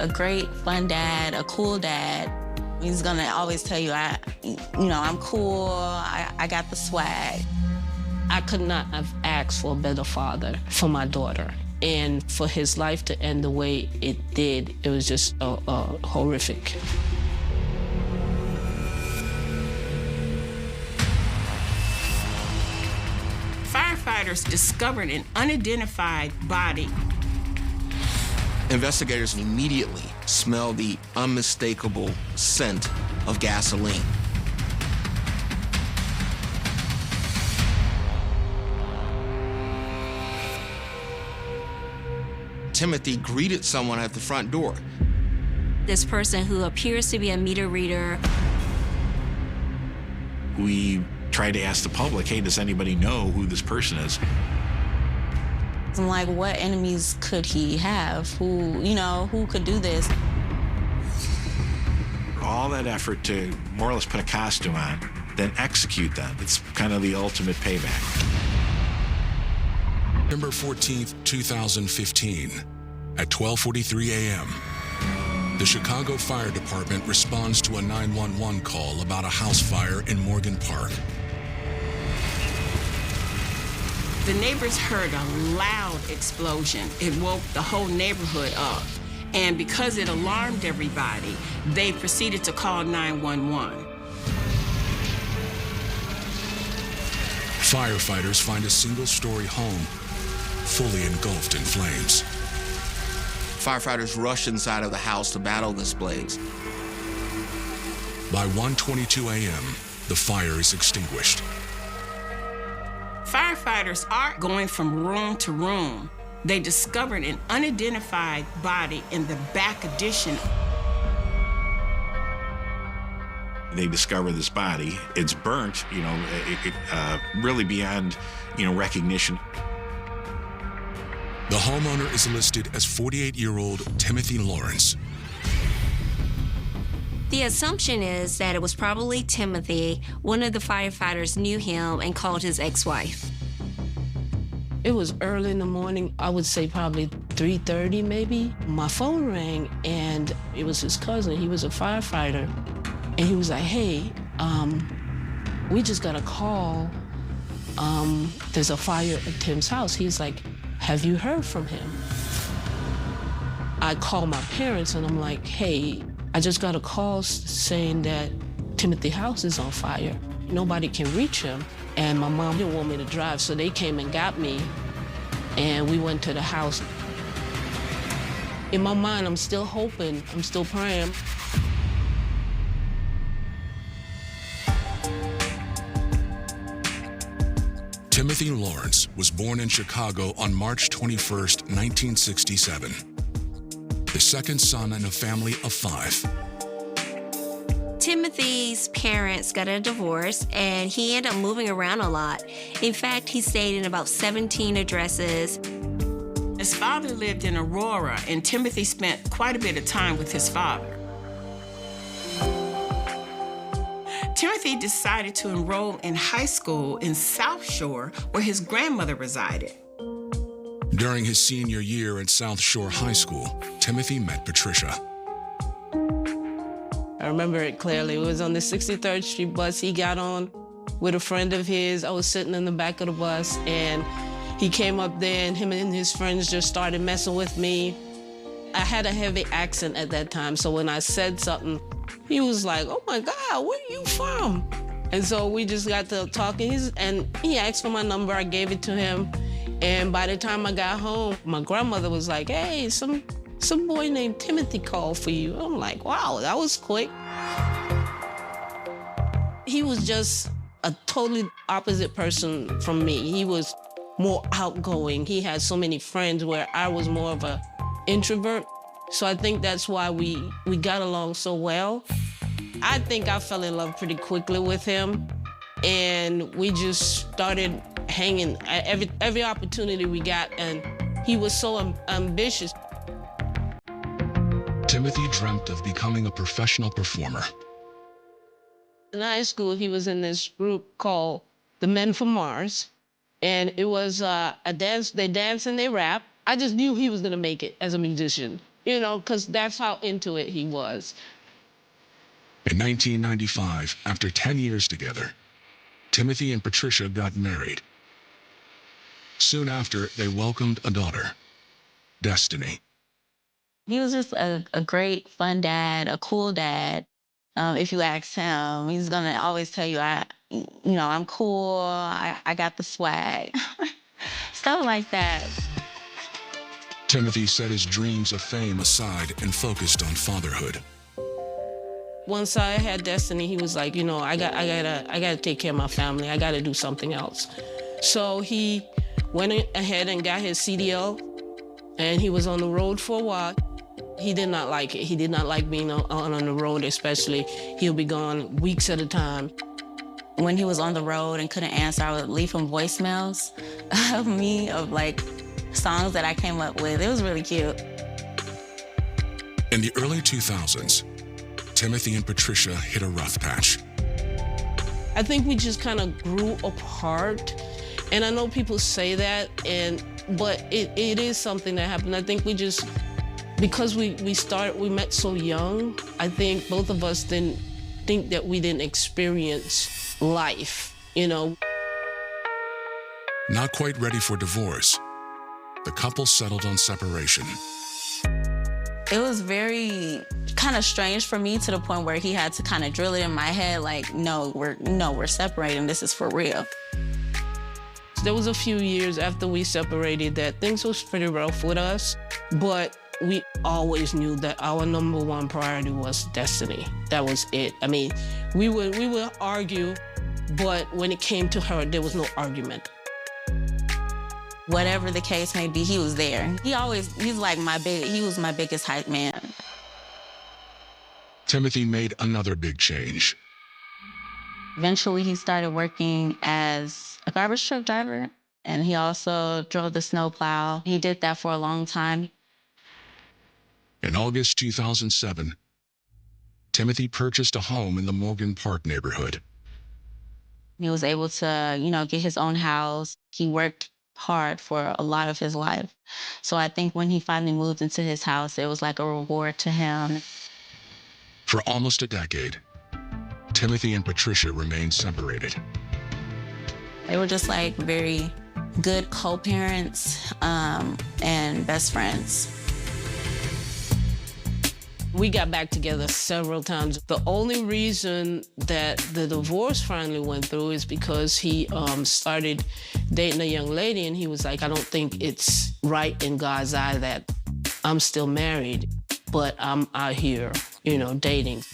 a great, fun dad, a cool dad. He's gonna always tell you, I'm cool, I got the swag. I could not have asked for a better father for my daughter. And for his life to end the way it did, it was just horrific. Firefighters discovered an unidentified body. Investigators immediately smelled the unmistakable scent of gasoline. Timothy greeted someone at the front door. This person who appears to be a meter reader. We tried to ask the public, hey, does anybody know who this person is? I'm like, what enemies could he have? Who could do this? All that effort to more or less put a costume on, then execute them. It's kind of the ultimate payback. September 14th, 2015, at 12:43 a.m., the Chicago Fire Department responds to a 911 call about a house fire in Morgan Park. The neighbors heard a loud explosion. It woke the whole neighborhood up. And because it alarmed everybody, they proceeded to call 911. Firefighters find a single-story home fully engulfed in flames. Firefighters rushed inside of the house to battle this blaze. By 1:22 a.m., the fire is extinguished. Firefighters aren't going from room to room. They discovered an unidentified body in the back addition. They discover this body. It's burnt, really beyond, recognition. The homeowner is listed as 48-year-old Timothy Lawrence. The assumption is that it was probably Timothy. One of the firefighters knew him and called his ex-wife. It was early in the morning, I would say probably 3:30 maybe. My phone rang and it was his cousin. He was a firefighter. And he was like, hey, we just got a call. There's a fire at Tim's house. He's like, have you heard from him? I called my parents and I'm like, hey, I just got a call saying that Timothy's house is on fire. Nobody can reach him. And my mom didn't want me to drive, so they came and got me, and we went to the house. In my mind, I'm still hoping, I'm still praying. Timothy Lawrence was born in Chicago on March 21st, 1967. The second son in a family of 5. Timothy's parents got a divorce, and he ended up moving around a lot. In fact, he stayed in about 17 addresses. His father lived in Aurora, and Timothy spent quite a bit of time with his father. Timothy decided to enroll in high school in South Shore, where his grandmother resided. During his senior year at South Shore High School, Timothy met Patricia. I remember it clearly. It was on the 63rd Street bus. He got on with a friend of his. I was sitting in the back of the bus, and he came up there, and him and his friends just started messing with me. I had a heavy accent at that time, so when I said something, he was like, oh my God, where are you from? And so we just got to talking, and he asked for my number. I gave it to him, and by the time I got home, my grandmother was like, hey, some boy named Timothy called for you. I'm like, wow, that was quick. He was just a totally opposite person from me. He was more outgoing. He had so many friends where I was more of an introvert. So I think that's why we got along so well. I think I fell in love pretty quickly with him, and we just started hanging at every opportunity we got, and he was so ambitious. Timothy dreamt of becoming a professional performer. In high school, he was in this group called the Men from Mars, and it was a dance. They dance and they rap. I just knew he was gonna make it as a musician. because that's how into it he was. In 1995, after 10 years together, Timothy and Patricia got married. Soon after, they welcomed a daughter, Destiny. He was just a great, fun dad, a cool dad. If you ask him, he's gonna always tell you, I'm cool. I got the swag, stuff like that. Timothy set his dreams of fame aside and focused on fatherhood. Once I had Destiny, he was like, I gotta take care of my family. I gotta do something else. So he went ahead and got his CDL, and he was on the road for a while. He did not like it. He did not like being on the road, especially. He'll be gone weeks at a time. When he was on the road and couldn't answer, I would leave him voicemails of me, of like songs that I came up with. It was really cute. In the early 2000s, Timothy and Patricia hit a rough patch. I think we just kind of grew apart. And I know people say that, but it is something that happened. I think we just, because we met so young, I think both of us didn't think that we didn't experience life, Not quite ready for divorce, the couple settled on separation. It was very kind of strange for me, to the point where he had to kind of drill it in my head, like, no, we're separating. This is for real. There was a few years after we separated that things was pretty rough with us, but we always knew that our number one priority was Destiny. That was it. I mean, we would argue, but when it came to her, there was no argument. Whatever the case may be, he was there. He was my biggest hype man. Timothy made another big change. Eventually, he started working as a garbage truck driver, and he also drove the snowplow. He did that for a long time. In August 2007, Timothy purchased a home in the Morgan Park neighborhood. He was able to, get his own house. He worked hard for a lot of his life. So I think when he finally moved into his house, it was like a reward to him. For almost a decade, Timothy and Patricia remained separated. They were just like very good co-parents and best friends. We got back together several times. The only reason that the divorce finally went through is because he started dating a young lady, and he was like, I don't think it's right in God's eye that I'm still married, but I'm out here, dating.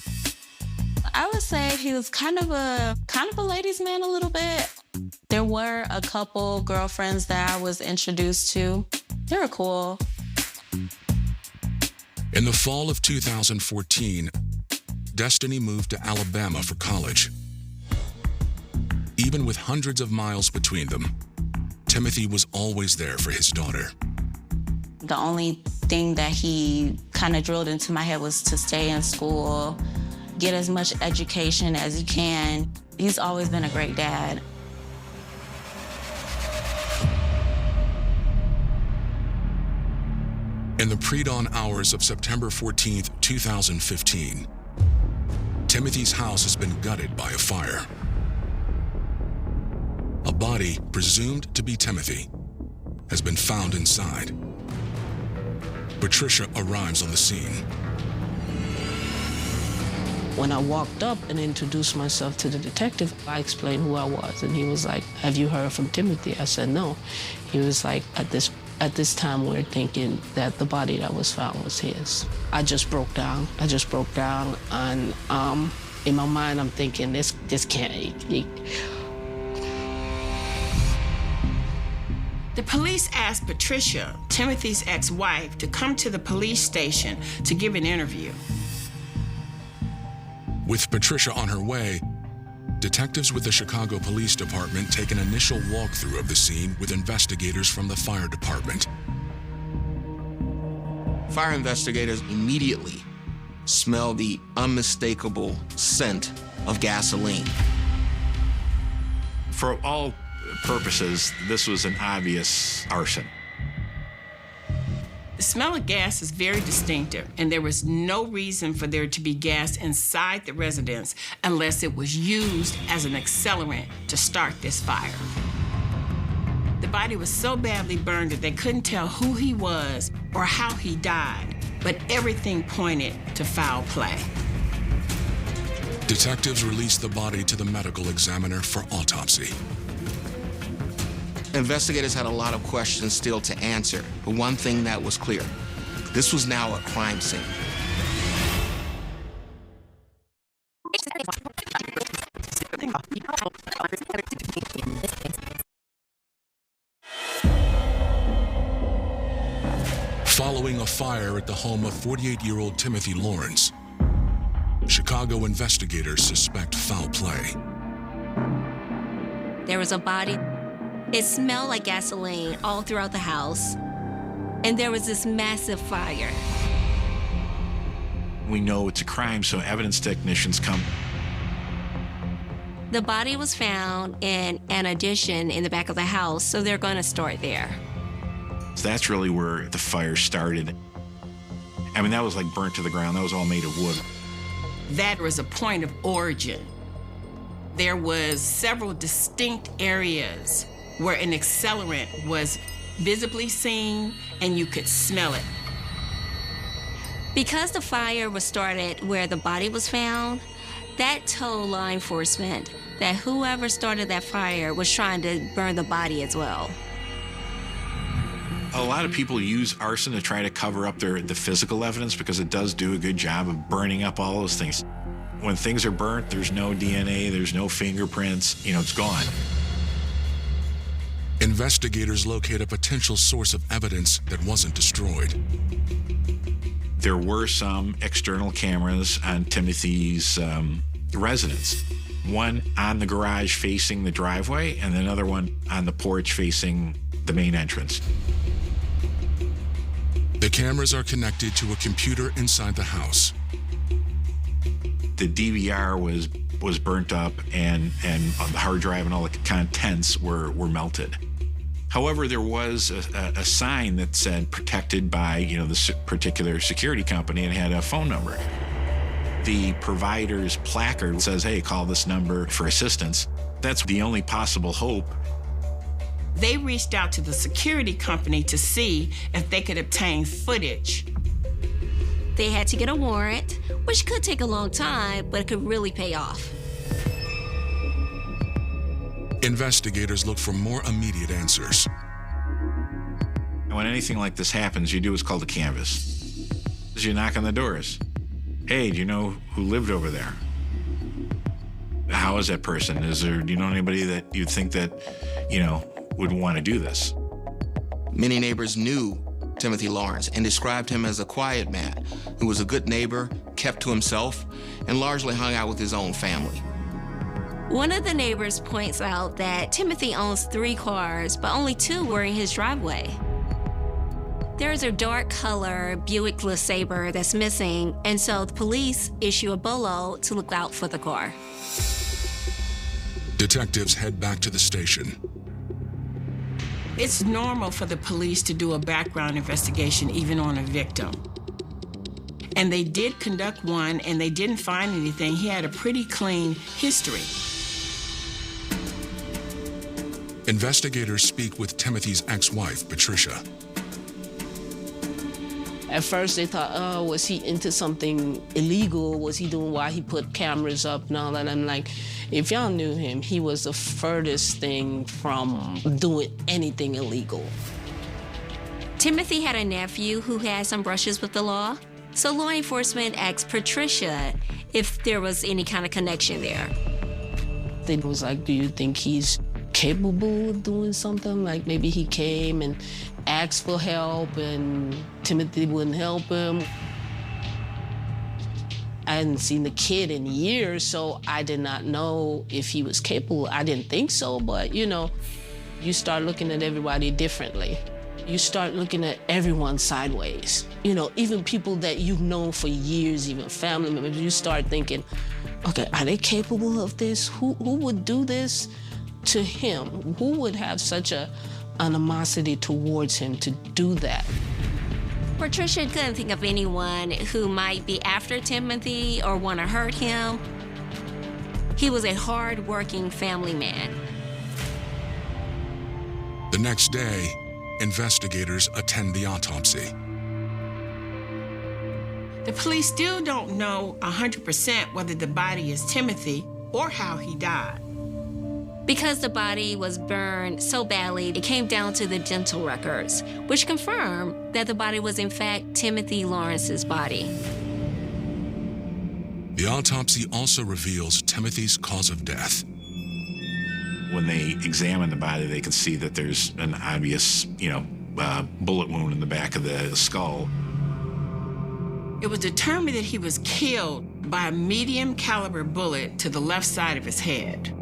I would say he was kind of a ladies' man a little bit. There were a couple girlfriends that I was introduced to. They were cool. In the fall of 2014, Destiny moved to Alabama for college. Even with hundreds of miles between them, Timothy was always there for his daughter. The only thing that he kind of drilled into my head was to stay in school, get as much education as you can. He's always been a great dad. In the pre-dawn hours of September 14th, 2015, Timothy's house has been gutted by a fire. A body, presumed to be Timothy, has been found inside. Patricia arrives on the scene. When I walked up and introduced myself to the detective, I explained who I was, and he was like, have you heard from Timothy? I said, no. He was like, at this time, we're thinking that the body that was found was his. I just broke down, and in my mind, I'm thinking, this can't. The police asked Patricia, Timothy's ex-wife, to come to the police station to give an interview. With Patricia on her way, detectives with the Chicago Police Department take an initial walkthrough of the scene with investigators from the fire department. Fire investigators immediately smell the unmistakable scent of gasoline. For all purposes, this was an obvious arson. The smell of gas is very distinctive, and there was no reason for there to be gas inside the residence unless it was used as an accelerant to start this fire. The body was so badly burned that they couldn't tell who he was or how he died, but everything pointed to foul play. Detectives released the body to the medical examiner for autopsy. Investigators had a lot of questions still to answer, but one thing that was clear: this was now a crime scene. Following a fire at the home of 48-year-old Timothy Lawrence, Chicago investigators suspect foul play. There was a body. It smelled like gasoline all throughout the house. And there was this massive fire. We know it's a crime, so evidence technicians come. The body was found in an addition in the back of the house, so they're going to start there. So that's really where the fire started. I mean, that was like burnt to the ground. That was all made of wood. That was a point of origin. There was several distinct areas where an accelerant was visibly seen and you could smell it. Because the fire was started where the body was found, that told law enforcement that whoever started that fire was trying to burn the body as well. A lot of people use arson to try to cover up the physical evidence because it does do a good job of burning up all those things. When things are burnt, there's no DNA, there's no fingerprints, it's gone. Investigators locate a potential source of evidence that wasn't destroyed. There were some external cameras on Timothy's residence. One on the garage facing the driveway, and another one on the porch facing the main entrance. The cameras are connected to a computer inside the house. The DVR was burnt up, and the hard drive and all the contents were melted. However, there was a sign that said protected by the particular security company and had a phone number. The provider's placard says, hey, call this number for assistance. That's the only possible hope. They reached out to the security company to see if they could obtain footage. They had to get a warrant, which could take a long time, but it could really pay off. Investigators look for more immediate answers. When anything like this happens, you do what's called a canvass. You knock on the doors. Hey, do you know who lived over there? How is that person? Do you know anybody that you'd think that, would want to do this? Many neighbors knew Timothy Lawrence and described him as a quiet man who was a good neighbor, kept to himself, and largely hung out with his own family. One of the neighbors points out that Timothy owns 3 cars, but only 2 were in his driveway. There's a dark color Buick LeSabre that's missing, and so the police issue a bolo to look out for the car. Detectives head back to the station. It's normal for the police to do a background investigation even on a victim. And they did conduct one, and they didn't find anything. He had a pretty clean history. Investigators speak with Timothy's ex-wife, Patricia. At first they thought, oh, was he into something illegal? Was he doing why he put cameras up and all that? I'm like, if y'all knew him, he was the furthest thing from doing anything illegal. Timothy had a nephew who had some brushes with the law, so law enforcement asked Patricia if there was any kind of connection there. They was like, do you think he's capable of doing something? Like maybe he came and asked for help and Timothy wouldn't help him. I hadn't seen the kid in years, so I did not know if he was capable. I didn't think so, but you start looking at everybody differently. You start looking at everyone sideways. Even people that you've known for years, even family members, you start thinking, okay, are they capable of this? Who would do this to him? Who would have such an animosity towards him to do that? Patricia couldn't think of anyone who might be after Timothy or want to hurt him. He was a hard-working family man. The next day, investigators attend the autopsy. The police still don't know 100% whether the body is Timothy or how he died. Because the body was burned so badly, it came down to the dental records, which confirmed that the body was in fact Timothy Lawrence's body. The autopsy also reveals Timothy's cause of death. When they examine the body, they can see that there's an obvious, bullet wound in the back of the skull. It was determined that he was killed by a medium caliber bullet to the left side of his head.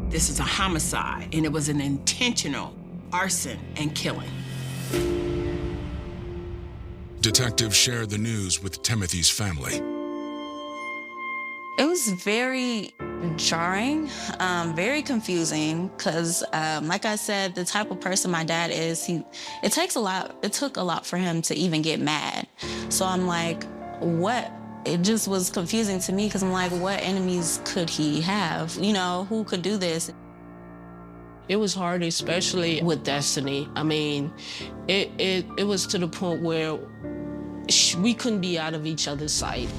This is a homicide, and it was an intentional arson and killing. Detectives shared the news with Timothy's family. It was very jarring, very confusing, because like I said, the type of person my dad is, it took a lot for him to even get mad. So I'm like, what? It just was confusing to me, because I'm like, what enemies could he have? Who could do this? It was hard, especially with Destiny. I mean, it was to the point where we couldn't be out of each other's sight.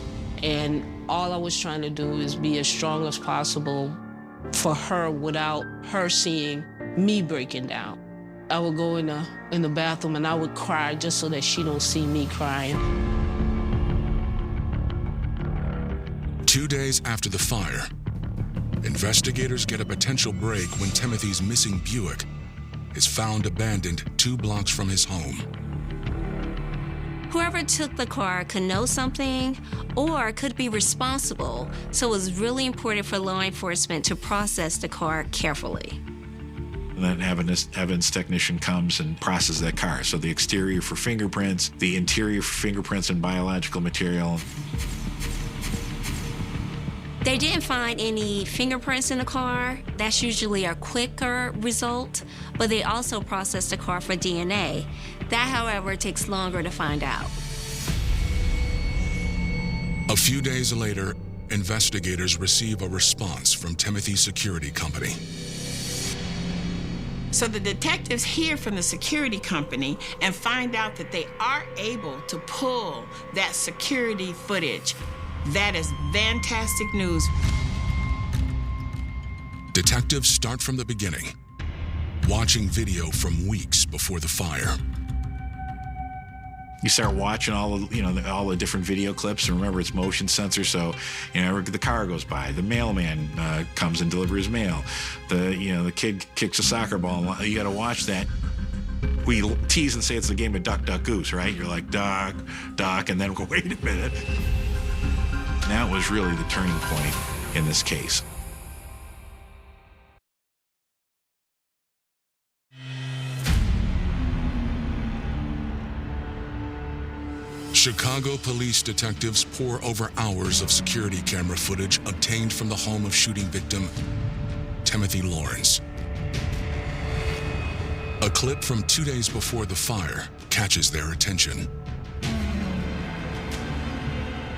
And all I was trying to do is be as strong as possible for her without her seeing me breaking down. I would go in the bathroom and I would cry just so that she don't see me crying. 2 days after the fire, investigators get a potential break when Timothy's missing Buick is found abandoned 2 blocks from his home. Whoever took the car could know something or could be responsible, so it was really important for law enforcement to process the car carefully. And then evidence technician comes and processes that car. So the exterior for fingerprints, the interior for fingerprints and biological material. They didn't find any fingerprints in the car. That's usually a quicker result, but they also processed the car for DNA. That, however, takes longer to find out. A few days later, investigators receive a response from Timothy's security company. So the detectives hear from the security company and find out that they are able to pull that security footage. That is fantastic news. Detectives start from the beginning, watching video from weeks before the fire. You start watching all the different video clips, and remember it's motion sensor, so the car goes by, the mailman comes and delivers mail, the kid kicks a soccer ball. You got to watch that. We tease and say it's a game of duck, duck, goose, right? You're like duck, duck, and then go, wait a minute. That was really the turning point in this case. Chicago police detectives pore over hours of security camera footage obtained from the home of shooting victim Timothy Lawrence. A clip from 2 days before the fire catches their attention.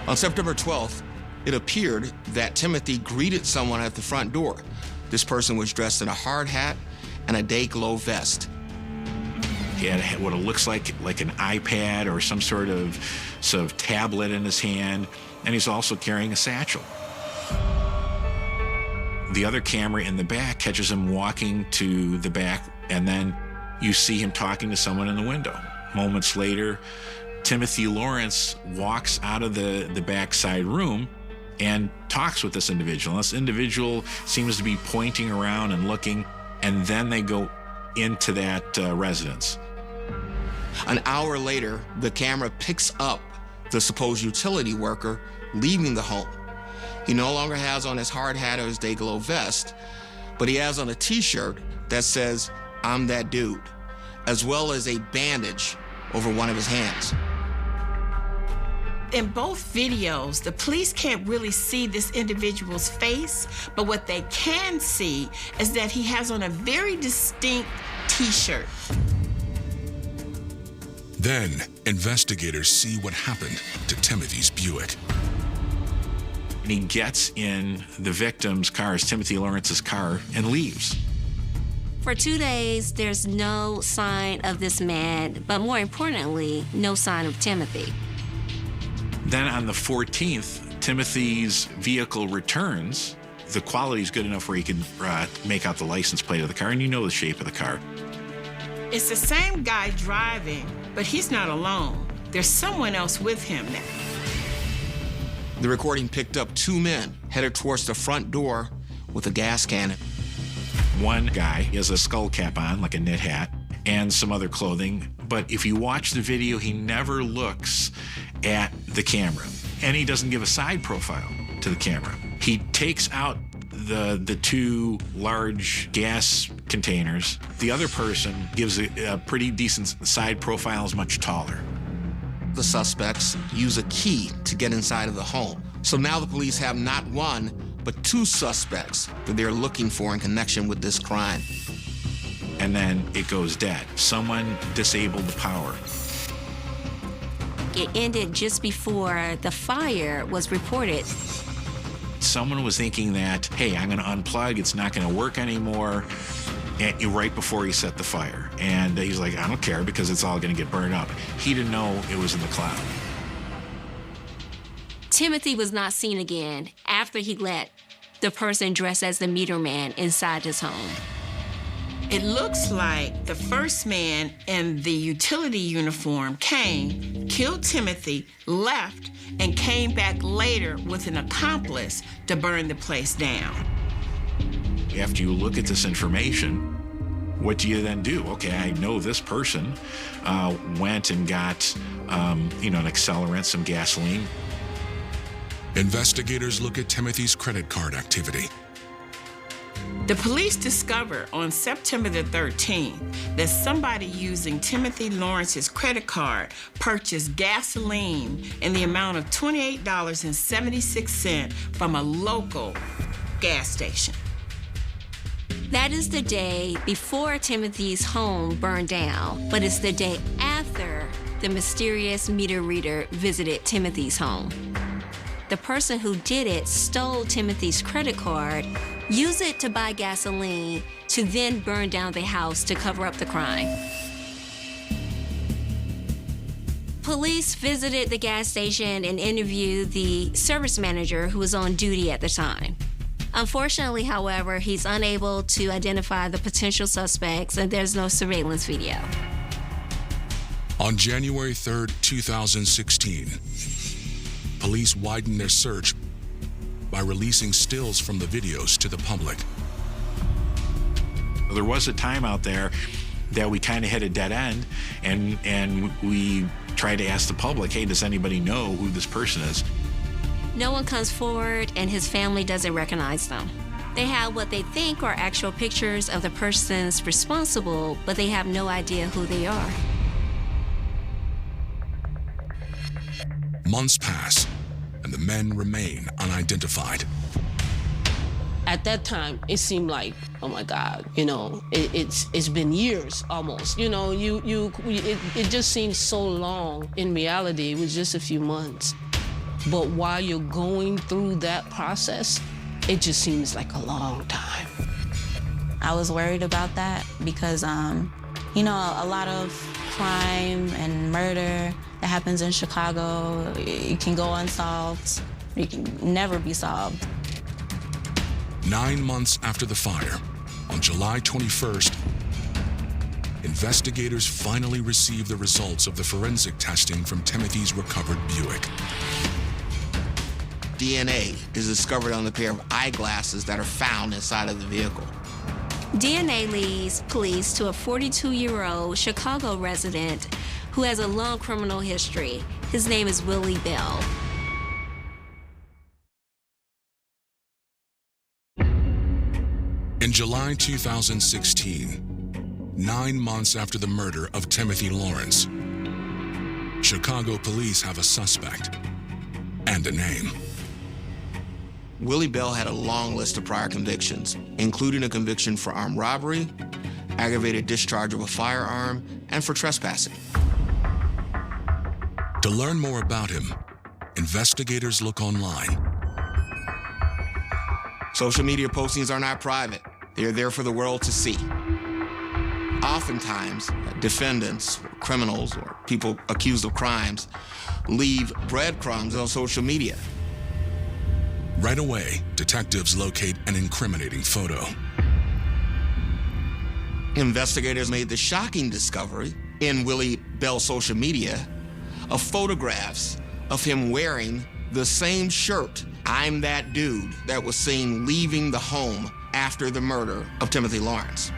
On September 12th, it appeared that Timothy greeted someone at the front door. This person was dressed in a hard hat and a day-glow vest. He had what it looks like an iPad or some sort of tablet in his hand, and he's also carrying a satchel. The other camera in the back catches him walking to the back, and then you see him talking to someone in the window. Moments later, Timothy Lawrence walks out of the backside room and talks with this individual. This individual seems to be pointing around and looking, and then they go into that residence. An hour later, the camera picks up the supposed utility worker leaving the home. He no longer has on his hard hat or his day-glow vest, but he has on a t-shirt that says, "I'm that dude," as well as a bandage over one of his hands. In both videos, the police can't really see this individual's face, but what they can see is that he has on a very distinct t-shirt. Then, investigators see what happened to Timothy's Buick. And he gets in the victim's car, Timothy Lawrence's car, and leaves. For 2 days, there's no sign of this man, but more importantly, no sign of Timothy. Then on the 14th, Timothy's vehicle returns. The quality is good enough where you can make out the license plate of the car, and you know the shape of the car. It's the same guy driving, but he's not alone. There's someone else with him now. The recording picked up two men headed towards the front door with a gas cannon. One guy has a skull cap on, like a knit hat, and some other clothing. But if you watch the video, he never looks at the camera, and he doesn't give a side profile to the camera. He takes out the two large gas containers. The other person gives a pretty decent side profile, is much taller. The suspects use a key to get inside of the home. So now the police have not one, but two suspects that they're looking for in connection with this crime. And then it goes dead. Someone disabled the power. It ended just before the fire was reported. Someone was thinking that, hey, I'm going to unplug, it's not going to work anymore, and right before he set the fire. And he's like, I don't care because it's all going to get burned up. He didn't know it was in the cloud. Timothy was not seen again after he let the person dressed as the meter man inside his home. It looks like the first man in the utility uniform came, killed Timothy, left, and came back later with an accomplice to burn the place down. After you look at this information, what do you then do? Okay, I know this person went and got, an accelerant, some gasoline. Investigators look at Timothy's credit card activity. The police discovered on September the 13th that somebody using Timothy Lawrence's credit card purchased gasoline in the amount of $28.76 from a local gas station. That is the day before Timothy's home burned down, but it's the day after the mysterious meter reader visited Timothy's home. The person who did it stole Timothy's credit card, used it to buy gasoline, to then burn down the house to cover up the crime. Police visited the gas station and interviewed the service manager who was on duty at the time. Unfortunately, however, he's unable to identify the potential suspects, and there's no surveillance video. On January 3rd, 2016, police widened their search by releasing stills from the videos to the public. There was a time out there that we kind of hit a dead end, and we tried to ask the public, hey, does anybody know who this person is? No one comes forward, and his family doesn't recognize them. They have what they think are actual pictures of the persons responsible, but they have no idea who they are. Months pass, and the men remain unidentified. At that time, it seemed like, oh my God, it's been years almost. It just seemed so long. In reality, it was just a few months. But while you're going through that process, it just seems like a long time. I was worried about that because, a lot of crime and murder that happens in Chicago, it can go unsolved. It can never be solved. 9 months after the fire, on July 21st, investigators finally received the results of the forensic testing from Timothy's recovered Buick. DNA is discovered on the pair of eyeglasses that are found inside of the vehicle. DNA leads police to a 42-year-old Chicago resident who has a long criminal history. His name is Willie Bell. In July 2016, 9 months after the murder of Timothy Lawrence, Chicago police have a suspect and a name. Willie Bell had a long list of prior convictions, including a conviction for armed robbery, aggravated discharge of a firearm, and for trespassing. To learn more about him, investigators look online. Social media postings are not private. They're there for the world to see. Oftentimes, defendants, criminals, or people accused of crimes leave breadcrumbs on social media. Right away, detectives locate an incriminating photo. Investigators made the shocking discovery in Willie Bell's social media of photographs of him wearing the same shirt, "I'm that dude," that was seen leaving the home after the murder of Timothy Lawrence.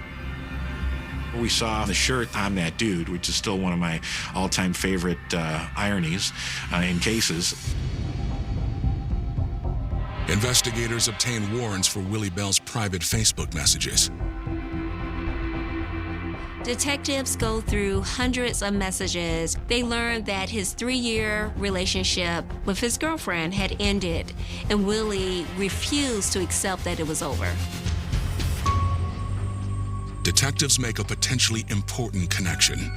We saw the shirt, "I'm that dude," which is still one of my all-time favorite ironies in cases. Investigators obtain warrants for Willie Bell's private Facebook messages. Detectives go through hundreds of messages. They learn that his 3-year relationship with his girlfriend had ended, and Willie refused to accept that it was over. Detectives make a potentially important connection.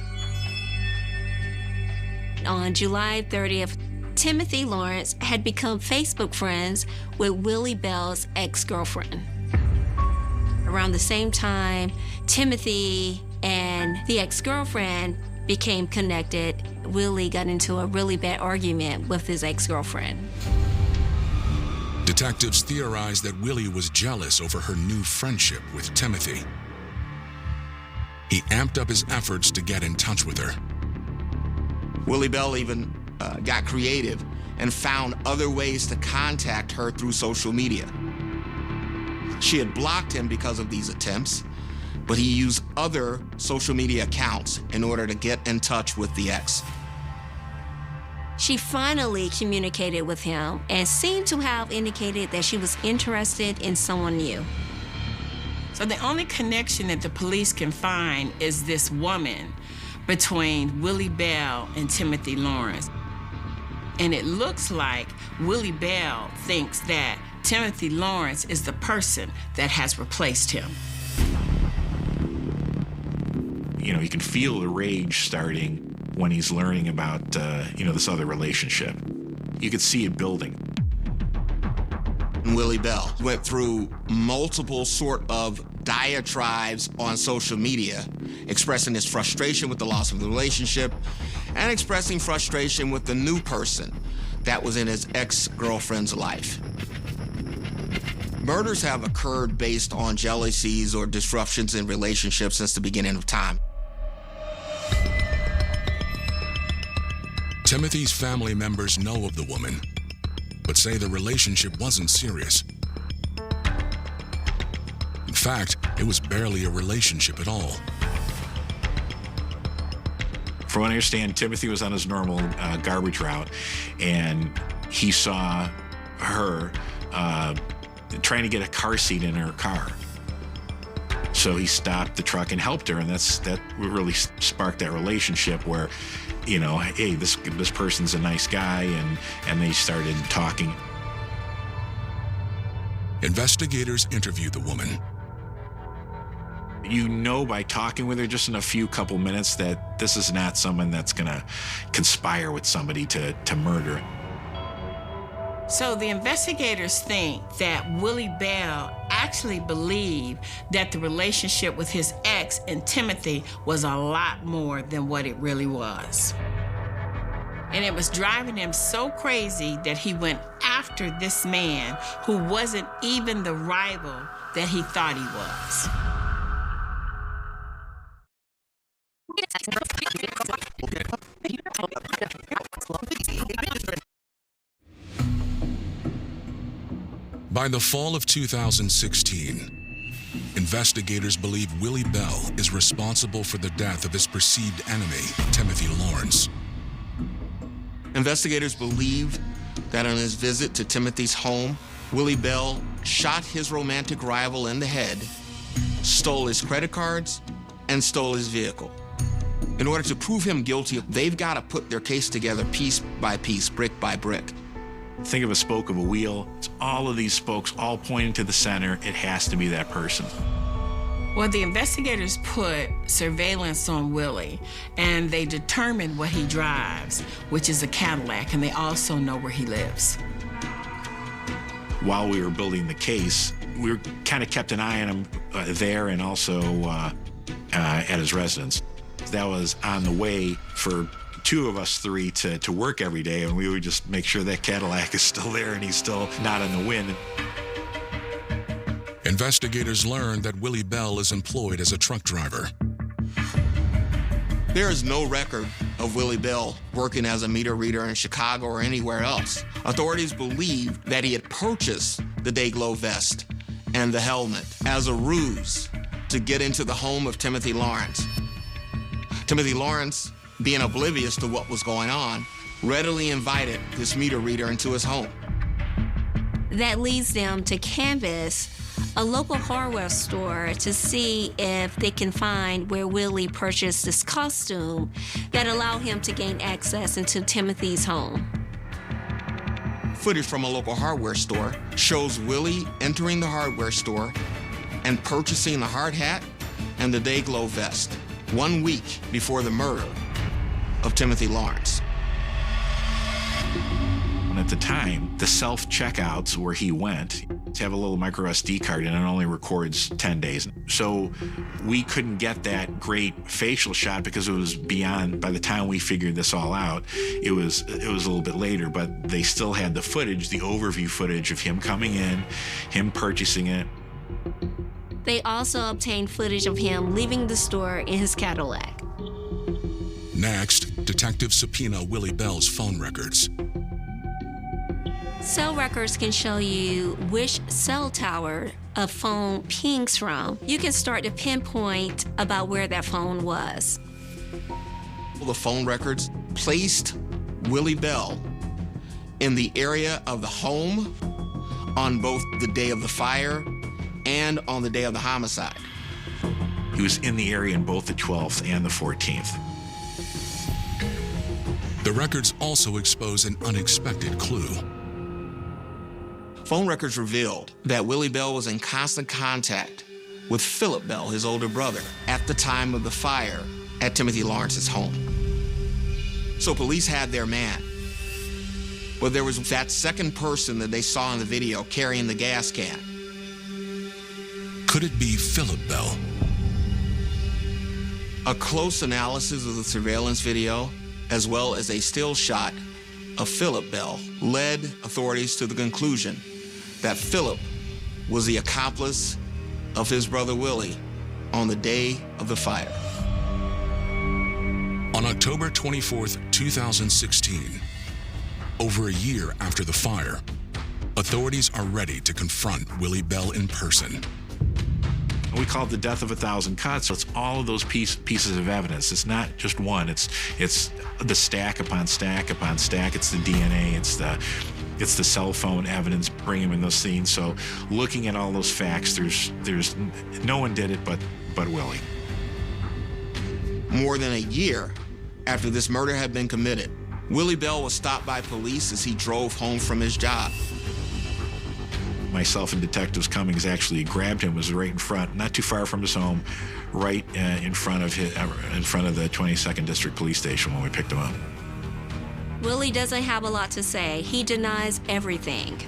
On July 30th, Timothy Lawrence had become Facebook friends with Willie Bell's ex-girlfriend. Around the same time, Timothy and the ex-girlfriend became connected. Willie got into a really bad argument with his ex-girlfriend. Detectives theorize that Willie was jealous over her new friendship with Timothy. He amped up his efforts to get in touch with her. Willie Bell even got creative and found other ways to contact her through social media. She had blocked him because of these attempts, but he used other social media accounts in order to get in touch with the ex. She finally communicated with him and seemed to have indicated that she was interested in someone new. So the only connection that the police can find is this woman between Willie Bell and Timothy Lawrence. And it looks like Willie Bell thinks that Timothy Lawrence is the person that has replaced him. You know, you can feel the rage starting when he's learning about, this other relationship. You could see it building. Willie Bell went through multiple sort of diatribes on social media, expressing his frustration with the loss of the relationship and expressing frustration with the new person that was in his ex-girlfriend's life. Murders have occurred based on jealousies or disruptions in relationships since the beginning of time. Timothy's family members know of the woman, but say the relationship wasn't serious. In fact, it was barely a relationship at all. From what I understand, Timothy was on his normal garbage route, and he saw her trying to get a car seat in her car. So he stopped the truck and helped her, and that really sparked that relationship where, hey, this person's a nice guy, and they started talking. Investigators interview the woman. You know by talking with her just in a few couple minutes that this is not someone that's gonna conspire with somebody to murder. So the investigators think that Willie Bell actually believed that the relationship with his ex and Timothy was a lot more than what it really was. And it was driving him so crazy that he went after this man who wasn't even the rival that he thought he was. By the fall of 2016, investigators believe Willie Bell is responsible for the death of his perceived enemy, Timothy Lawrence. Investigators believe that on his visit to Timothy's home, Willie Bell shot his romantic rival in the head, stole his credit cards, and stole his vehicle. In order to prove him guilty, they've got to put their case together piece by piece, brick by brick. Think of a spoke of a wheel. It's all of these spokes all pointing to the center. It has to be that person. Well, the investigators put surveillance on Willie, and they determined what he drives, which is a Cadillac, and they also know where he lives. While we were building the case, we kind of kept an eye on him there and also at his residence. That was on the way for two of us three to work every day, and we would just make sure that Cadillac is still there and he's still not in the wind. Investigators learned that Willie Bell is employed as a truck driver. There is no record of Willie Bell working as a meter reader in Chicago or anywhere else. Authorities believe that he had purchased the Dayglow vest and the helmet as a ruse to get into the home of Timothy Lawrence. Timothy Lawrence, being oblivious to what was going on, readily invited this meter reader into his home. That leads them to canvass a local hardware store to see if they can find where Willie purchased this costume that allowed him to gain access into Timothy's home. Footage from a local hardware store shows Willie entering the hardware store and purchasing the hard hat and the Dayglow vest 1 week before the murder of Timothy Lawrence. And at the time, the self-checkouts where he went have a little micro SD card and it only records 10 days. So we couldn't get that great facial shot because it was beyond, by the time we figured this all out, it was a little bit later, but they still had the footage, the overview footage of him coming in, him purchasing it. They also obtained footage of him leaving the store in his Cadillac. Next, detectives subpoena Willie Bell's phone records. Cell records can show you which cell tower a phone pings from. You can start to pinpoint about where that phone was. The phone records placed Willie Bell in the area of the home on both the day of the fire and on the day of the homicide. He was in the area in both the 12th and the 14th. The records also expose an unexpected clue. Phone records revealed that Willie Bell was in constant contact with Philip Bell, his older brother, at the time of the fire at Timothy Lawrence's home. So police had their man. But there was that second person that they saw in the video carrying the gas can. Could it be Philip Bell? A close analysis of the surveillance video, as well as a still shot of Philip Bell, led authorities to the conclusion that Philip was the accomplice of his brother Willie on the day of the fire. On October 24th, 2016, over a year after the fire, authorities are ready to confront Willie Bell in person. We call it the death of 1,000 cuts. So it's all of those pieces of evidence. It's not just one. It's the stack upon stack upon stack. It's the DNA. It's the cell phone evidence bringing him in those scenes. So looking at all those facts, there's no one did it but Willie. More than a year after this murder had been committed, Willie Bell was stopped by police as he drove home from his job. Myself and Detectives Cummings actually grabbed him, was right in front, not too far from his home, right in front of the 22nd District Police Station when we picked him up. Willie doesn't have a lot to say. He denies everything.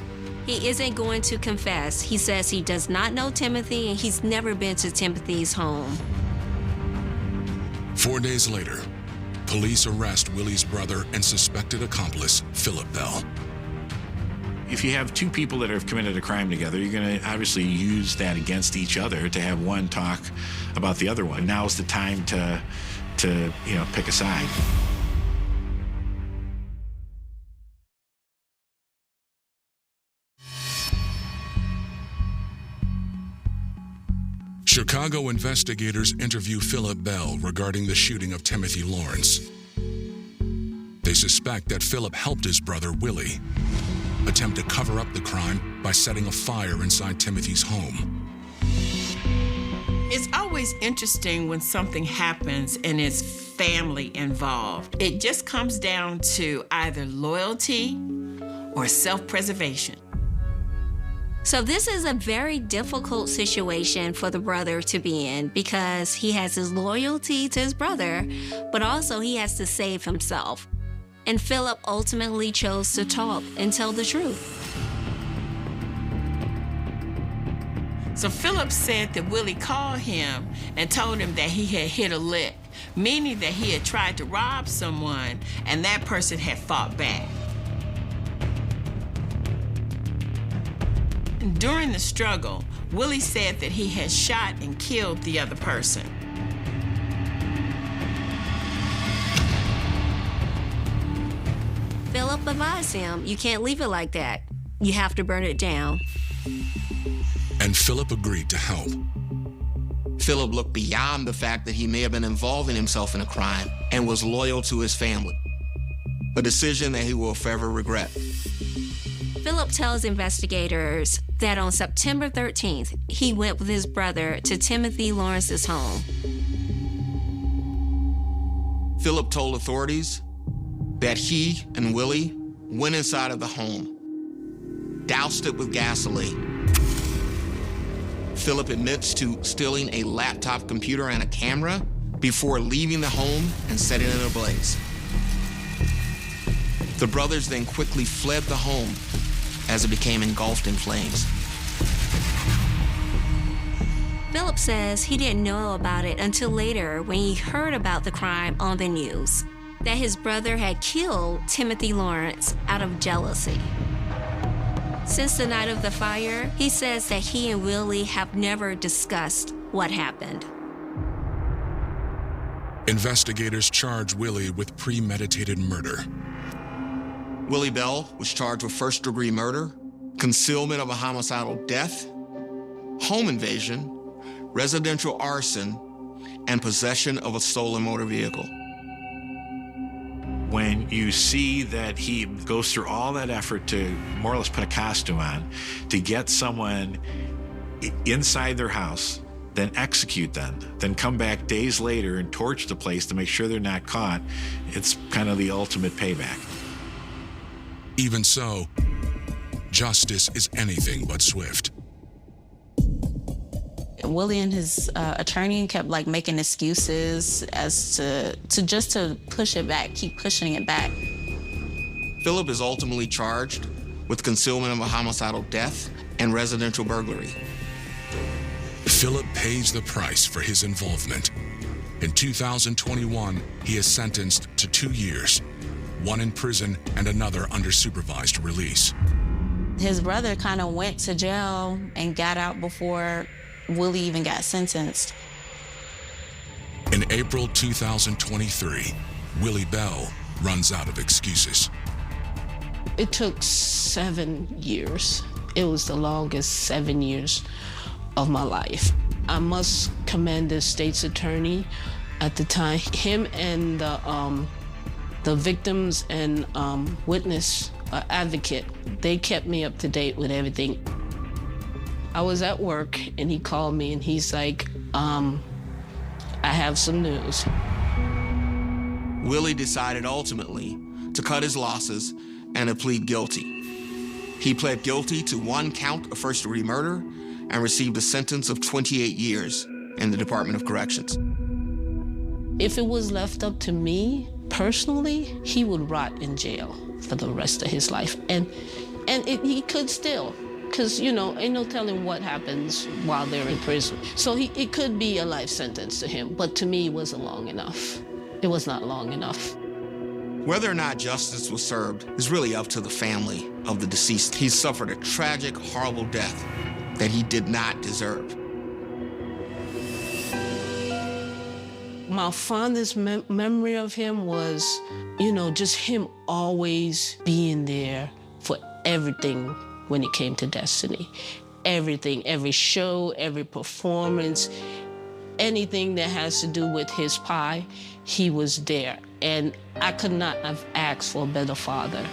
He isn't going to confess. He says he does not know Timothy and he's never been to Timothy's home. 4 days later, police arrest Willie's brother and suspected accomplice, Philip Bell. If you have two people that have committed a crime together, you're going to obviously use that against each other to have one talk about the other one. Now's the time to pick a side. Chicago investigators interview Philip Bell regarding the shooting of Timothy Lawrence. They suspect that Philip helped his brother, Willie, attempt to cover up the crime by setting a fire inside Timothy's home. It's always interesting when something happens and it's family involved. It just comes down to either loyalty or self-preservation. So this is a very difficult situation for the brother to be in because he has his loyalty to his brother, but also he has to save himself. And Philip ultimately chose to talk and tell the truth. So Philip said that Willie called him and told him that he had hit a lick, meaning that he had tried to rob someone and that person had fought back. During the struggle, Willie said that he had shot and killed the other person. Philip advised him, you can't leave it like that. You have to burn it down. And Philip agreed to help. Philip looked beyond the fact that he may have been involving himself in a crime and was loyal to his family, a decision that he will forever regret. Philip tells investigators that on September 13th, he went with his brother to Timothy Lawrence's home. Philip told authorities that he and Willie went inside of the home, doused it with gasoline. Philip admits to stealing a laptop computer and a camera before leaving the home and setting it ablaze. The brothers then quickly fled the home as it became engulfed in flames. Philip says he didn't know about it until later when he heard about the crime on the news, that his brother had killed Timothy Lawrence out of jealousy. Since the night of the fire, he says that he and Willie have never discussed what happened. Investigators charge Willie with premeditated murder. Willie Bell was charged with first-degree murder, concealment of a homicidal death, home invasion, residential arson, and possession of a stolen motor vehicle. When you see that he goes through all that effort to more or less put a costume on, to get someone inside their house, then execute them, then come back days later and torch the place to make sure they're not caught, it's kind of the ultimate payback. Even so, justice is anything but swift. Willie and his attorney kept making excuses as to push it back, keep pushing it back. Philip is ultimately charged with concealment of a homicidal death and residential burglary. Philip pays the price for his involvement. In 2021, he is sentenced to 2 years, one in prison and another under supervised release. His brother kind of went to jail and got out before Willie even got sentenced. In April 2023, Willie Bell runs out of excuses. It took 7 years. It was the longest 7 years of my life. I must commend the state's attorney at the time. Him and the victims and witness advocate, they kept me up to date with everything. I was at work and he called me and he's like, I have some news. Willie decided ultimately to cut his losses and to plead guilty. He pled guilty to 1 count of first-degree murder and received a sentence of 28 years in the Department of Corrections. If it was left up to me, personally, he would rot in jail for the rest of his life. And he could still, because, ain't no telling what happens while they're in prison. So it could be a life sentence to him, but to me, it wasn't long enough. It was not long enough. Whether or not justice was served is really up to the family of the deceased. He suffered a tragic, horrible death that he did not deserve. My fondest memory of him was, just him always being there for everything when it came to Destiny. Everything, every show, every performance, anything that has to do with his pie, he was there. And I could not have asked for a better father.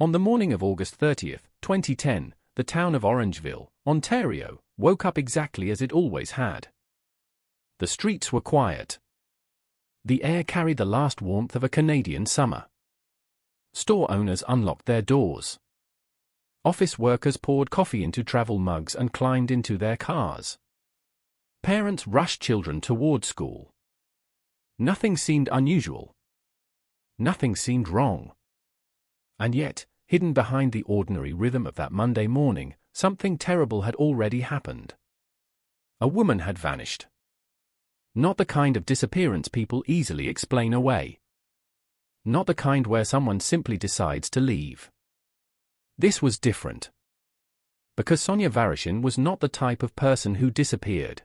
On the morning of August 30th, 2010, the town of Orangeville, Ontario, woke up exactly as it always had. The streets were quiet. The air carried the last warmth of a Canadian summer. Store owners unlocked their doors. Office workers poured coffee into travel mugs and climbed into their cars. Parents rushed children toward school. Nothing seemed unusual. Nothing seemed wrong. And yet, hidden behind the ordinary rhythm of that Monday morning, something terrible had already happened. A woman had vanished. Not the kind of disappearance people easily explain away. Not the kind where someone simply decides to leave. This was different. Because Sonia Vareshin was not the type of person who disappeared.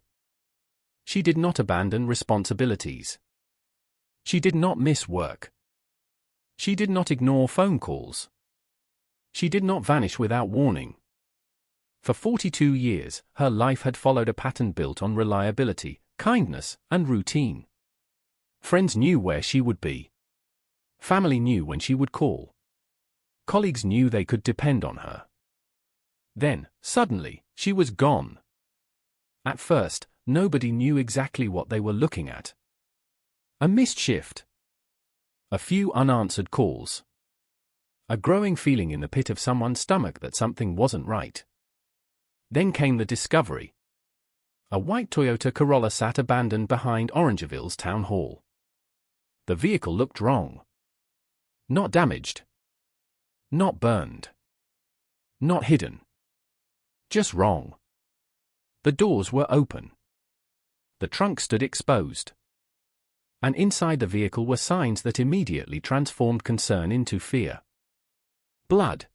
She did not abandon responsibilities. She did not miss work. She did not ignore phone calls. She did not vanish without warning. For 42 years, her life had followed a pattern built on reliability, kindness, and routine. Friends knew where she would be. Family knew when she would call. Colleagues knew they could depend on her. Then, suddenly, she was gone. At first, nobody knew exactly what they were looking at. A missed shift. A few unanswered calls. A growing feeling in the pit of someone's stomach that something wasn't right. Then came the discovery. A white Toyota Corolla sat abandoned behind Orangeville's town hall. The vehicle looked wrong. Not damaged. Not burned. Not hidden. Just wrong. The doors were open. The trunk stood exposed. And inside the vehicle were signs that immediately transformed concern into fear. Blood.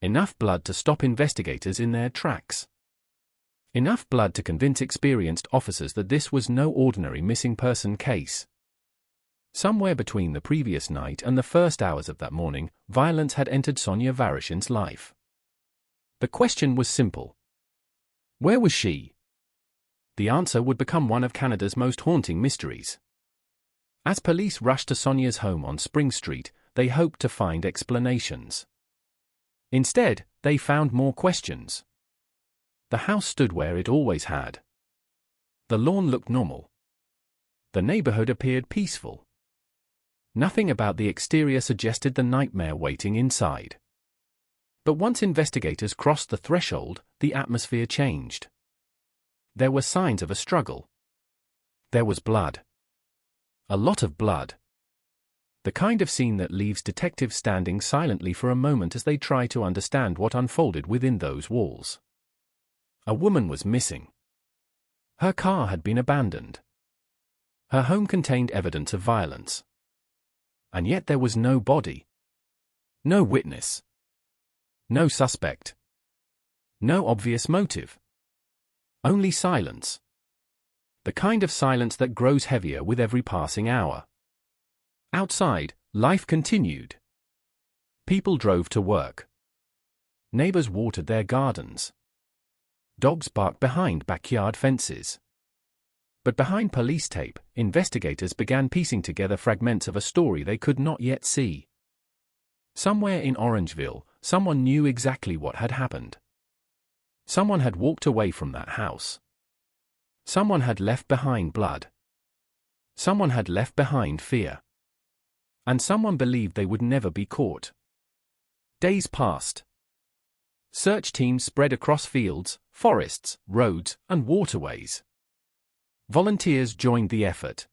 Enough blood to stop investigators in their tracks. Enough blood to convince experienced officers that this was no ordinary missing person case. Somewhere between the previous night and the first hours of that morning, violence had entered Sonia Vareshin's life. The question was simple. Where was she? The answer would become one of Canada's most haunting mysteries. As police rushed to Sonia's home on Spring Street, they hoped to find explanations. Instead, they found more questions. The house stood where it always had. The lawn looked normal. The neighborhood appeared peaceful. Nothing about the exterior suggested the nightmare waiting inside. But once investigators crossed the threshold, the atmosphere changed. There were signs of a struggle. There was blood. A lot of blood. The kind of scene that leaves detectives standing silently for a moment as they try to understand what unfolded within those walls. A woman was missing. Her car had been abandoned. Her home contained evidence of violence. And yet there was no body. No witness. No suspect. No obvious motive. Only silence. The kind of silence that grows heavier with every passing hour. Outside, life continued. People drove to work. Neighbors watered their gardens. Dogs barked behind backyard fences. But behind police tape, investigators began piecing together fragments of a story they could not yet see. Somewhere in Orangeville, someone knew exactly what had happened. Someone had walked away from that house. Someone had left behind blood. Someone had left behind fear. And someone believed they would never be caught. Days passed. Search teams spread across fields, forests, roads, and waterways. Volunteers joined the effort.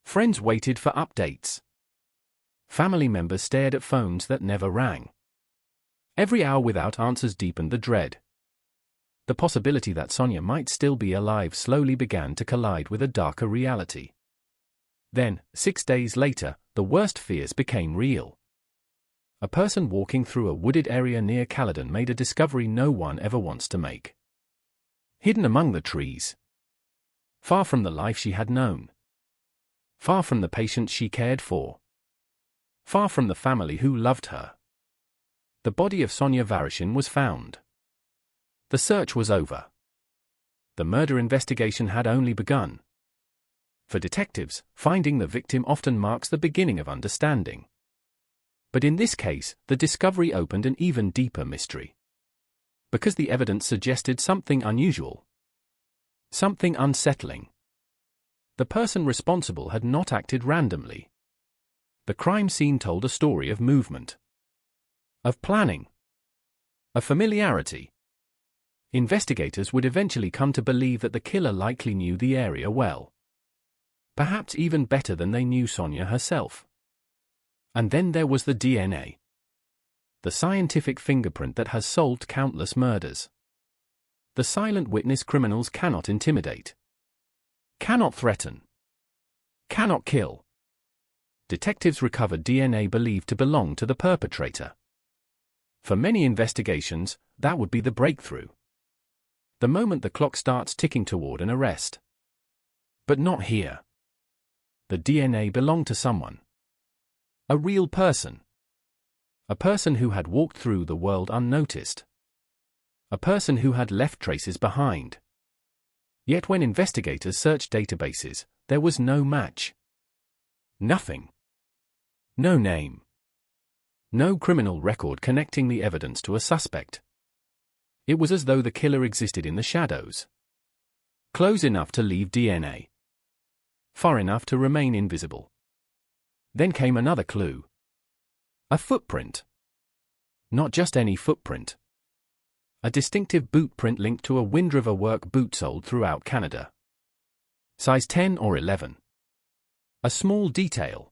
Friends waited for updates. Family members stared at phones that never rang. Every hour without answers deepened the dread. The possibility that Sonia might still be alive slowly began to collide with a darker reality. Then, 6 days later, the worst fears became real. A person walking through a wooded area near Caledon made a discovery no one ever wants to make. Hidden among the trees. Far from the life she had known. Far from the patients she cared for. Far from the family who loved her. The body of Sonia Vareshin was found. The search was over. The murder investigation had only begun. For detectives, finding the victim often marks the beginning of understanding. But in this case, the discovery opened an even deeper mystery. Because the evidence suggested something unusual. Something unsettling. The person responsible had not acted randomly. The crime scene told a story of movement. Of planning. A familiarity. Investigators would eventually come to believe that the killer likely knew the area well. Perhaps even better than they knew Sonia herself. And then there was the DNA. The scientific fingerprint that has solved countless murders. The silent witness criminals cannot intimidate. Cannot threaten. Cannot kill. Detectives recovered DNA believed to belong to the perpetrator. For many investigations, that would be the breakthrough. The moment the clock starts ticking toward an arrest. But not here. The DNA belonged to someone. A real person. A person who had walked through the world unnoticed. A person who had left traces behind. Yet when investigators searched databases, there was no match. Nothing. No name. No criminal record connecting the evidence to a suspect. It was as though the killer existed in the shadows. Close enough to leave DNA. Far enough to remain invisible. Then came another clue. A footprint. Not just any footprint. A distinctive boot print linked to a Wind River work boot sold throughout Canada. Size 10 or 11. A small detail.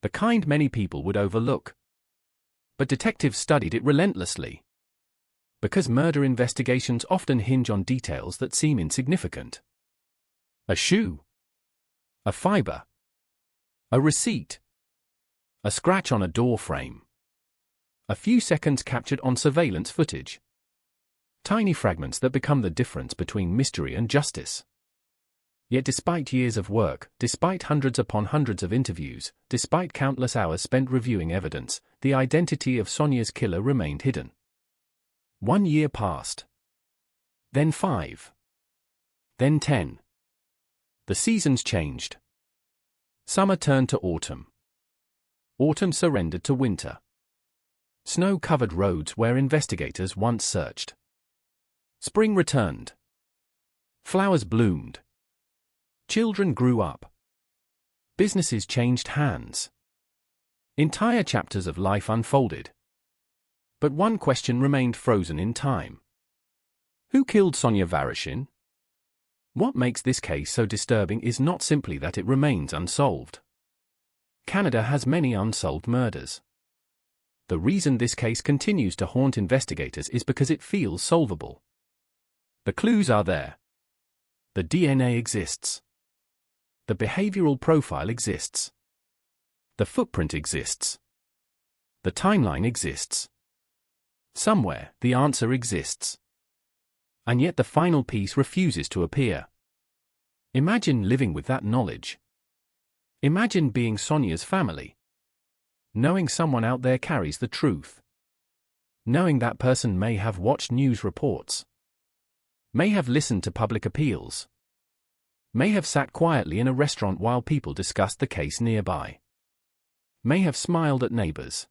The kind many people would overlook. But detectives studied it relentlessly. Because murder investigations often hinge on details that seem insignificant. A shoe. A fiber. A receipt. A scratch on a door frame. A few seconds captured on surveillance footage. Tiny fragments that become the difference between mystery and justice. Yet despite years of work, despite hundreds upon hundreds of interviews, despite countless hours spent reviewing evidence, the identity of Sonia's killer remained hidden. 1 year passed. Then 5. Then 10. The seasons changed. Summer turned to autumn. Autumn surrendered to winter. Snow covered roads where investigators once searched. Spring returned. Flowers bloomed. Children grew up. Businesses changed hands. Entire chapters of life unfolded. But one question remained frozen in time. Who killed Sonia Vareshin? What makes this case so disturbing is not simply that it remains unsolved. Canada has many unsolved murders. The reason this case continues to haunt investigators is because it feels solvable. The clues are there. The DNA exists. The behavioral profile exists. The footprint exists. The timeline exists. Somewhere, the answer exists. And yet the final piece refuses to appear. Imagine living with that knowledge. Imagine being Sonia's family. Knowing someone out there carries the truth. Knowing that person may have watched news reports. May have listened to public appeals. May have sat quietly in a restaurant while people discussed the case nearby. May have smiled at neighbors.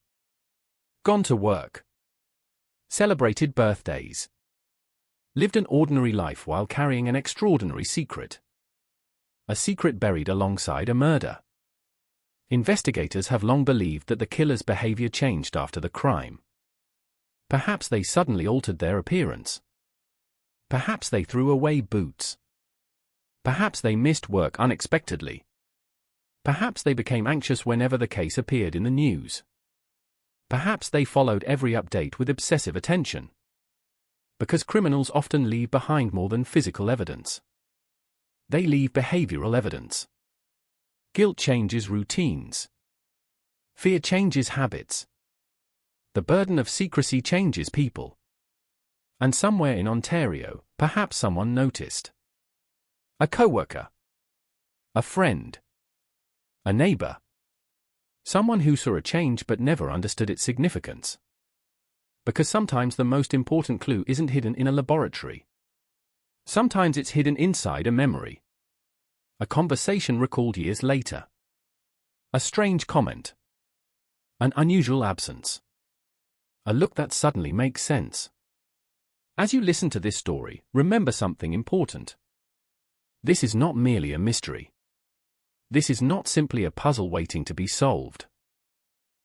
Gone to work. Celebrated birthdays. Lived an ordinary life while carrying an extraordinary secret. A secret buried alongside a murder. Investigators have long believed that the killer's behavior changed after the crime. Perhaps they suddenly altered their appearance. Perhaps they threw away boots. Perhaps they missed work unexpectedly. Perhaps they became anxious whenever the case appeared in the news. Perhaps they followed every update with obsessive attention. Because criminals often leave behind more than physical evidence. They leave behavioral evidence. Guilt changes routines. Fear changes habits. The burden of secrecy changes people. And somewhere in Ontario, perhaps someone noticed. A coworker. A friend. A neighbor. Someone who saw a change but never understood its significance. Because sometimes the most important clue isn't hidden in a laboratory. Sometimes it's hidden inside a memory. A conversation recalled years later. A strange comment. An unusual absence. A look that suddenly makes sense. As you listen to this story, remember something important. This is not merely a mystery. This is not simply a puzzle waiting to be solved.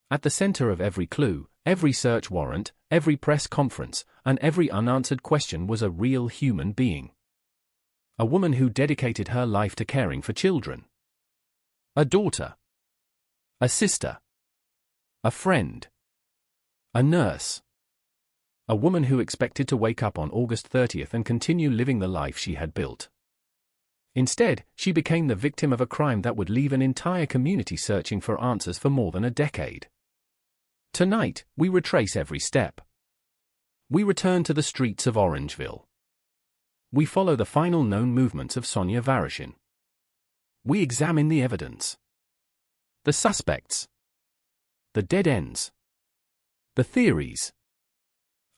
At the center of every clue, every search warrant, every press conference, and every unanswered question was a real human being. A woman who dedicated her life to caring for children. A daughter. A sister. A friend. A nurse. A woman who expected to wake up on August 30th and continue living the life she had built. Instead, she became the victim of a crime that would leave an entire community searching for answers for more than a decade. Tonight, we retrace every step. We return to the streets of Orangeville. We follow the final known movements of Sonia Varashin. We examine the evidence. The suspects. The dead ends. The theories.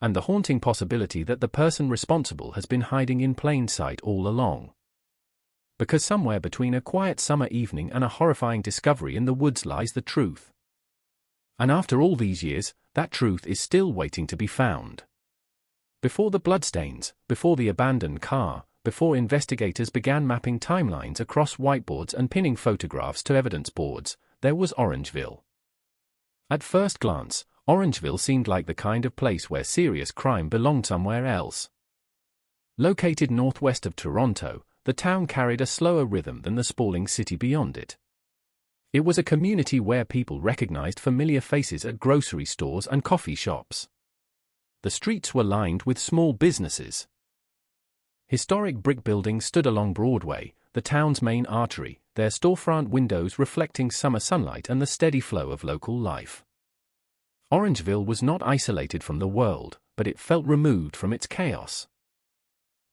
And the haunting possibility that the person responsible has been hiding in plain sight all along. Because somewhere between a quiet summer evening and a horrifying discovery in the woods lies the truth. And after all these years, that truth is still waiting to be found. Before the bloodstains, before the abandoned car, before investigators began mapping timelines across whiteboards and pinning photographs to evidence boards, there was Orangeville. At first glance, Orangeville seemed like the kind of place where serious crime belonged somewhere else. Located northwest of Toronto, the town carried a slower rhythm than the sprawling city beyond it. It was a community where people recognized familiar faces at grocery stores and coffee shops. The streets were lined with small businesses. Historic brick buildings stood along Broadway, the town's main artery, their storefront windows reflecting summer sunlight and the steady flow of local life. Orangeville was not isolated from the world, but it felt removed from its chaos.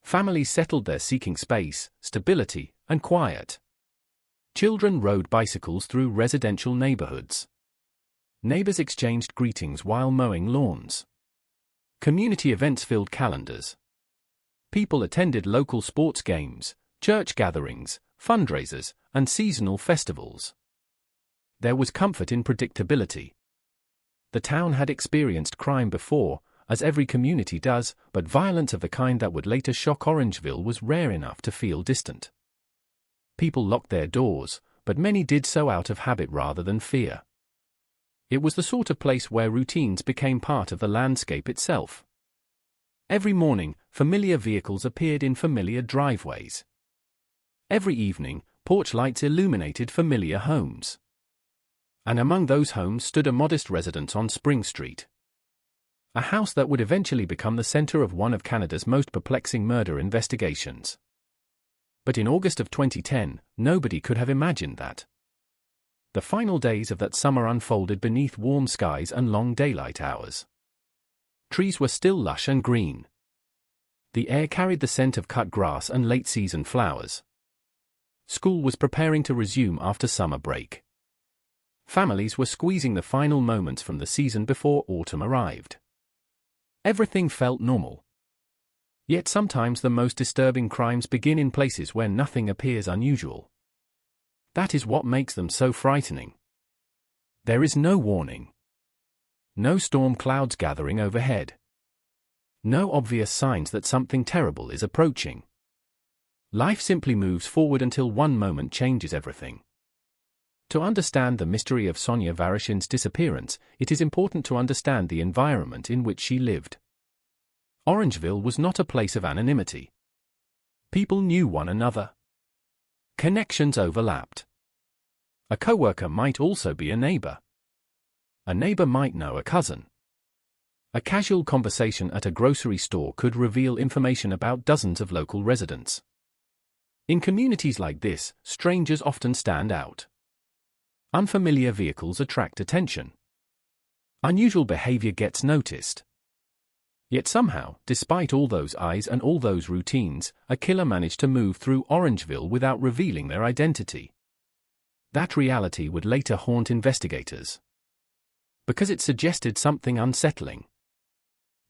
Families settled there seeking space, stability, and quiet. Children rode bicycles through residential neighborhoods. Neighbors exchanged greetings while mowing lawns. Community events filled calendars. People attended local sports games, church gatherings, fundraisers, and seasonal festivals. There was comfort in predictability. The town had experienced crime before, as every community does, but violence of the kind that would later shock Orangeville was rare enough to feel distant. People locked their doors, but many did so out of habit rather than fear. It was the sort of place where routines became part of the landscape itself. Every morning, familiar vehicles appeared in familiar driveways. Every evening, porch lights illuminated familiar homes. And among those homes stood a modest residence on Spring Street. A house that would eventually become the center of one of Canada's most perplexing murder investigations. But in August of 2010, nobody could have imagined that. The final days of that summer unfolded beneath warm skies and long daylight hours. Trees were still lush and green. The air carried the scent of cut grass and late-season flowers. School was preparing to resume after summer break. Families were squeezing the final moments from the season before autumn arrived. Everything felt normal. Yet sometimes the most disturbing crimes begin in places where nothing appears unusual. That is what makes them so frightening. There is no warning. No storm clouds gathering overhead. No obvious signs that something terrible is approaching. Life simply moves forward until one moment changes everything. To understand the mystery of Sonia Varashin's disappearance, it is important to understand the environment in which she lived. Orangeville was not a place of anonymity. People knew one another. Connections overlapped. A coworker might also be a neighbor. A neighbor might know a cousin. A casual conversation at a grocery store could reveal information about dozens of local residents. In communities like this, strangers often stand out. Unfamiliar vehicles attract attention. Unusual behavior gets noticed. Yet somehow, despite all those eyes and all those routines, a killer managed to move through Orangeville without revealing their identity. That reality would later haunt investigators. Because it suggested something unsettling.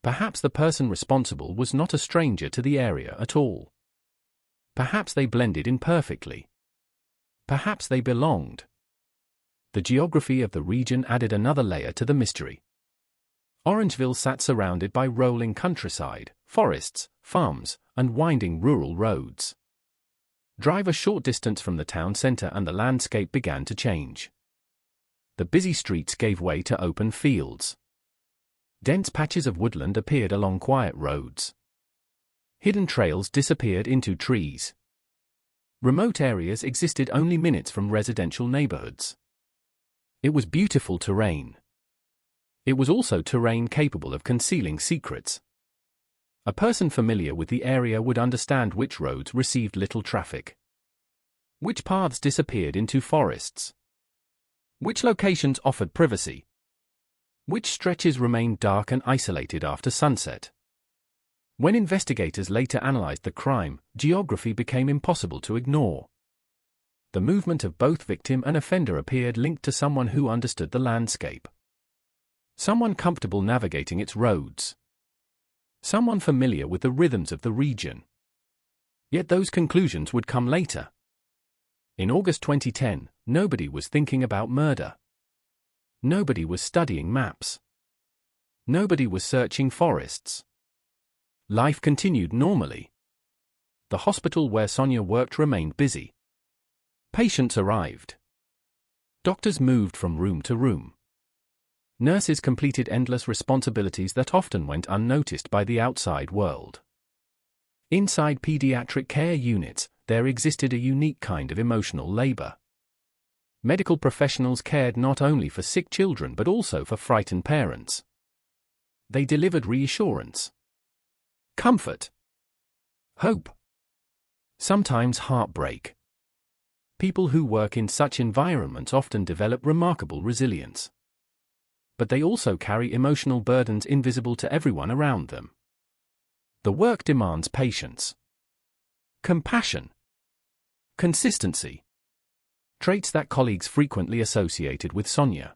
Perhaps the person responsible was not a stranger to the area at all. Perhaps they blended in perfectly. Perhaps they belonged. The geography of the region added another layer to the mystery. Orangeville sat surrounded by rolling countryside, forests, farms, and winding rural roads. Drive a short distance from the town center and the landscape began to change. The busy streets gave way to open fields. Dense patches of woodland appeared along quiet roads. Hidden trails disappeared into trees. Remote areas existed only minutes from residential neighborhoods. It was beautiful terrain. It was also terrain capable of concealing secrets. A person familiar with the area would understand which roads received little traffic, which paths disappeared into forests, which locations offered privacy, which stretches remained dark and isolated after sunset. When investigators later analyzed the crime, geography became impossible to ignore. The movement of both victim and offender appeared linked to someone who understood the landscape. Someone comfortable navigating its roads. Someone familiar with the rhythms of the region. Yet those conclusions would come later. In August 2010, nobody was thinking about murder. Nobody was studying maps. Nobody was searching forests. Life continued normally. The hospital where Sonia worked remained busy. Patients arrived. Doctors moved from room to room. Nurses completed endless responsibilities that often went unnoticed by the outside world. Inside pediatric care units, there existed a unique kind of emotional labor. Medical professionals cared not only for sick children but also for frightened parents. They delivered reassurance, comfort, hope, sometimes heartbreak. People who work in such environments often develop remarkable resilience. But they also carry emotional burdens invisible to everyone around them. The work demands patience, compassion, consistency, traits that colleagues frequently associated with Sonia.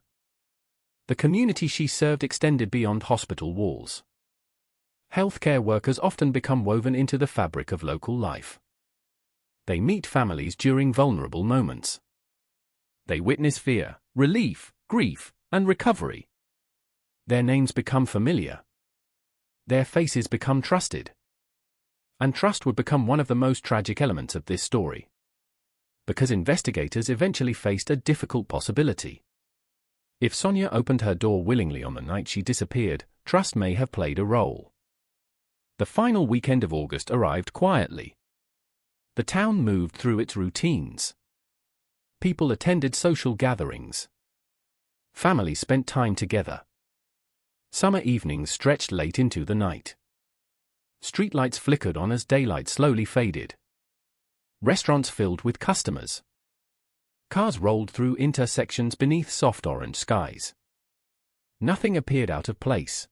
The community she served extended beyond hospital walls. Healthcare workers often become woven into the fabric of local life. They meet families during vulnerable moments. They witness fear, relief, grief, and recovery. Their names become familiar. Their faces become trusted. And trust would become one of the most tragic elements of this story. Because investigators eventually faced a difficult possibility. If Sonia opened her door willingly on the night she disappeared, trust may have played a role. The final weekend of August arrived quietly. The town moved through its routines. People attended social gatherings. Families spent time together. Summer evenings stretched late into the night. Streetlights flickered on as daylight slowly faded. Restaurants filled with customers. Cars rolled through intersections beneath soft orange skies. Nothing appeared out of place.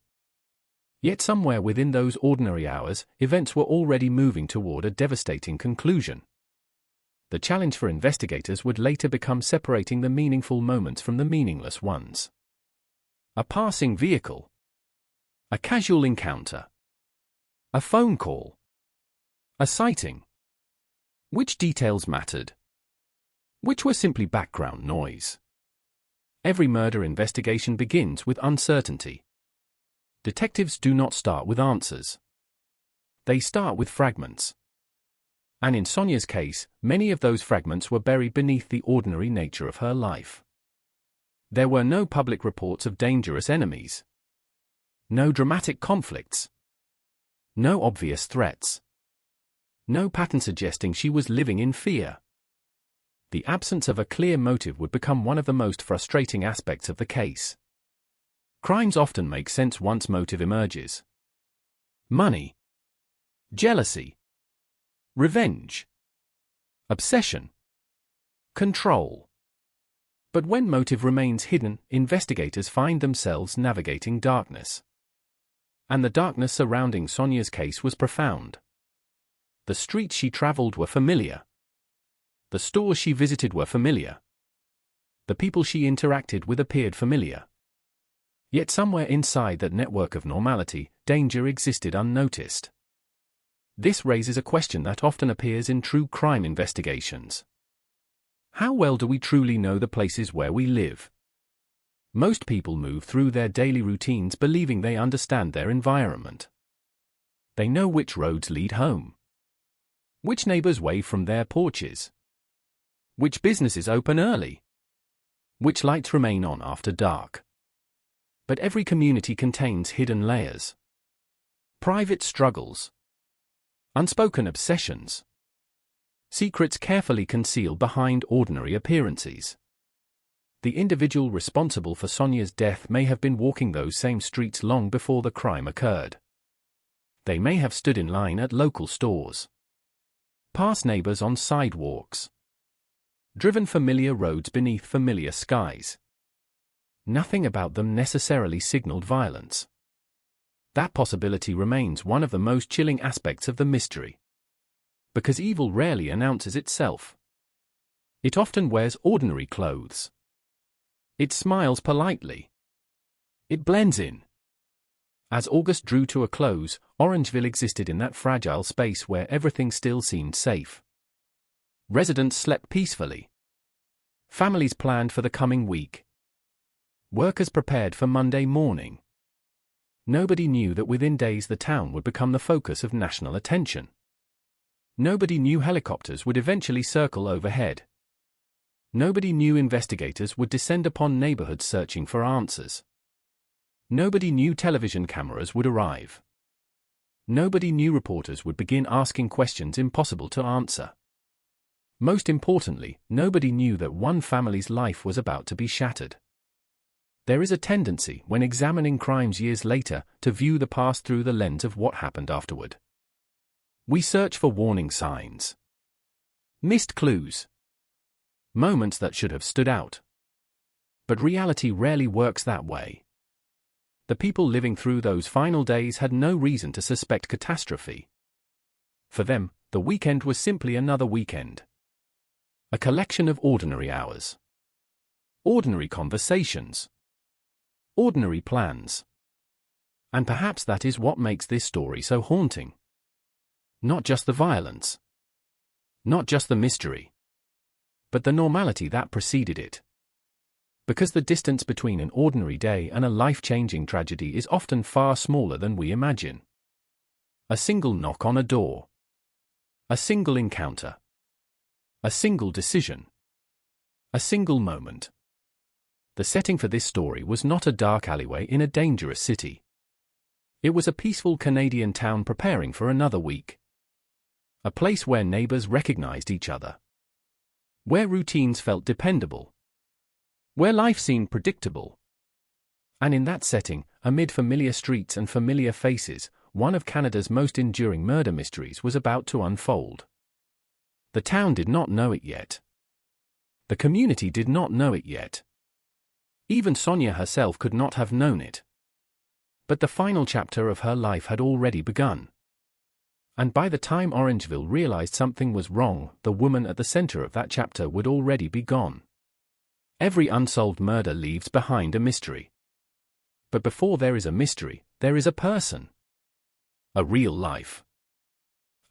Yet somewhere within those ordinary hours, events were already moving toward a devastating conclusion. The challenge for investigators would later become separating the meaningful moments from the meaningless ones. A passing vehicle. A casual encounter. A phone call. A sighting. Which details mattered? Which were simply background noise? Every murder investigation begins with uncertainty. Detectives do not start with answers. They start with fragments. And in Sonia's case, many of those fragments were buried beneath the ordinary nature of her life. There were no public reports of dangerous enemies. No dramatic conflicts. No obvious threats. No pattern suggesting she was living in fear. The absence of a clear motive would become one of the most frustrating aspects of the case. Crimes often make sense once motive emerges. Money. Jealousy. Revenge. Obsession. Control. But when motive remains hidden, investigators find themselves navigating darkness. And the darkness surrounding Sonia's case was profound. The streets she traveled were familiar. The stores she visited were familiar. The people she interacted with appeared familiar. Yet somewhere inside that network of normality, danger existed unnoticed. This raises a question that often appears in true crime investigations. How well do we truly know the places where we live? Most people move through their daily routines believing they understand their environment. They know which roads lead home, which neighbors wave from their porches, which businesses open early, which lights remain on after dark. But every community contains hidden layers. Private struggles. Unspoken obsessions. Secrets carefully concealed behind ordinary appearances. The individual responsible for Sonia's death may have been walking those same streets long before the crime occurred. They may have stood in line at local stores, passed neighbors on sidewalks, driven familiar roads beneath familiar skies. Nothing about them necessarily signaled violence. That possibility remains one of the most chilling aspects of the mystery. Because evil rarely announces itself. It often wears ordinary clothes. It smiles politely. It blends in. As August drew to a close, Orangeville existed in that fragile space where everything still seemed safe. Residents slept peacefully. Families planned for the coming week. Workers prepared for Monday morning. Nobody knew that within days the town would become the focus of national attention. Nobody knew helicopters would eventually circle overhead. Nobody knew investigators would descend upon neighborhoods searching for answers. Nobody knew television cameras would arrive. Nobody knew reporters would begin asking questions impossible to answer. Most importantly, nobody knew that one family's life was about to be shattered. There is a tendency, when examining crimes years later, to view the past through the lens of what happened afterward. We search for warning signs, missed clues, moments that should have stood out. But reality rarely works that way. The people living through those final days had no reason to suspect catastrophe. For them, the weekend was simply another weekend. A collection of ordinary hours. Ordinary conversations. Ordinary plans. And perhaps that is what makes this story so haunting. Not just the violence. Not just the mystery. But the normality that preceded it. Because the distance between an ordinary day and a life-changing tragedy is often far smaller than we imagine. A single knock on a door. A single encounter. A single decision. A single moment. The setting for this story was not a dark alleyway in a dangerous city. It was a peaceful Canadian town preparing for another week. A place where neighbors recognized each other. Where routines felt dependable. Where life seemed predictable. And in that setting, amid familiar streets and familiar faces, one of Canada's most enduring murder mysteries was about to unfold. The town did not know it yet. The community did not know it yet. Even Sonia herself could not have known it. But the final chapter of her life had already begun. And by the time Orangeville realized something was wrong, the woman at the center of that chapter would already be gone. Every unsolved murder leaves behind a mystery. But before there is a mystery, there is a person. A real life.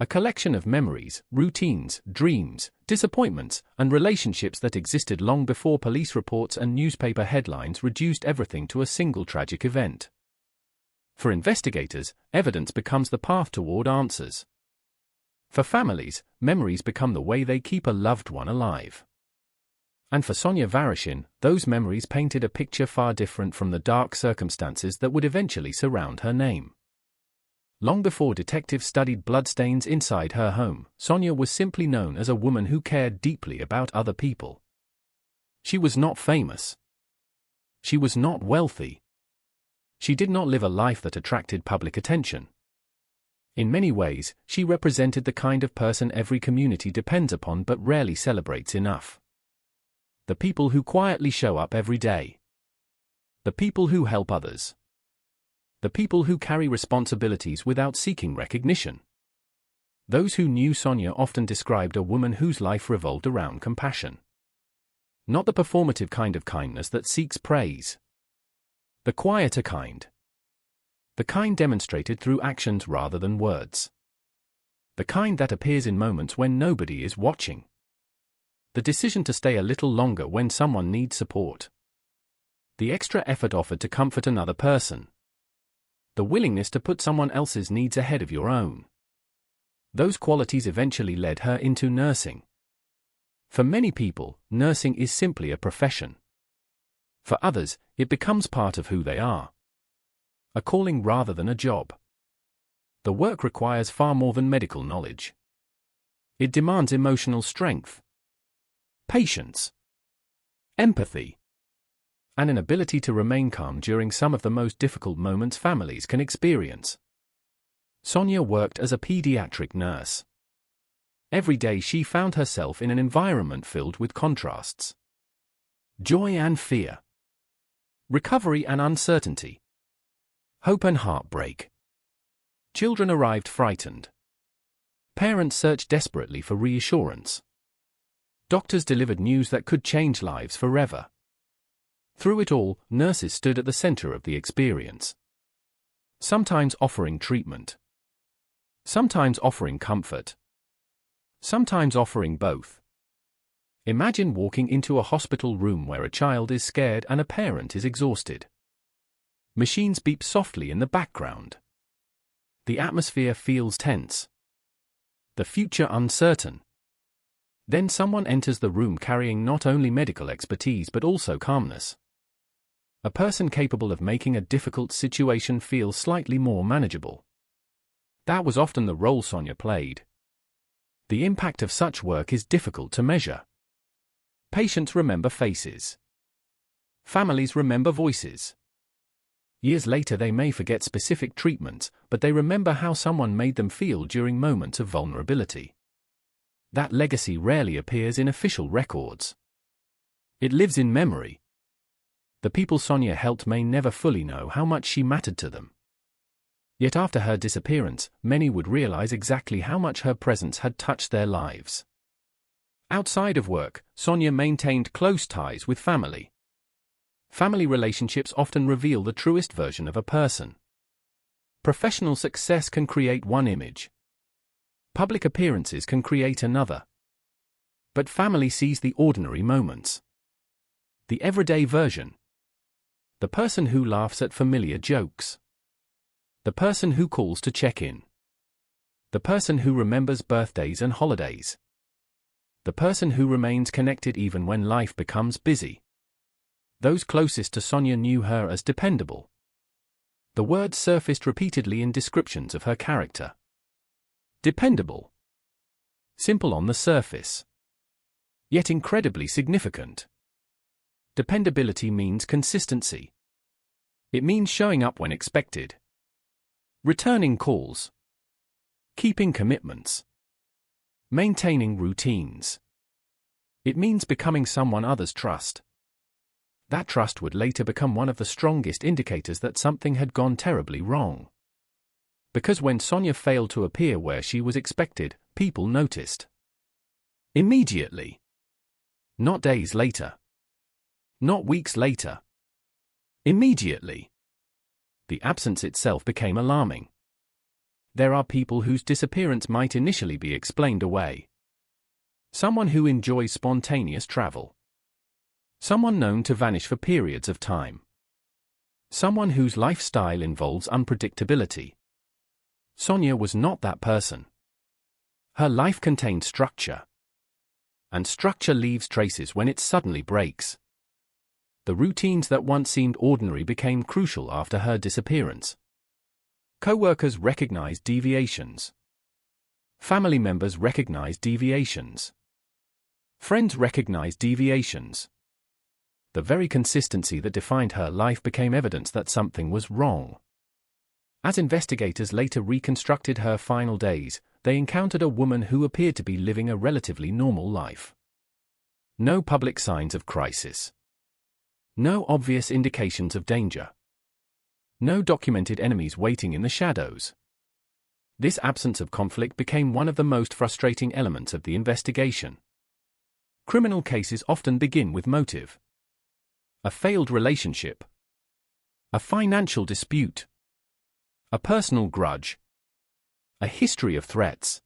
A collection of memories, routines, dreams, disappointments, and relationships that existed long before police reports and newspaper headlines reduced everything to a single tragic event. For investigators, evidence becomes the path toward answers. For families, memories become the way they keep a loved one alive. And for Sonia Vareshin, those memories painted a picture far different from the dark circumstances that would eventually surround her name. Long before detectives studied bloodstains inside her home, Sonia was simply known as a woman who cared deeply about other people. She was not famous. She was not wealthy. She did not live a life that attracted public attention. In many ways, she represented the kind of person every community depends upon but rarely celebrates enough. The people who quietly show up every day. The people who help others. The people who carry responsibilities without seeking recognition. Those who knew Sonia often described a woman whose life revolved around compassion. Not the performative kind of kindness that seeks praise. The quieter kind. The kind demonstrated through actions rather than words. The kind that appears in moments when nobody is watching. The decision to stay a little longer when someone needs support. The extra effort offered to comfort another person. The willingness to put someone else's needs ahead of your own. Those qualities eventually led her into nursing. For many people, nursing is simply a profession. For others, it becomes part of who they are. A calling rather than a job. The work requires far more than medical knowledge. It demands emotional strength, patience, empathy, and an ability to remain calm during some of the most difficult moments families can experience. Sonia worked as a pediatric nurse. Every day she found herself in an environment filled with contrasts. Joy and fear. Recovery and uncertainty. Hope and heartbreak. Children arrived frightened. Parents searched desperately for reassurance. Doctors delivered news that could change lives forever. Through it all, nurses stood at the center of the experience. Sometimes offering treatment. Sometimes offering comfort. Sometimes offering both. Imagine walking into a hospital room where a child is scared and a parent is exhausted. Machines beep softly in the background. The atmosphere feels tense. The future uncertain. Then someone enters the room carrying not only medical expertise but also calmness. A person capable of making a difficult situation feel slightly more manageable. That was often the role Sonia played. The impact of such work is difficult to measure. Patients remember faces. Families remember voices. Years later they may forget specific treatments, but they remember how someone made them feel during moments of vulnerability. That legacy rarely appears in official records. It lives in memory. The people Sonia helped may never fully know how much she mattered to them. Yet after her disappearance, many would realize exactly how much her presence had touched their lives. Outside of work, Sonia maintained close ties with family. Family relationships often reveal the truest version of a person. Professional success can create one image. Public appearances can create another. But family sees the ordinary moments. The everyday version. The person who laughs at familiar jokes. The person who calls to check in. The person who remembers birthdays and holidays. The person who remains connected even when life becomes busy. Those closest to Sonia knew her as dependable. The word surfaced repeatedly in descriptions of her character. Dependable. Simple on the surface. Yet incredibly significant. Dependability means consistency. It means showing up when expected. Returning calls. Keeping commitments. Maintaining routines. It means becoming someone others trust. That trust would later become one of the strongest indicators that something had gone terribly wrong. Because when Sonia failed to appear where she was expected, people noticed. Immediately. Not days later. Not weeks later. Immediately. The absence itself became alarming. There are people whose disappearance might initially be explained away. Someone who enjoys spontaneous travel. Someone known to vanish for periods of time. Someone whose lifestyle involves unpredictability. Sonia was not that person. Her life contained structure. And structure leaves traces when it suddenly breaks. The routines that once seemed ordinary became crucial after her disappearance. Co-workers recognized deviations. Family members recognized deviations. Friends recognized deviations. The very consistency that defined her life became evidence that something was wrong. As investigators later reconstructed her final days, they encountered a woman who appeared to be living a relatively normal life. No public signs of crisis. No obvious indications of danger. No documented enemies waiting in the shadows. This absence of conflict became one of the most frustrating elements of the investigation. Criminal cases often begin with motive. A failed relationship. A financial dispute. A personal grudge. A history of threats.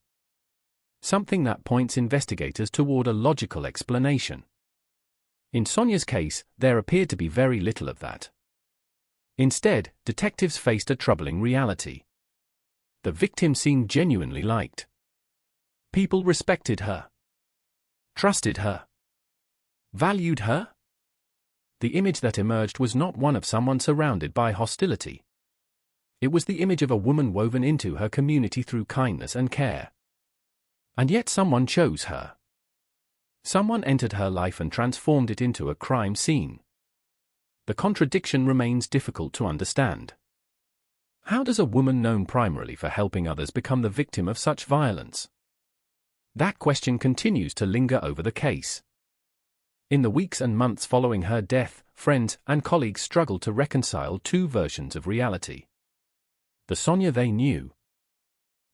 Something that points investigators toward a logical explanation. In Sonia's case, there appeared to be very little of that. Instead, detectives faced a troubling reality. The victim seemed genuinely liked. People respected her. Trusted her. Valued her. The image that emerged was not one of someone surrounded by hostility. It was the image of a woman woven into her community through kindness and care. And yet someone chose her. Someone entered her life and transformed it into a crime scene. The contradiction remains difficult to understand. How does a woman known primarily for helping others become the victim of such violence? That question continues to linger over the case. In the weeks and months following her death, friends and colleagues struggled to reconcile two versions of reality. The Sonia they knew,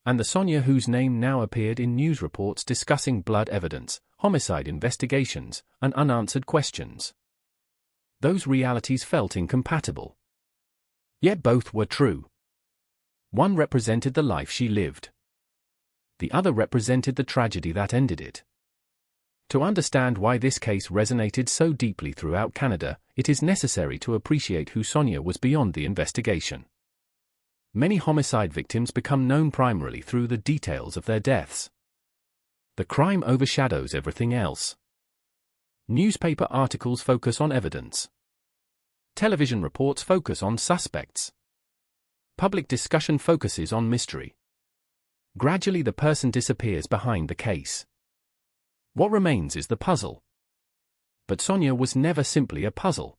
and the Sonia whose name now appeared in news reports discussing blood evidence, homicide investigations, and unanswered questions. Those realities felt incompatible. Yet both were true. One represented the life she lived. The other represented the tragedy that ended it. To understand why this case resonated so deeply throughout Canada, it is necessary to appreciate who Sonia was beyond the investigation. Many homicide victims become known primarily through the details of their deaths. The crime overshadows everything else. Newspaper articles focus on evidence. Television reports focus on suspects. Public discussion focuses on mystery. Gradually the person disappears behind the case. What remains is the puzzle. But Sonia was never simply a puzzle.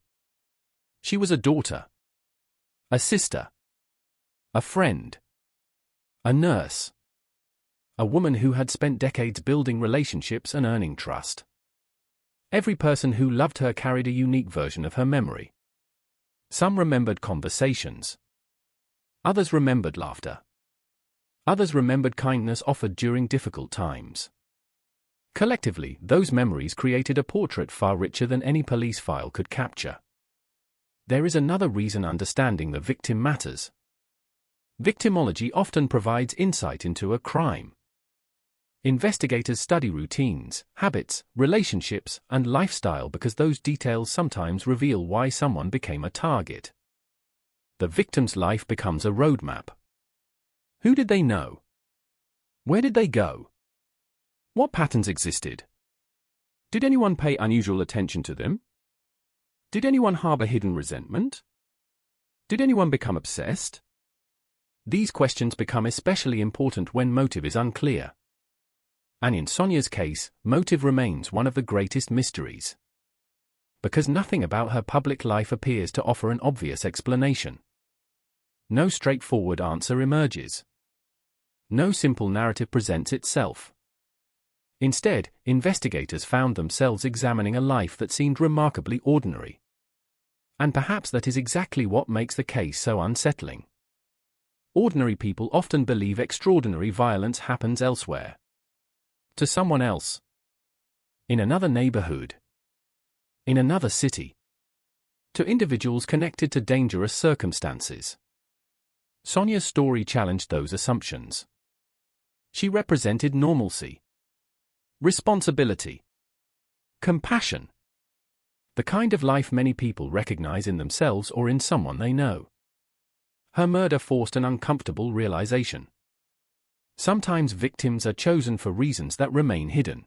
She was a daughter, a sister, a friend, a nurse, a woman who had spent decades building relationships and earning trust. Every person who loved her carried a unique version of her memory. Some remembered conversations. Others remembered laughter. Others remembered kindness offered during difficult times. Collectively, those memories created a portrait far richer than any police file could capture. There is another reason understanding the victim matters. Victimology often provides insight into a crime. Investigators study routines, habits, relationships, and lifestyle because those details sometimes reveal why someone became a target. The victim's life becomes a roadmap. Who did they know? Where did they go? What patterns existed? Did anyone pay unusual attention to them? Did anyone harbor hidden resentment? Did anyone become obsessed? These questions become especially important when motive is unclear. And in Sonia's case, motive remains one of the greatest mysteries. Because nothing about her public life appears to offer an obvious explanation. No straightforward answer emerges. No simple narrative presents itself. Instead, investigators found themselves examining a life that seemed remarkably ordinary. And perhaps that is exactly what makes the case so unsettling. Ordinary people often believe extraordinary violence happens elsewhere. To someone else. In another neighborhood. In another city. To individuals connected to dangerous circumstances. Sonia's story challenged those assumptions. She represented normalcy. Responsibility. Compassion. The kind of life many people recognize in themselves or in someone they know. Her murder forced an uncomfortable realization. Sometimes victims are chosen for reasons that remain hidden.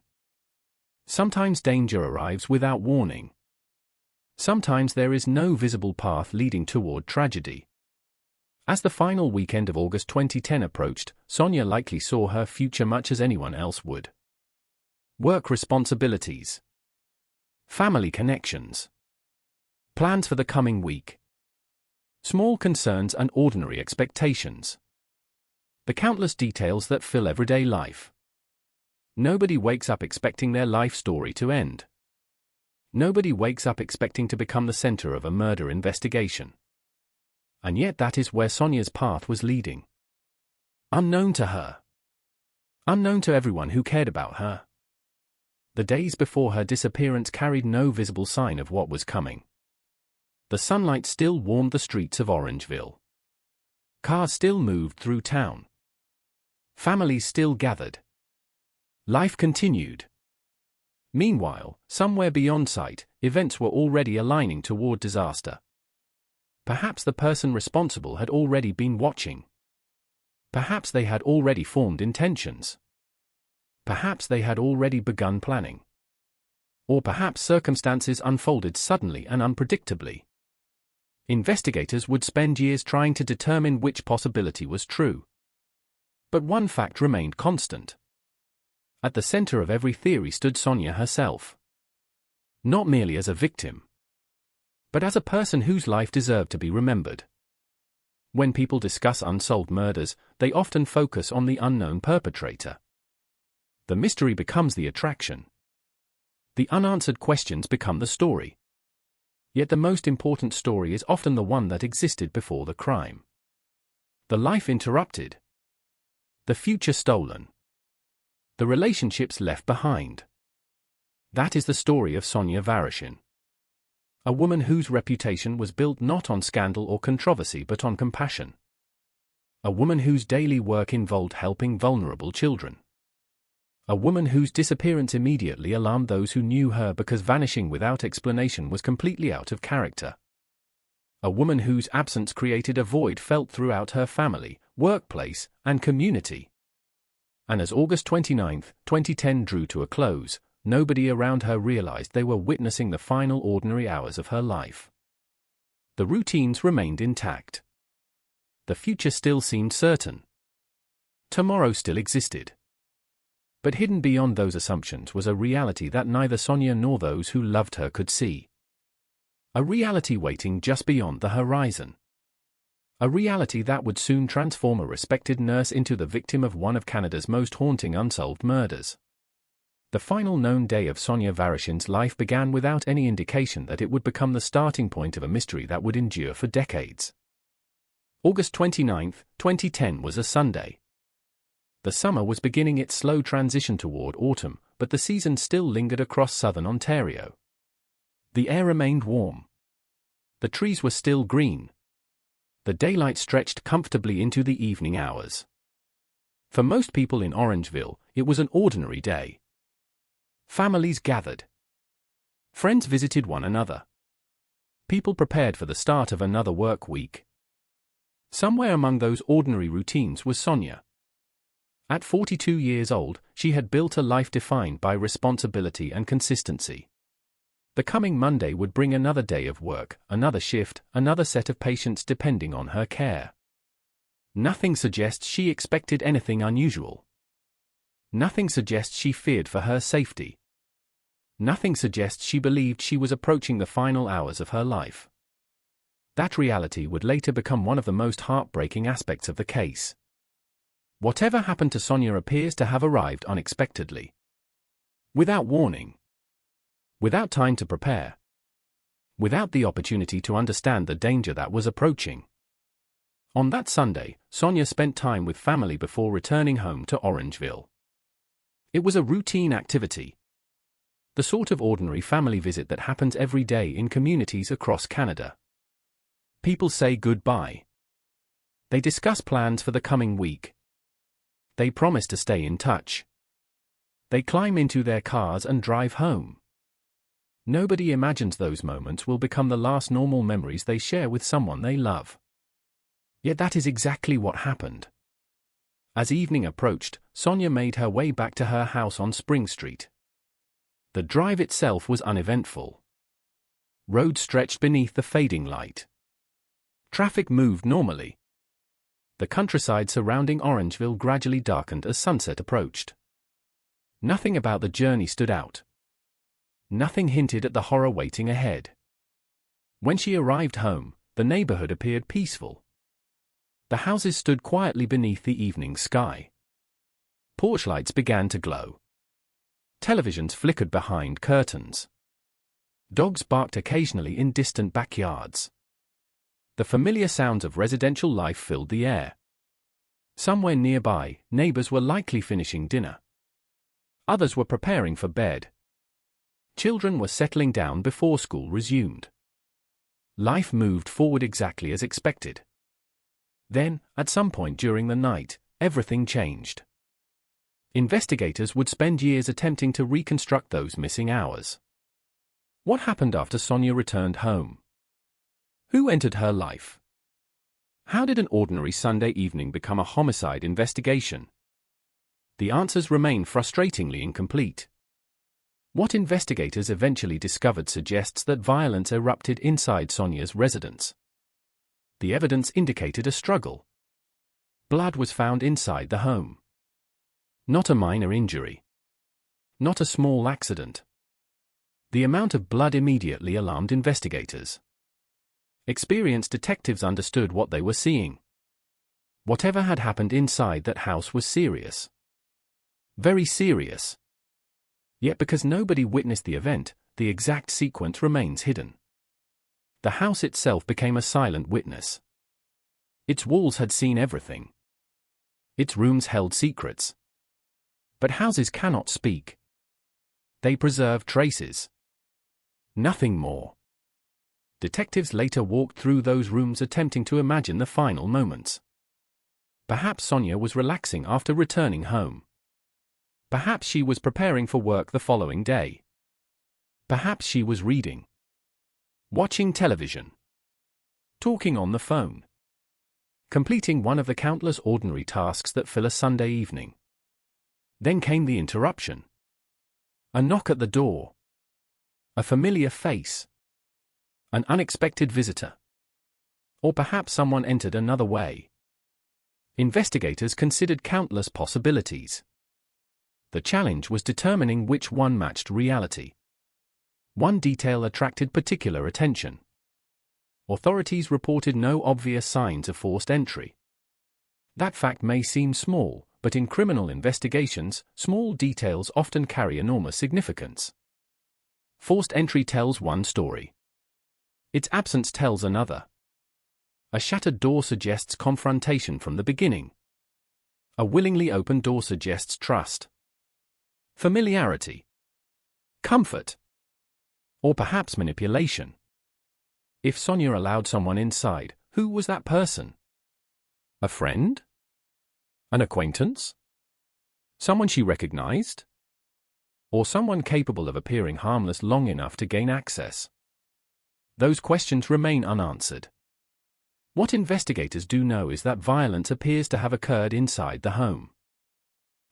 Sometimes danger arrives without warning. Sometimes there is no visible path leading toward tragedy. As the final weekend of August 2010 approached, Sonia likely saw her future much as anyone else would. Work responsibilities. Family connections. Plans for the coming week. Small concerns and ordinary expectations. The countless details that fill everyday life. Nobody wakes up expecting their life story to end. Nobody wakes up expecting to become the center of a murder investigation. And yet that is where Sonia's path was leading. Unknown to her. Unknown to everyone who cared about her. The days before her disappearance carried no visible sign of what was coming. The sunlight still warmed the streets of Orangeville. Cars still moved through town. Families still gathered. Life continued. Meanwhile, somewhere beyond sight, events were already aligning toward disaster. Perhaps the person responsible had already been watching. Perhaps they had already formed intentions. Perhaps they had already begun planning. Or perhaps circumstances unfolded suddenly and unpredictably. Investigators would spend years trying to determine which possibility was true. But one fact remained constant. At the center of every theory stood Sonia herself. Not merely as a victim, but as a person whose life deserved to be remembered. When people discuss unsolved murders, they often focus on the unknown perpetrator. The mystery becomes the attraction. The unanswered questions become the story. Yet the most important story is often the one that existed before the crime. The life interrupted. The future stolen. The relationships left behind. That is the story of Sonia Vareshin. A woman whose reputation was built not on scandal or controversy but on compassion. A woman whose daily work involved helping vulnerable children. A woman whose disappearance immediately alarmed those who knew her because vanishing without explanation was completely out of character. A woman whose absence created a void felt throughout her family, workplace, and community. And as August 29, 2010 drew to a close, nobody around her realized they were witnessing the final ordinary hours of her life. The routines remained intact. The future still seemed certain. Tomorrow still existed. But hidden beyond those assumptions was a reality that neither Sonia nor those who loved her could see. A reality waiting just beyond the horizon. A reality that would soon transform a respected nurse into the victim of one of Canada's most haunting unsolved murders. The final known day of Sonia Vareshin's life began without any indication that it would become the starting point of a mystery that would endure for decades. August 29, 2010 was a Sunday. The summer was beginning its slow transition toward autumn, but the season still lingered across southern Ontario. The air remained warm. The trees were still green. The daylight stretched comfortably into the evening hours. For most people in Orangeville, it was an ordinary day. Families gathered. Friends visited one another. People prepared for the start of another work week. Somewhere among those ordinary routines was Sonia. At 42 years old, she had built a life defined by responsibility and consistency. The coming Monday would bring another day of work, another shift, another set of patients depending on her care. Nothing suggests she expected anything unusual. Nothing suggests she feared for her safety. Nothing suggests she believed she was approaching the final hours of her life. That reality would later become one of the most heartbreaking aspects of the case. Whatever happened to Sonia appears to have arrived unexpectedly. Without warning. Without time to prepare. Without the opportunity to understand the danger that was approaching. On that Sunday, Sonia spent time with family before returning home to Orangeville. It was a routine activity. The sort of ordinary family visit that happens every day in communities across Canada. People say goodbye. They discuss plans for the coming week. They promise to stay in touch. They climb into their cars and drive home. Nobody imagines those moments will become the last normal memories they share with someone they love. Yet that is exactly what happened. As evening approached, Sonia made her way back to her house on Spring Street. The drive itself was uneventful. Roads stretched beneath the fading light. Traffic moved normally. The countryside surrounding Orangeville gradually darkened as sunset approached. Nothing about the journey stood out. Nothing hinted at the horror waiting ahead. When she arrived home, the neighborhood appeared peaceful. The houses stood quietly beneath the evening sky. Porch lights began to glow. Televisions flickered behind curtains. Dogs barked occasionally in distant backyards. The familiar sounds of residential life filled the air. Somewhere nearby, neighbors were likely finishing dinner. Others were preparing for bed. Children were settling down before school resumed. Life moved forward exactly as expected. Then, at some point during the night, everything changed. Investigators would spend years attempting to reconstruct those missing hours. What happened after Sonia returned home? Who entered her life? How did an ordinary Sunday evening become a homicide investigation? The answers remain frustratingly incomplete. What investigators eventually discovered suggests that violence erupted inside Sonia's residence. The evidence indicated a struggle. Blood was found inside the home. Not a minor injury. Not a small accident. The amount of blood immediately alarmed investigators. Experienced detectives understood what they were seeing. Whatever had happened inside that house was serious. Very serious. Yet because nobody witnessed the event, the exact sequence remains hidden. The house itself became a silent witness. Its walls had seen everything. Its rooms held secrets. But houses cannot speak. They preserve traces. Nothing more. Detectives later walked through those rooms attempting to imagine the final moments. Perhaps Sonia was relaxing after returning home. Perhaps she was preparing for work the following day. Perhaps she was reading. Watching television. Talking on the phone. Completing one of the countless ordinary tasks that fill a Sunday evening. Then came the interruption. A knock at the door. A familiar face. An unexpected visitor. Or perhaps someone entered another way. Investigators considered countless possibilities. The challenge was determining which one matched reality. One detail attracted particular attention. Authorities reported no obvious signs of forced entry. That fact may seem small, but in criminal investigations, small details often carry enormous significance. Forced entry tells one story. Its absence tells another. A shattered door suggests confrontation from the beginning. A willingly opened door suggests trust. Familiarity. Comfort. Or perhaps manipulation. If Sonia allowed someone inside, who was that person? A friend? An acquaintance? Someone she recognized? Or someone capable of appearing harmless long enough to gain access? Those questions remain unanswered. What investigators do know is that violence appears to have occurred inside the home.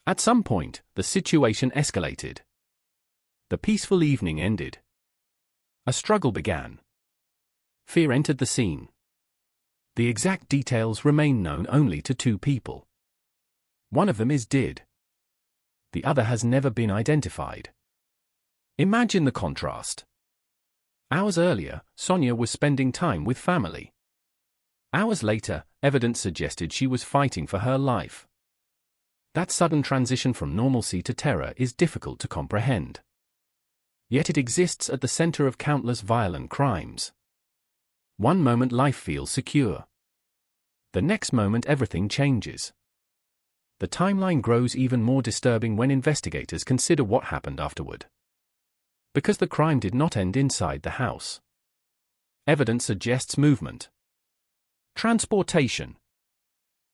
At some point, the situation escalated. The peaceful evening ended. A struggle began. Fear entered the scene. The exact details remain known only to two people. One of them is dead. The other has never been identified. Imagine the contrast. Hours earlier, Sonia was spending time with family. Hours later, evidence suggested she was fighting for her life. That sudden transition from normalcy to terror is difficult to comprehend. Yet it exists at the center of countless violent crimes. One moment life feels secure. The next moment everything changes. The timeline grows even more disturbing when investigators consider what happened afterward. Because the crime did not end inside the house. Evidence suggests movement. Transportation.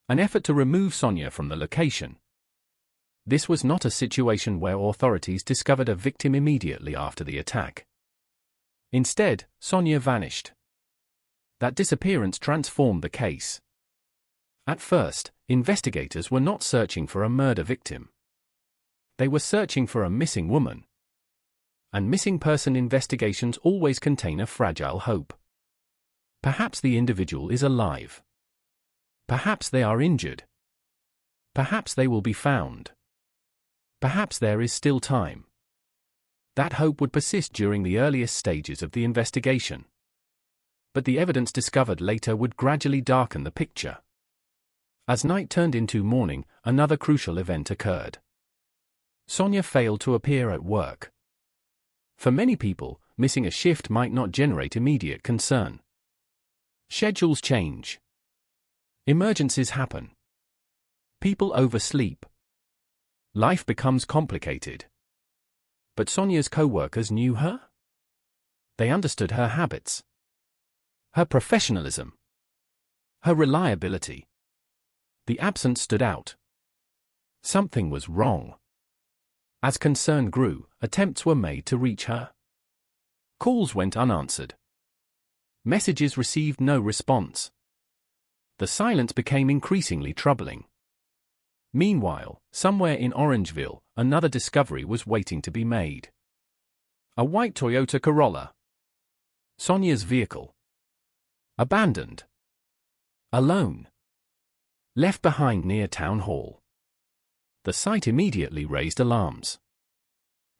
An effort to remove Sonia from the location. This was not a situation where authorities discovered a victim immediately after the attack. Instead, Sonia vanished. That disappearance transformed the case. At first, investigators were not searching for a murder victim. They were searching for a missing woman. And missing person investigations always contain a fragile hope. Perhaps the individual is alive. Perhaps they are injured. Perhaps they will be found. Perhaps there is still time. That hope would persist during the earliest stages of the investigation. But the evidence discovered later would gradually darken the picture. As night turned into morning, another crucial event occurred. Sonia failed to appear at work. For many people, missing a shift might not generate immediate concern. Schedules change. Emergencies happen. People oversleep. Life becomes complicated. But Sonia's co-workers knew her? They understood her habits. Her professionalism. Her reliability. The absence stood out. Something was wrong. As concern grew, attempts were made to reach her. Calls went unanswered. Messages received no response. The silence became increasingly troubling. Meanwhile, somewhere in Orangeville, another discovery was waiting to be made. A white Toyota Corolla. Sonia's vehicle. Abandoned. Alone. Left behind near Town Hall. The sight immediately raised alarms.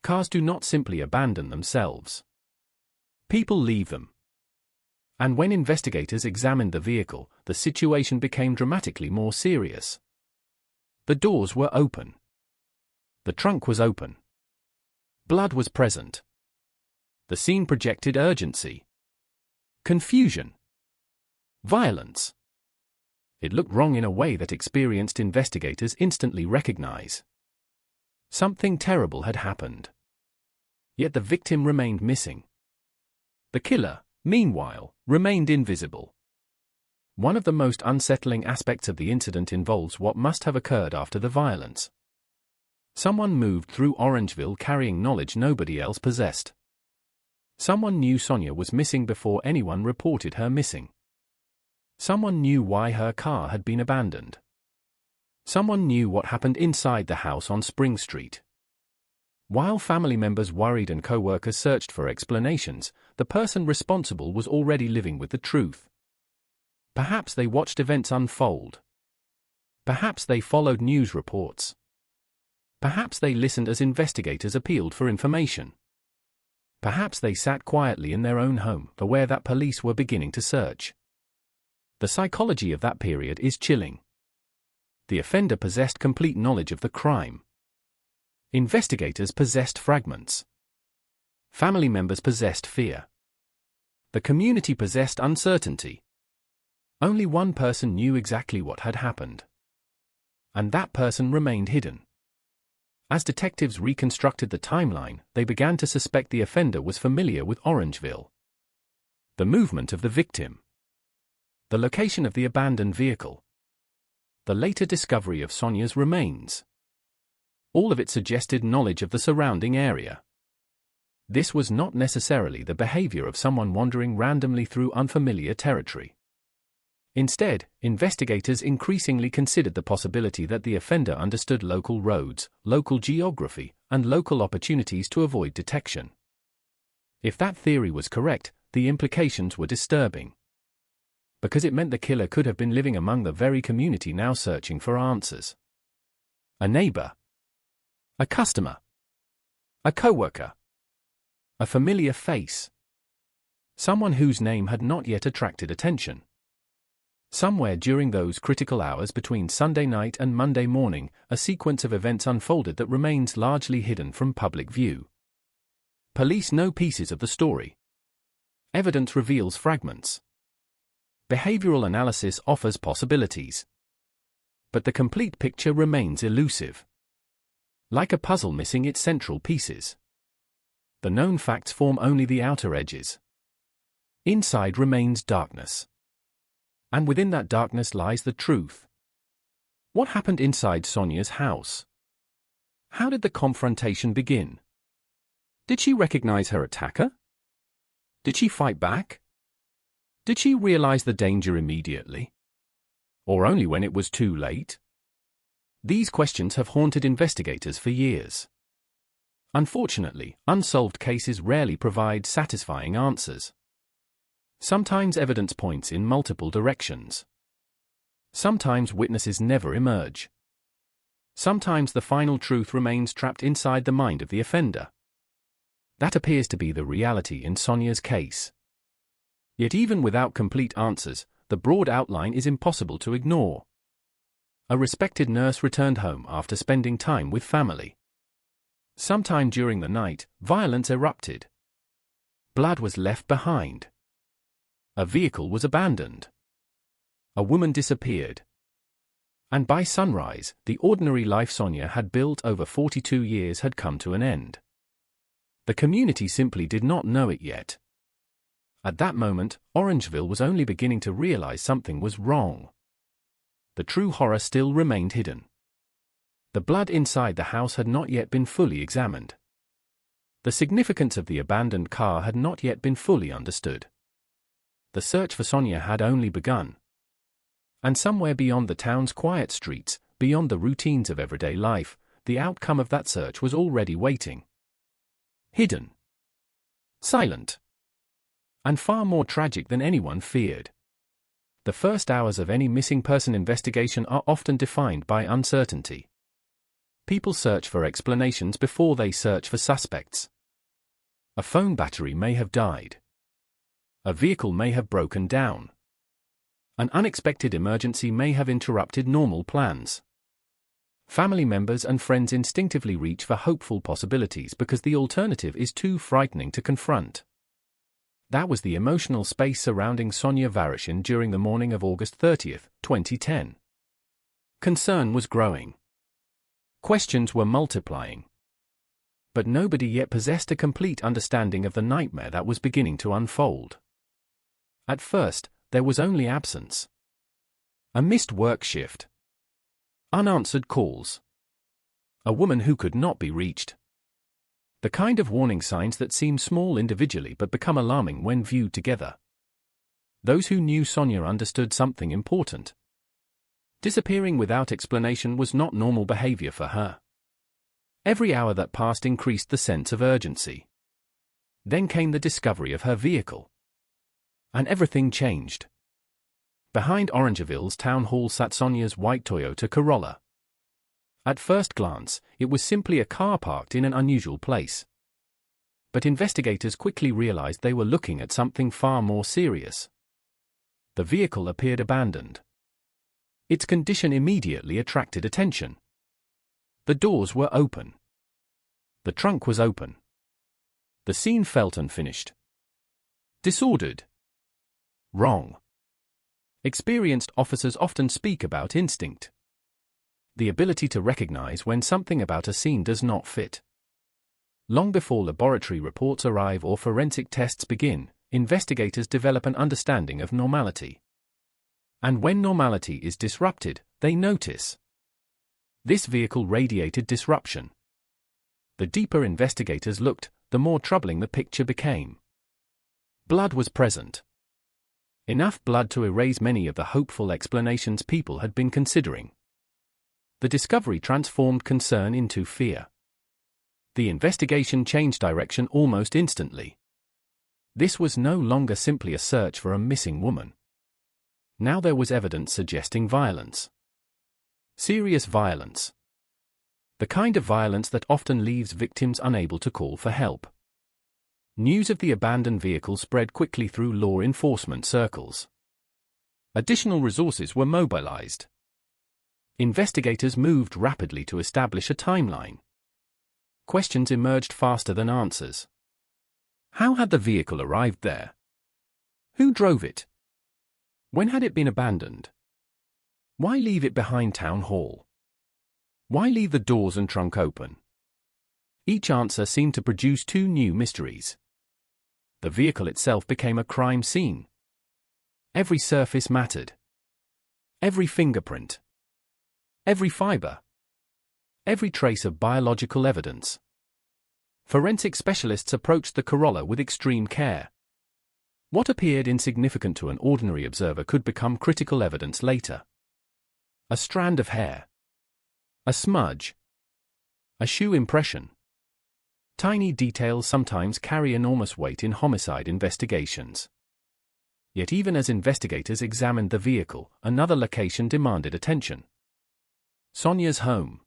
Cars do not simply abandon themselves. People leave them. And when investigators examined the vehicle, the situation became dramatically more serious. The doors were open. The trunk was open. Blood was present. The scene projected urgency. Confusion. Violence. It looked wrong in a way that experienced investigators instantly recognize. Something terrible had happened. Yet the victim remained missing. The killer, meanwhile, remained invisible. One of the most unsettling aspects of the incident involves what must have occurred after the violence. Someone moved through Orangeville carrying knowledge nobody else possessed. Someone knew Sonia was missing before anyone reported her missing. Someone knew why her car had been abandoned. Someone knew what happened inside the house on Spring Street. While family members worried and co-workers searched for explanations, the person responsible was already living with the truth. Perhaps they watched events unfold. Perhaps they followed news reports. Perhaps they listened as investigators appealed for information. Perhaps they sat quietly in their own home, aware that police were beginning to search. The psychology of that period is chilling. The offender possessed complete knowledge of the crime. Investigators possessed fragments. Family members possessed fear. The community possessed uncertainty. Only one person knew exactly what had happened. And that person remained hidden. As detectives reconstructed the timeline, they began to suspect the offender was familiar with Orangeville. The movement of the victim. The location of the abandoned vehicle. The later discovery of Sonia's remains. All of it suggested knowledge of the surrounding area. This was not necessarily the behavior of someone wandering randomly through unfamiliar territory. Instead, investigators increasingly considered the possibility that the offender understood local roads, local geography, and local opportunities to avoid detection. If that theory was correct, the implications were disturbing. Because it meant the killer could have been living among the very community now searching for answers. A neighbor. A customer. A co-worker. A familiar face. Someone whose name had not yet attracted attention. Somewhere during those critical hours between Sunday night and Monday morning, a sequence of events unfolded that remains largely hidden from public view. Police know pieces of the story. Evidence reveals fragments. Behavioral analysis offers possibilities. But the complete picture remains elusive. Like a puzzle missing its central pieces. The known facts form only the outer edges. Inside remains darkness. And within that darkness lies the truth. What happened inside Sonia's house? How did the confrontation begin? Did she recognize her attacker? Did she fight back? Did she realize the danger immediately? Or only when it was too late? These questions have haunted investigators for years. Unfortunately, unsolved cases rarely provide satisfying answers. Sometimes evidence points in multiple directions. Sometimes witnesses never emerge. Sometimes the final truth remains trapped inside the mind of the offender. That appears to be the reality in Sonia's case. Yet even without complete answers, the broad outline is impossible to ignore. A respected nurse returned home after spending time with family. Sometime during the night, violence erupted. Blood was left behind. A vehicle was abandoned. A woman disappeared. And by sunrise, the ordinary life Sonia had built over 42 years had come to an end. The community simply did not know it yet. At that moment, Orangeville was only beginning to realize something was wrong. The true horror still remained hidden. The blood inside the house had not yet been fully examined. The significance of the abandoned car had not yet been fully understood. The search for Sonia had only begun. And somewhere beyond the town's quiet streets, beyond the routines of everyday life, the outcome of that search was already waiting. Hidden. Silent. And far more tragic than anyone feared. The first hours of any missing person investigation are often defined by uncertainty. People search for explanations before they search for suspects. A phone battery may have died. A vehicle may have broken down. An unexpected emergency may have interrupted normal plans. Family members and friends instinctively reach for hopeful possibilities because the alternative is too frightening to confront. That was the emotional space surrounding Sonia Vareshin during the morning of August 30, 2010. Concern was growing. Questions were multiplying. But nobody yet possessed a complete understanding of the nightmare that was beginning to unfold. At first, there was only absence. A missed work shift. Unanswered calls. A woman who could not be reached. The kind of warning signs that seem small individually but become alarming when viewed together. Those who knew Sonia understood something important. Disappearing without explanation was not normal behavior for her. Every hour that passed increased the sense of urgency. Then came the discovery of her vehicle. And everything changed. Behind Orangeville's town hall sat Sonia's white Toyota Corolla. At first glance, it was simply a car parked in an unusual place. But investigators quickly realized they were looking at something far more serious. The vehicle appeared abandoned. Its condition immediately attracted attention. The doors were open. The trunk was open. The scene felt unfinished. Disordered. Wrong. Experienced officers often speak about instinct. The ability to recognize when something about a scene does not fit. Long before laboratory reports arrive or forensic tests begin, investigators develop an understanding of normality. And when normality is disrupted, they notice. This vehicle radiated disruption. The deeper investigators looked, the more troubling the picture became. Blood was present. Enough blood to erase many of the hopeful explanations people had been considering. The discovery transformed concern into fear. The investigation changed direction almost instantly. This was no longer simply a search for a missing woman. Now there was evidence suggesting violence. Serious violence. The kind of violence that often leaves victims unable to call for help. News of the abandoned vehicle spread quickly through law enforcement circles. Additional resources were mobilized. Investigators moved rapidly to establish a timeline. Questions emerged faster than answers. How had the vehicle arrived there? Who drove it? When had it been abandoned? Why leave it behind Town Hall? Why leave the doors and trunk open? Each answer seemed to produce two new mysteries. The vehicle itself became a crime scene. Every surface mattered. Every fingerprint. Every fiber. Every trace of biological evidence. Forensic specialists approached the Corolla with extreme care. What appeared insignificant to an ordinary observer could become critical evidence later. A strand of hair. A smudge. A shoe impression. Tiny details sometimes carry enormous weight in homicide investigations. Yet even as investigators examined the vehicle, another location demanded attention. Sonia's home.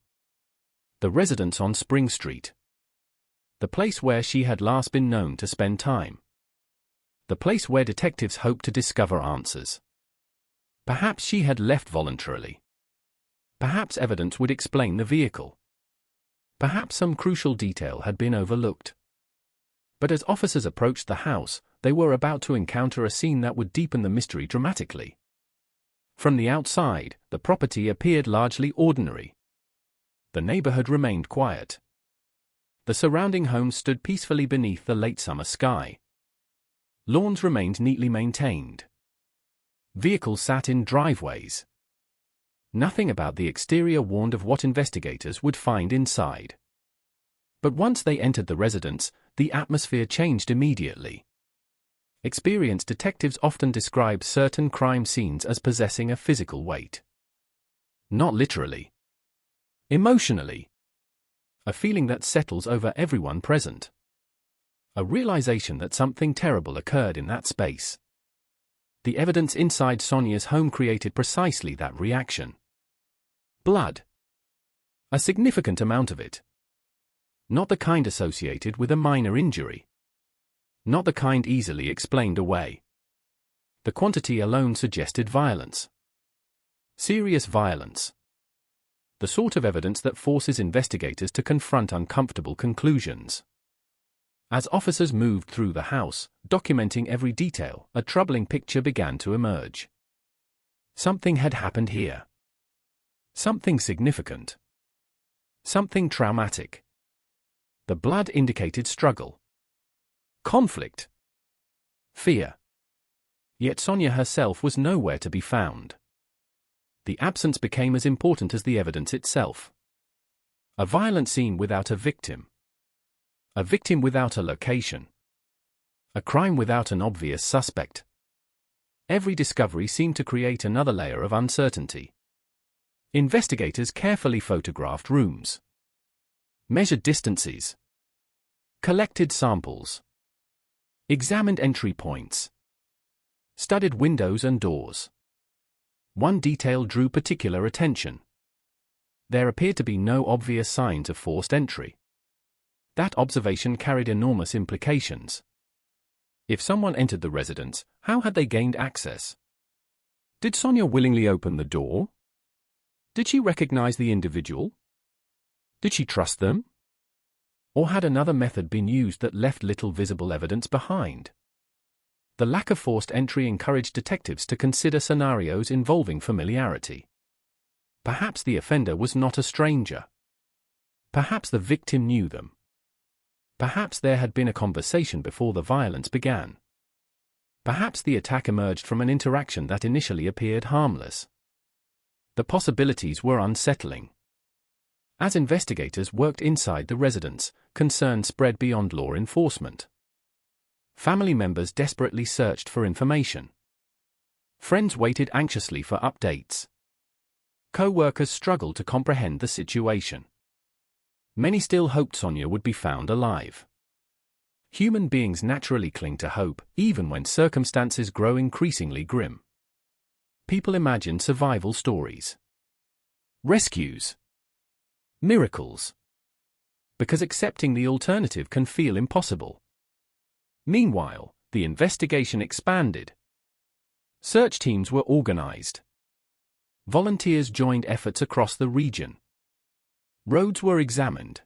The residence on Spring Street. The place where she had last been known to spend time. The place where detectives hoped to discover answers. Perhaps she had left voluntarily. Perhaps evidence would explain the vehicle. Perhaps some crucial detail had been overlooked. But as officers approached the house, they were about to encounter a scene that would deepen the mystery dramatically. From the outside, the property appeared largely ordinary. The neighborhood remained quiet. The surrounding homes stood peacefully beneath the late summer sky. Lawns remained neatly maintained. Vehicles sat in driveways. Nothing about the exterior warned of what investigators would find inside. But once they entered the residence, the atmosphere changed immediately. Experienced detectives often describe certain crime scenes as possessing a physical weight. Not literally. Emotionally. A feeling that settles over everyone present. A realization that something terrible occurred in that space. The evidence inside Sonia's home created precisely that reaction. Blood. A significant amount of it. Not the kind associated with a minor injury. Not the kind easily explained away. The quantity alone suggested violence. Serious violence. The sort of evidence that forces investigators to confront uncomfortable conclusions. As officers moved through the house, documenting every detail, a troubling picture began to emerge. Something had happened here. Something significant. Something traumatic. The blood indicated struggle. Conflict. Fear. Yet Sonia herself was nowhere to be found. The absence became as important as the evidence itself. A violent scene without a victim. A victim without a location. A crime without an obvious suspect. Every discovery seemed to create another layer of uncertainty. Investigators carefully photographed rooms. Measured distances. Collected samples. Examined entry points. Studied windows and doors. One detail drew particular attention. There appeared to be no obvious signs of forced entry. That observation carried enormous implications. If someone entered the residence, how had they gained access? Did Sonia willingly open the door? Did she recognize the individual? Did she trust them? Or had another method been used that left little visible evidence behind? The lack of forced entry encouraged detectives to consider scenarios involving familiarity. Perhaps the offender was not a stranger. Perhaps the victim knew them. Perhaps there had been a conversation before the violence began. Perhaps the attack emerged from an interaction that initially appeared harmless. The possibilities were unsettling. As investigators worked inside the residence, concern spread beyond law enforcement. Family members desperately searched for information. Friends waited anxiously for updates. Co-workers struggled to comprehend the situation. Many still hoped Sonia would be found alive. Human beings naturally cling to hope, even when circumstances grow increasingly grim. People imagine survival stories. Rescues. Miracles. Because accepting the alternative can feel impossible. Meanwhile, the investigation expanded. Search teams were organized. Volunteers joined efforts across the region. Roads were examined.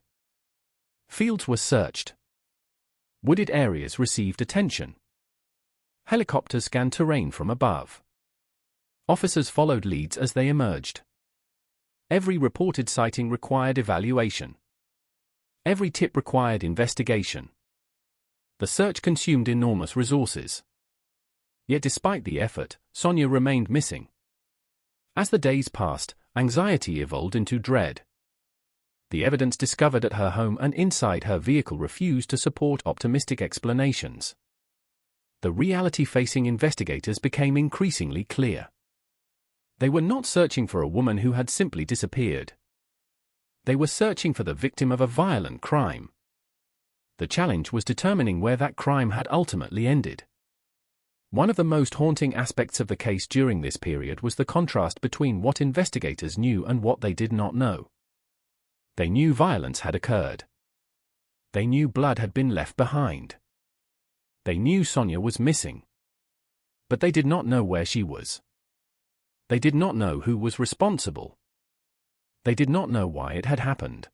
Fields were searched. Wooded areas received attention. Helicopters scanned terrain from above. Officers followed leads as they emerged. Every reported sighting required evaluation. Every tip required investigation. The search consumed enormous resources. Yet despite the effort, Sonia remained missing. As the days passed, anxiety evolved into dread. The evidence discovered at her home and inside her vehicle refused to support optimistic explanations. The reality facing investigators became increasingly clear. They were not searching for a woman who had simply disappeared. They were searching for the victim of a violent crime. The challenge was determining where that crime had ultimately ended. One of the most haunting aspects of the case during this period was the contrast between what investigators knew and what they did not know. They knew violence had occurred. They knew blood had been left behind. They knew Sonia was missing. But they did not know where she was. They did not know who was responsible. They did not know why it had happened.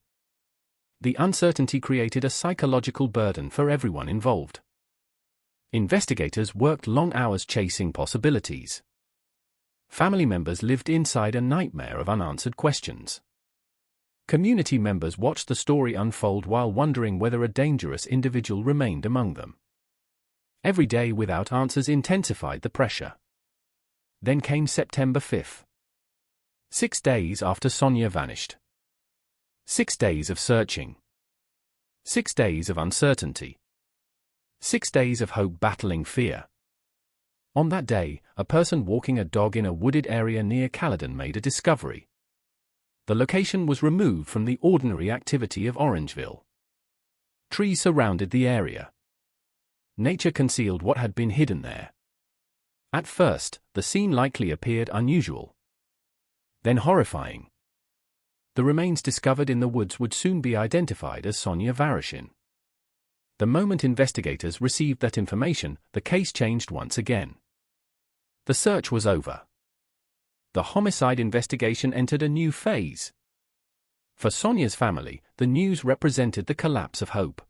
The uncertainty created a psychological burden for everyone involved. Investigators worked long hours chasing possibilities. Family members lived inside a nightmare of unanswered questions. Community members watched the story unfold while wondering whether a dangerous individual remained among them. Every day without answers intensified the pressure. Then came September 5th. 6 days after Sonia vanished. 6 days of searching. 6 days of uncertainty. 6 days of hope battling fear. On that day, a person walking a dog in a wooded area near Caledon made a discovery. The location was removed from the ordinary activity of Orangeville. Trees surrounded the area. Nature concealed what had been hidden there. At first, the scene likely appeared unusual. Then horrifying. The remains discovered in the woods would soon be identified as Sonia Varoshin. The moment investigators received that information, the case changed once again. The search was over. The homicide investigation entered a new phase. For Sonia's family, the news represented the collapse of hope.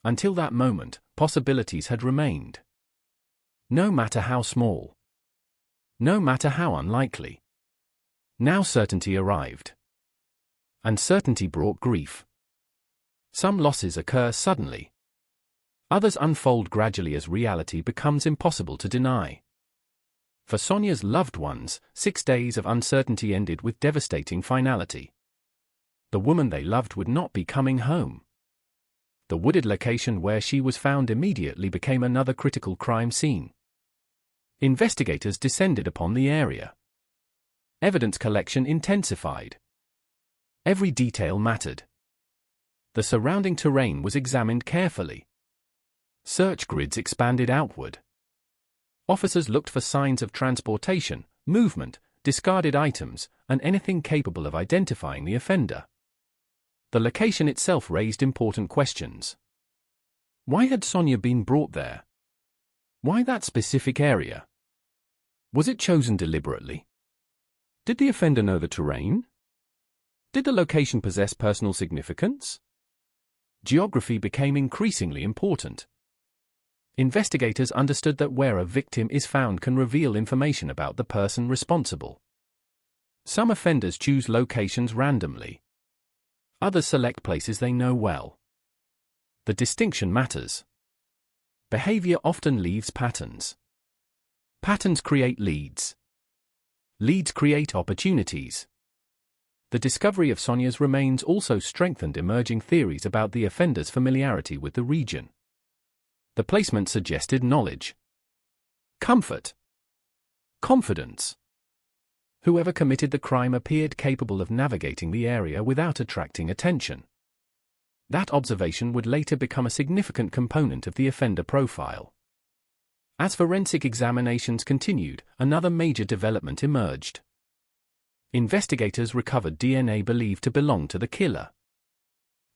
Until that moment, possibilities had remained. No matter how small. No matter how unlikely. Now certainty arrived. Uncertainty brought grief. Some losses occur suddenly. Others unfold gradually as reality becomes impossible to deny. For Sonia's loved ones, 6 days of uncertainty ended with devastating finality. The woman they loved would not be coming home. The wooded location where she was found immediately became another critical crime scene. Investigators descended upon the area. Evidence collection intensified. Every detail mattered. The surrounding terrain was examined carefully. Search grids expanded outward. Officers looked for signs of transportation, movement, discarded items, and anything capable of identifying the offender. The location itself raised important questions. Why had Sonia been brought there? Why that specific area? Was it chosen deliberately? Did the offender know the terrain? Did the location possess personal significance? Geography became increasingly important. Investigators understood that where a victim is found can reveal information about the person responsible. Some offenders choose locations randomly. Others select places they know well. The distinction matters. Behavior often leaves patterns. Patterns create leads. Leads create opportunities. The discovery of Sonia's remains also strengthened emerging theories about the offender's familiarity with the region. The placement suggested knowledge, comfort, confidence. Whoever committed the crime appeared capable of navigating the area without attracting attention. That observation would later become a significant component of the offender profile. As forensic examinations continued, another major development emerged. Investigators recovered DNA believed to belong to the killer.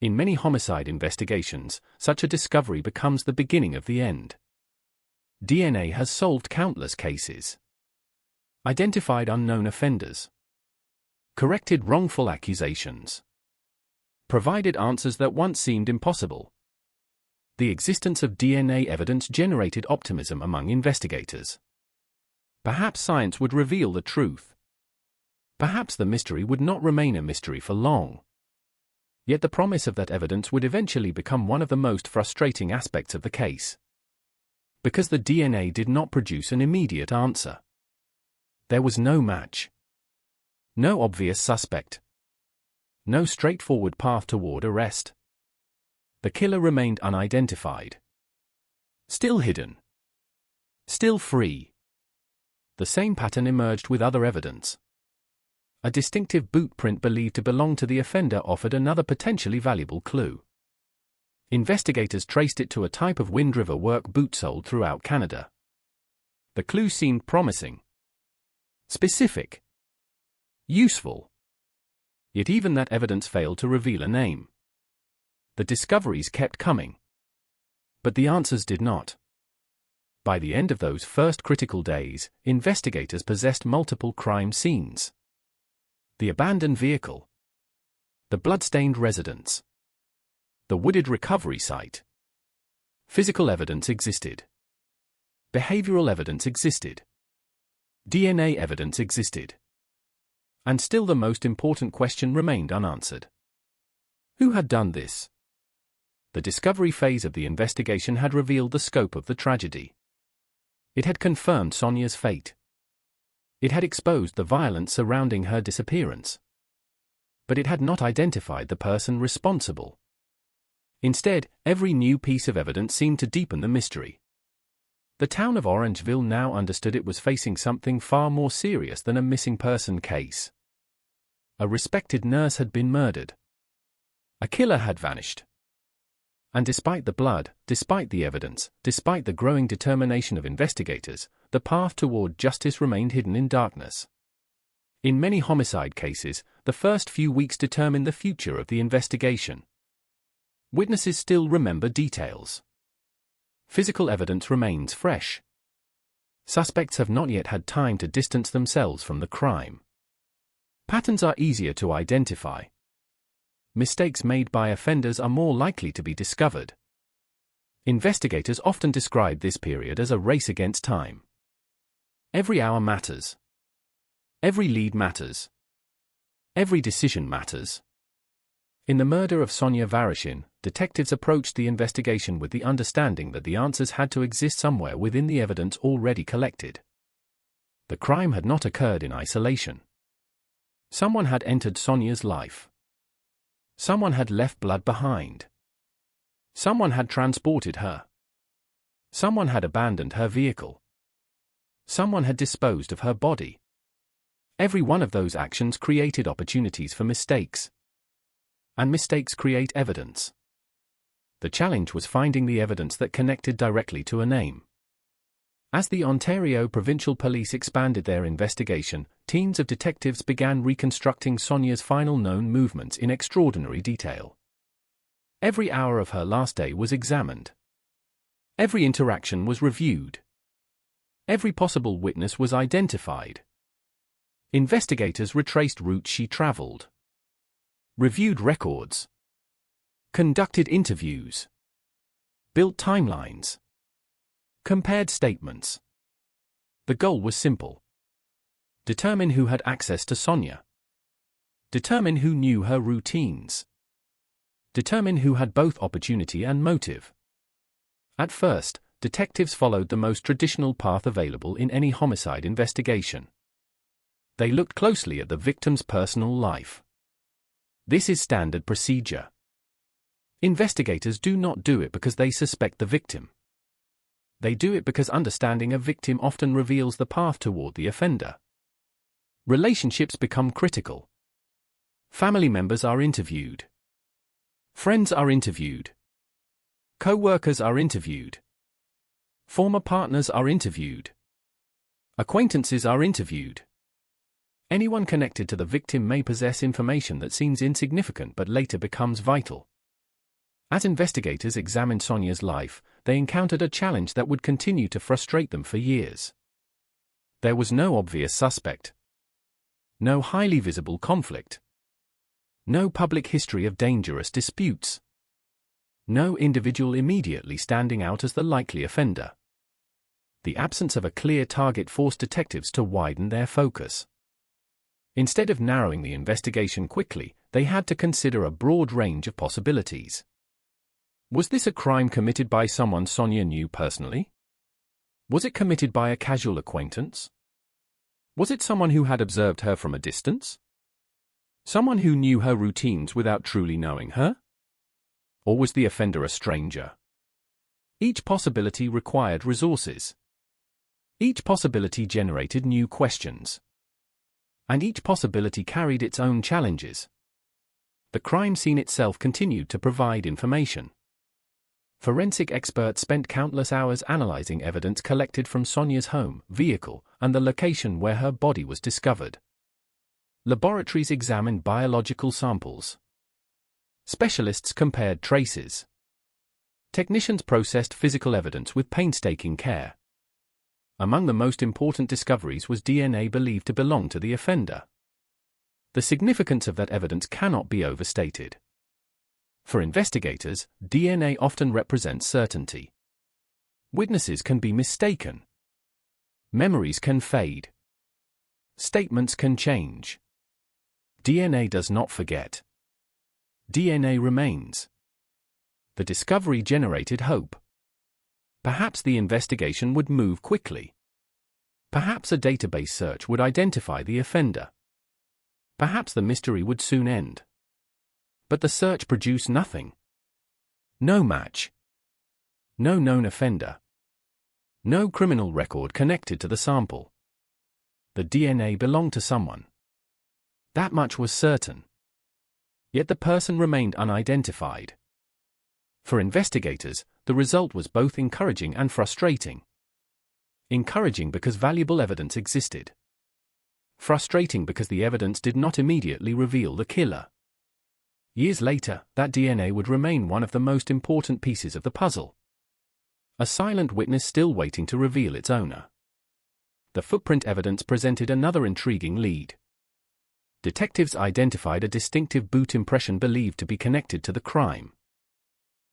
In many homicide investigations, such a discovery becomes the beginning of the end. DNA has solved countless cases. Identified unknown offenders. Corrected wrongful accusations. Provided answers that once seemed impossible. The existence of DNA evidence generated optimism among investigators. Perhaps science would reveal the truth. Perhaps the mystery would not remain a mystery for long. Yet the promise of that evidence would eventually become one of the most frustrating aspects of the case. Because the DNA did not produce an immediate answer. There was no match. No obvious suspect. No straightforward path toward arrest. The killer remained unidentified. Still hidden. Still free. The same pattern emerged with other evidence. A distinctive boot print believed to belong to the offender offered another potentially valuable clue. Investigators traced it to a type of Wind River work boot sold throughout Canada. The clue seemed promising. Specific. Useful. Yet even that evidence failed to reveal a name. The discoveries kept coming. But the answers did not. By the end of those first critical days, investigators possessed multiple crime scenes. The abandoned vehicle. The blood-stained residence. The wooded recovery site. Physical evidence existed. Behavioral evidence existed. DNA evidence existed. And still the most important question remained unanswered. Who had done this? The discovery phase of the investigation had revealed the scope of the tragedy. It had confirmed Sonia's fate. It had exposed the violence surrounding her disappearance. But it had not identified the person responsible. Instead, every new piece of evidence seemed to deepen the mystery. The town of Orangeville now understood it was facing something far more serious than a missing person case. A respected nurse had been murdered. A killer had vanished. And despite the blood, despite the evidence, despite the growing determination of investigators, the path toward justice remained hidden in darkness. In many homicide cases, the first few weeks determine the future of the investigation. Witnesses still remember details. Physical evidence remains fresh. Suspects have not yet had time to distance themselves from the crime. Patterns are easier to identify. Mistakes made by offenders are more likely to be discovered. Investigators often describe this period as a race against time. Every hour matters. Every lead matters. Every decision matters. In the murder of Sonia Vareshin, detectives approached the investigation with the understanding that the answers had to exist somewhere within the evidence already collected. The crime had not occurred in isolation. Someone had entered Sonia's life. Someone had left blood behind. Someone had transported her. Someone had abandoned her vehicle. Someone had disposed of her body. Every one of those actions created opportunities for mistakes. And mistakes create evidence. The challenge was finding the evidence that connected directly to a name. As the Ontario Provincial Police expanded their investigation, teams of detectives began reconstructing Sonia's final known movements in extraordinary detail. Every hour of her last day was examined. Every interaction was reviewed. Every possible witness was identified. Investigators retraced routes she traveled. Reviewed records. Conducted interviews. Built timelines. Compared statements. The goal was simple. Determine who had access to Sonia. Determine who knew her routines. Determine who had both opportunity and motive. At first, detectives followed the most traditional path available in any homicide investigation. They looked closely at the victim's personal life. This is standard procedure. Investigators do not do it because they suspect the victim. They do it because understanding a victim often reveals the path toward the offender. Relationships become critical. Family members are interviewed. Friends are interviewed. Co-workers are interviewed. Former partners are interviewed. Acquaintances are interviewed. Anyone connected to the victim may possess information that seems insignificant but later becomes vital. As investigators examined Sonia's life, they encountered a challenge that would continue to frustrate them for years. There was no obvious suspect. No highly visible conflict. No public history of dangerous disputes. No individual immediately standing out as the likely offender. The absence of a clear target forced detectives to widen their focus. Instead of narrowing the investigation quickly, they had to consider a broad range of possibilities. Was this a crime committed by someone Sonia knew personally? Was it committed by a casual acquaintance? Was it someone who had observed her from a distance? Someone who knew her routines without truly knowing her? Or was the offender a stranger? Each possibility required resources. Each possibility generated new questions. And each possibility carried its own challenges. The crime scene itself continued to provide information. Forensic experts spent countless hours analyzing evidence collected from Sonia's home, vehicle, and the location where her body was discovered. Laboratories examined biological samples. Specialists compared traces. Technicians processed physical evidence with painstaking care. Among the most important discoveries was DNA believed to belong to the offender. The significance of that evidence cannot be overstated. For investigators, DNA often represents certainty. Witnesses can be mistaken. Memories can fade. Statements can change. DNA does not forget. DNA remains. The discovery generated hope. Perhaps the investigation would move quickly. Perhaps a database search would identify the offender. Perhaps the mystery would soon end. But the search produced nothing. No match. No known offender. No criminal record connected to the sample. The DNA belonged to someone. That much was certain. Yet the person remained unidentified. For investigators, the result was both encouraging and frustrating. Encouraging because valuable evidence existed. Frustrating because the evidence did not immediately reveal the killer. Years later, that DNA would remain one of the most important pieces of the puzzle. A silent witness still waiting to reveal its owner. The footprint evidence presented another intriguing lead. Detectives identified a distinctive boot impression believed to be connected to the crime.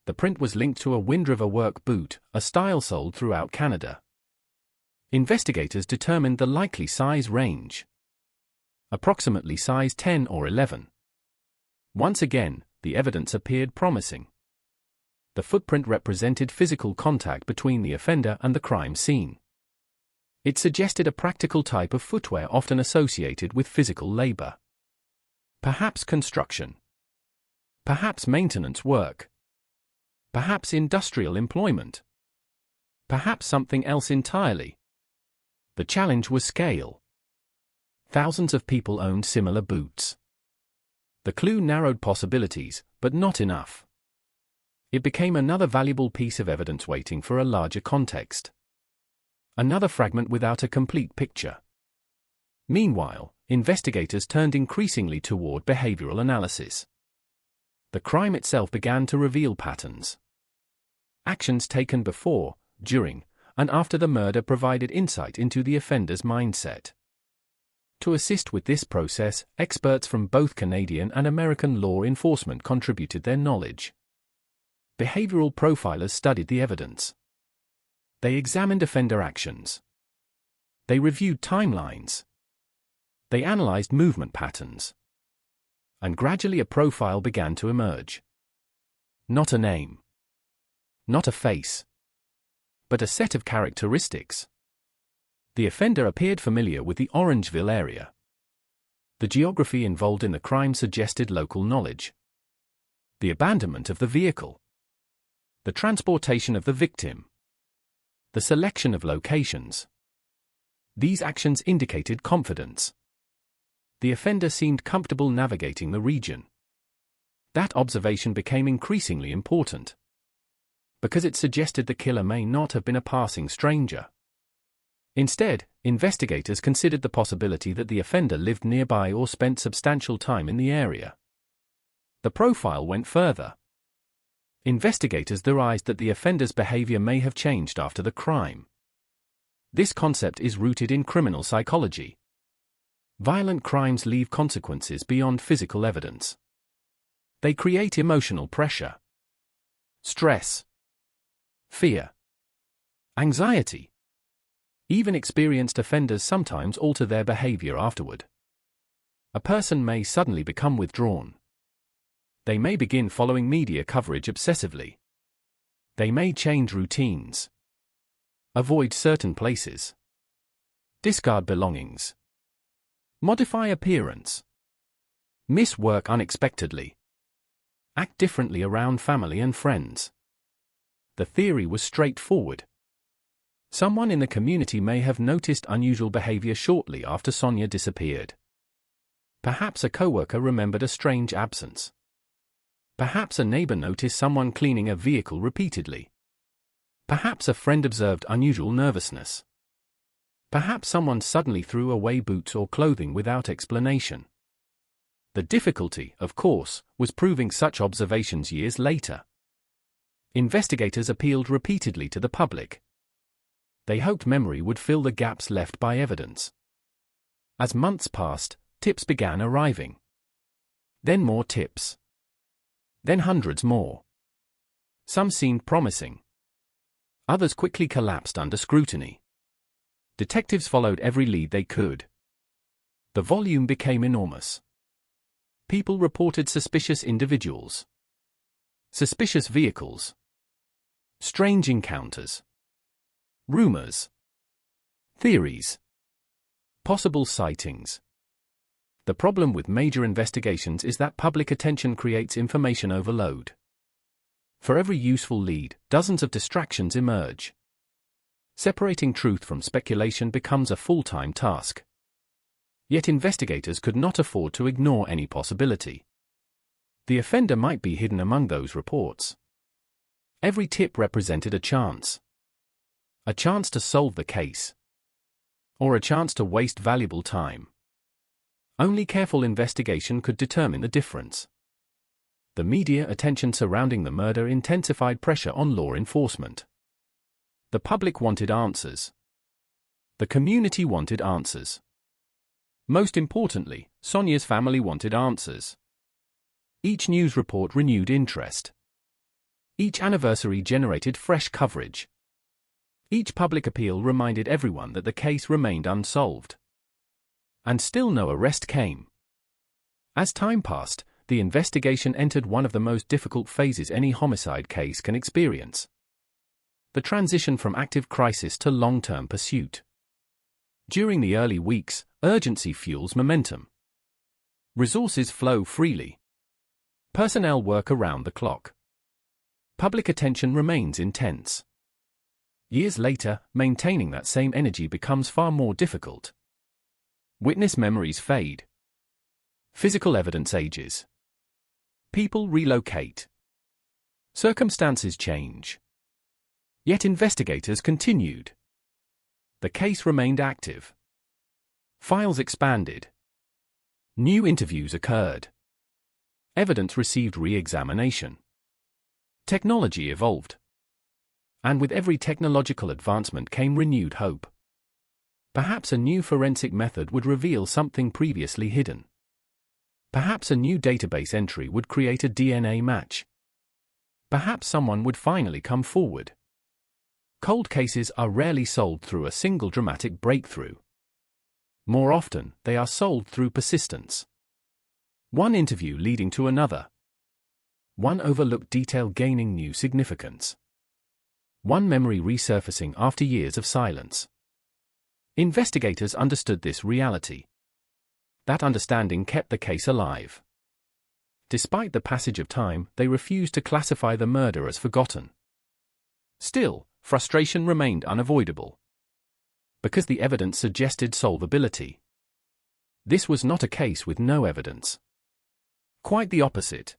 The print was linked to a Wind River work boot, a style sold throughout Canada. Investigators determined the likely size range. Approximately size 10 or 11. Once again, the evidence appeared promising. The footprint represented physical contact between the offender and the crime scene. It suggested a practical type of footwear often associated with physical labor. Perhaps construction. Perhaps maintenance work. Perhaps industrial employment. Perhaps something else entirely. The challenge was scale. Thousands of people owned similar boots. The clue narrowed possibilities, but not enough. It became another valuable piece of evidence waiting for a larger context. Another fragment without a complete picture. Meanwhile, investigators turned increasingly toward behavioral analysis. The crime itself began to reveal patterns. Actions taken before, during, and after the murder provided insight into the offender's mindset. To assist with this process, experts from both Canadian and American law enforcement contributed their knowledge. Behavioral profilers studied the evidence. They examined offender actions. They reviewed timelines. They analyzed movement patterns. And gradually a profile began to emerge. Not a name. Not a face. But a set of characteristics. The offender appeared familiar with the Orangeville area. The geography involved in the crime suggested local knowledge. The abandonment of the vehicle. The transportation of the victim. The selection of locations. These actions indicated confidence. The offender seemed comfortable navigating the region. That observation became increasingly important, because it suggested the killer may not have been a passing stranger. Instead, investigators considered the possibility that the offender lived nearby or spent substantial time in the area. The profile went further. Investigators theorized that the offender's behavior may have changed after the crime. This concept is rooted in criminal psychology. Violent crimes leave consequences beyond physical evidence. They create emotional pressure, stress, fear, anxiety. Even experienced offenders sometimes alter their behavior afterward. A person may suddenly become withdrawn. They may begin following media coverage obsessively. They may change routines. Avoid certain places. Discard belongings. Modify appearance. Miss work unexpectedly. Act differently around family and friends. The theory was straightforward. Someone in the community may have noticed unusual behavior shortly after Sonia disappeared. Perhaps a coworker remembered a strange absence. Perhaps a neighbor noticed someone cleaning a vehicle repeatedly. Perhaps a friend observed unusual nervousness. Perhaps someone suddenly threw away boots or clothing without explanation. The difficulty, of course, was proving such observations years later. Investigators appealed repeatedly to the public. They hoped memory would fill the gaps left by evidence. As months passed, tips began arriving. Then more tips. Then hundreds more. Some seemed promising. Others quickly collapsed under scrutiny. Detectives followed every lead they could. The volume became enormous. People reported suspicious individuals. Suspicious vehicles. Strange encounters. Rumors. Theories. Possible sightings. The problem with major investigations is that public attention creates information overload. For every useful lead, dozens of distractions emerge. Separating truth from speculation becomes a full-time task. Yet investigators could not afford to ignore any possibility. The offender might be hidden among those reports. Every tip represented a chance. A chance to solve the case. Or a chance to waste valuable time. Only careful investigation could determine the difference. The media attention surrounding the murder intensified pressure on law enforcement. The public wanted answers. The community wanted answers. Most importantly, Sonia's family wanted answers. Each news report renewed interest. Each anniversary generated fresh coverage. Each public appeal reminded everyone that the case remained unsolved. And still no arrest came. As time passed, the investigation entered one of the most difficult phases any homicide case can experience. The transition from active crisis to long-term pursuit. During the early weeks, urgency fuels momentum. Resources flow freely. Personnel work around the clock. Public attention remains intense. Years later, maintaining that same energy becomes far more difficult. Witness memories fade. Physical evidence ages. People relocate. Circumstances change. Yet investigators continued. The case remained active. Files expanded. New interviews occurred. Evidence received re-examination. Technology evolved. And with every technological advancement came renewed hope. Perhaps a new forensic method would reveal something previously hidden. Perhaps a new database entry would create a DNA match. Perhaps someone would finally come forward. Cold cases are rarely solved through a single dramatic breakthrough. More often, they are solved through persistence. One interview leading to another. One overlooked detail gaining new significance. One memory resurfacing after years of silence. Investigators understood this reality. That understanding kept the case alive. Despite the passage of time, they refused to classify the murder as forgotten. Still, frustration remained unavoidable. Because the evidence suggested solvability. This was not a case with no evidence. Quite the opposite.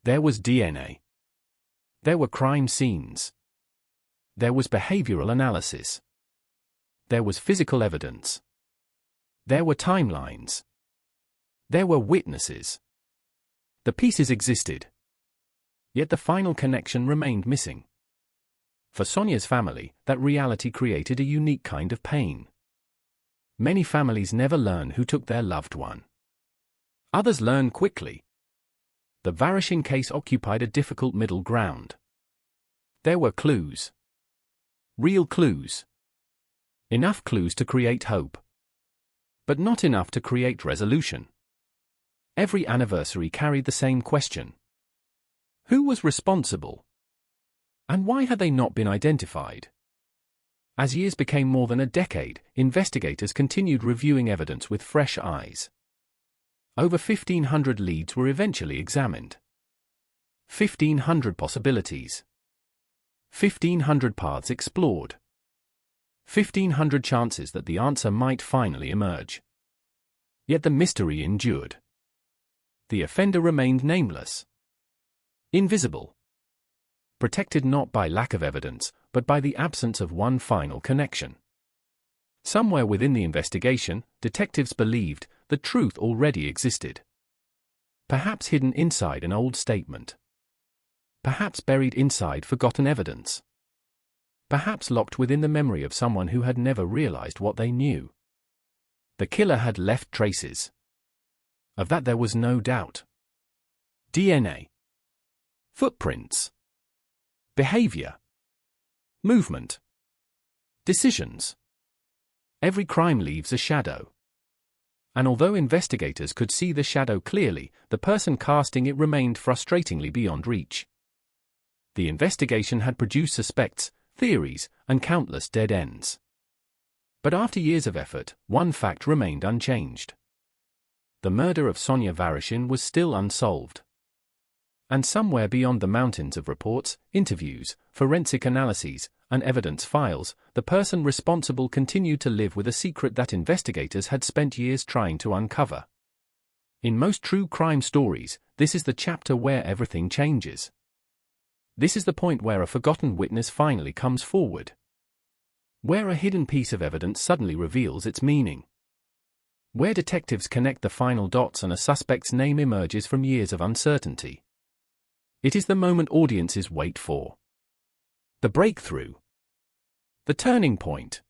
There was DNA. There were crime scenes. There was behavioral analysis. There was physical evidence. There were timelines. There were witnesses. The pieces existed. Yet the final connection remained missing. For Sonia's family, that reality created a unique kind of pain. Many families never learn who took their loved one. Others learn quickly. The Vareshin case occupied a difficult middle ground. There were clues. Real clues. Enough clues to create hope. But not enough to create resolution. Every anniversary carried the same question. Who was responsible? And why had they not been identified? As years became more than a decade, investigators continued reviewing evidence with fresh eyes. Over 1,500 leads were eventually examined. 1,500 possibilities. 1,500 paths explored. 1,500 chances that the answer might finally emerge. Yet the mystery endured. The offender remained nameless. Invisible. Protected not by lack of evidence, but by the absence of one final connection. Somewhere within the investigation, detectives believed the truth already existed. Perhaps hidden inside an old statement. Perhaps buried inside forgotten evidence. Perhaps locked within the memory of someone who had never realized what they knew. The killer had left traces. Of that there was no doubt. DNA. Footprints. Behavior. Movement. Decisions. Every crime leaves a shadow. And although investigators could see the shadow clearly, the person casting it remained frustratingly beyond reach. The investigation had produced suspects, theories, and countless dead ends. But after years of effort, one fact remained unchanged. The murder of Sonia Vareshin was still unsolved. And somewhere beyond the mountains of reports, interviews, forensic analyses, and evidence files, the person responsible continued to live with a secret that investigators had spent years trying to uncover. In most true crime stories, this is the chapter where everything changes. This is the point where a forgotten witness finally comes forward. Where a hidden piece of evidence suddenly reveals its meaning. Where detectives connect the final dots and a suspect's name emerges from years of uncertainty. It is the moment audiences wait for. The breakthrough. The turning point.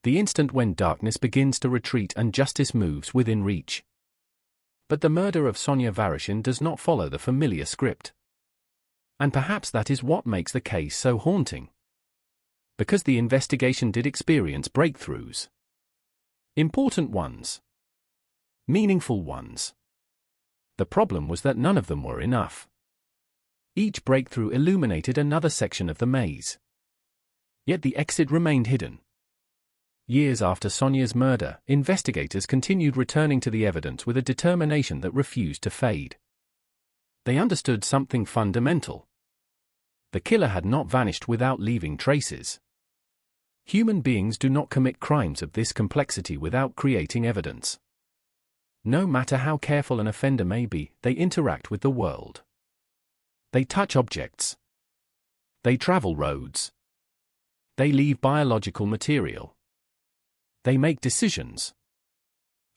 The instant when darkness begins to retreat and justice moves within reach. But the murder of Sonia Vareshin does not follow the familiar script. And perhaps that is what makes the case so haunting. Because the investigation did experience breakthroughs. Important ones. Meaningful ones. The problem was that none of them were enough. Each breakthrough illuminated another section of the maze. Yet the exit remained hidden. Years after Sonia's murder, investigators continued returning to the evidence with a determination that refused to fade. They understood something fundamental. The killer had not vanished without leaving traces. Human beings do not commit crimes of this complexity without creating evidence. No matter how careful an offender may be, they interact with the world. They touch objects. They travel roads. They leave biological material. They make decisions.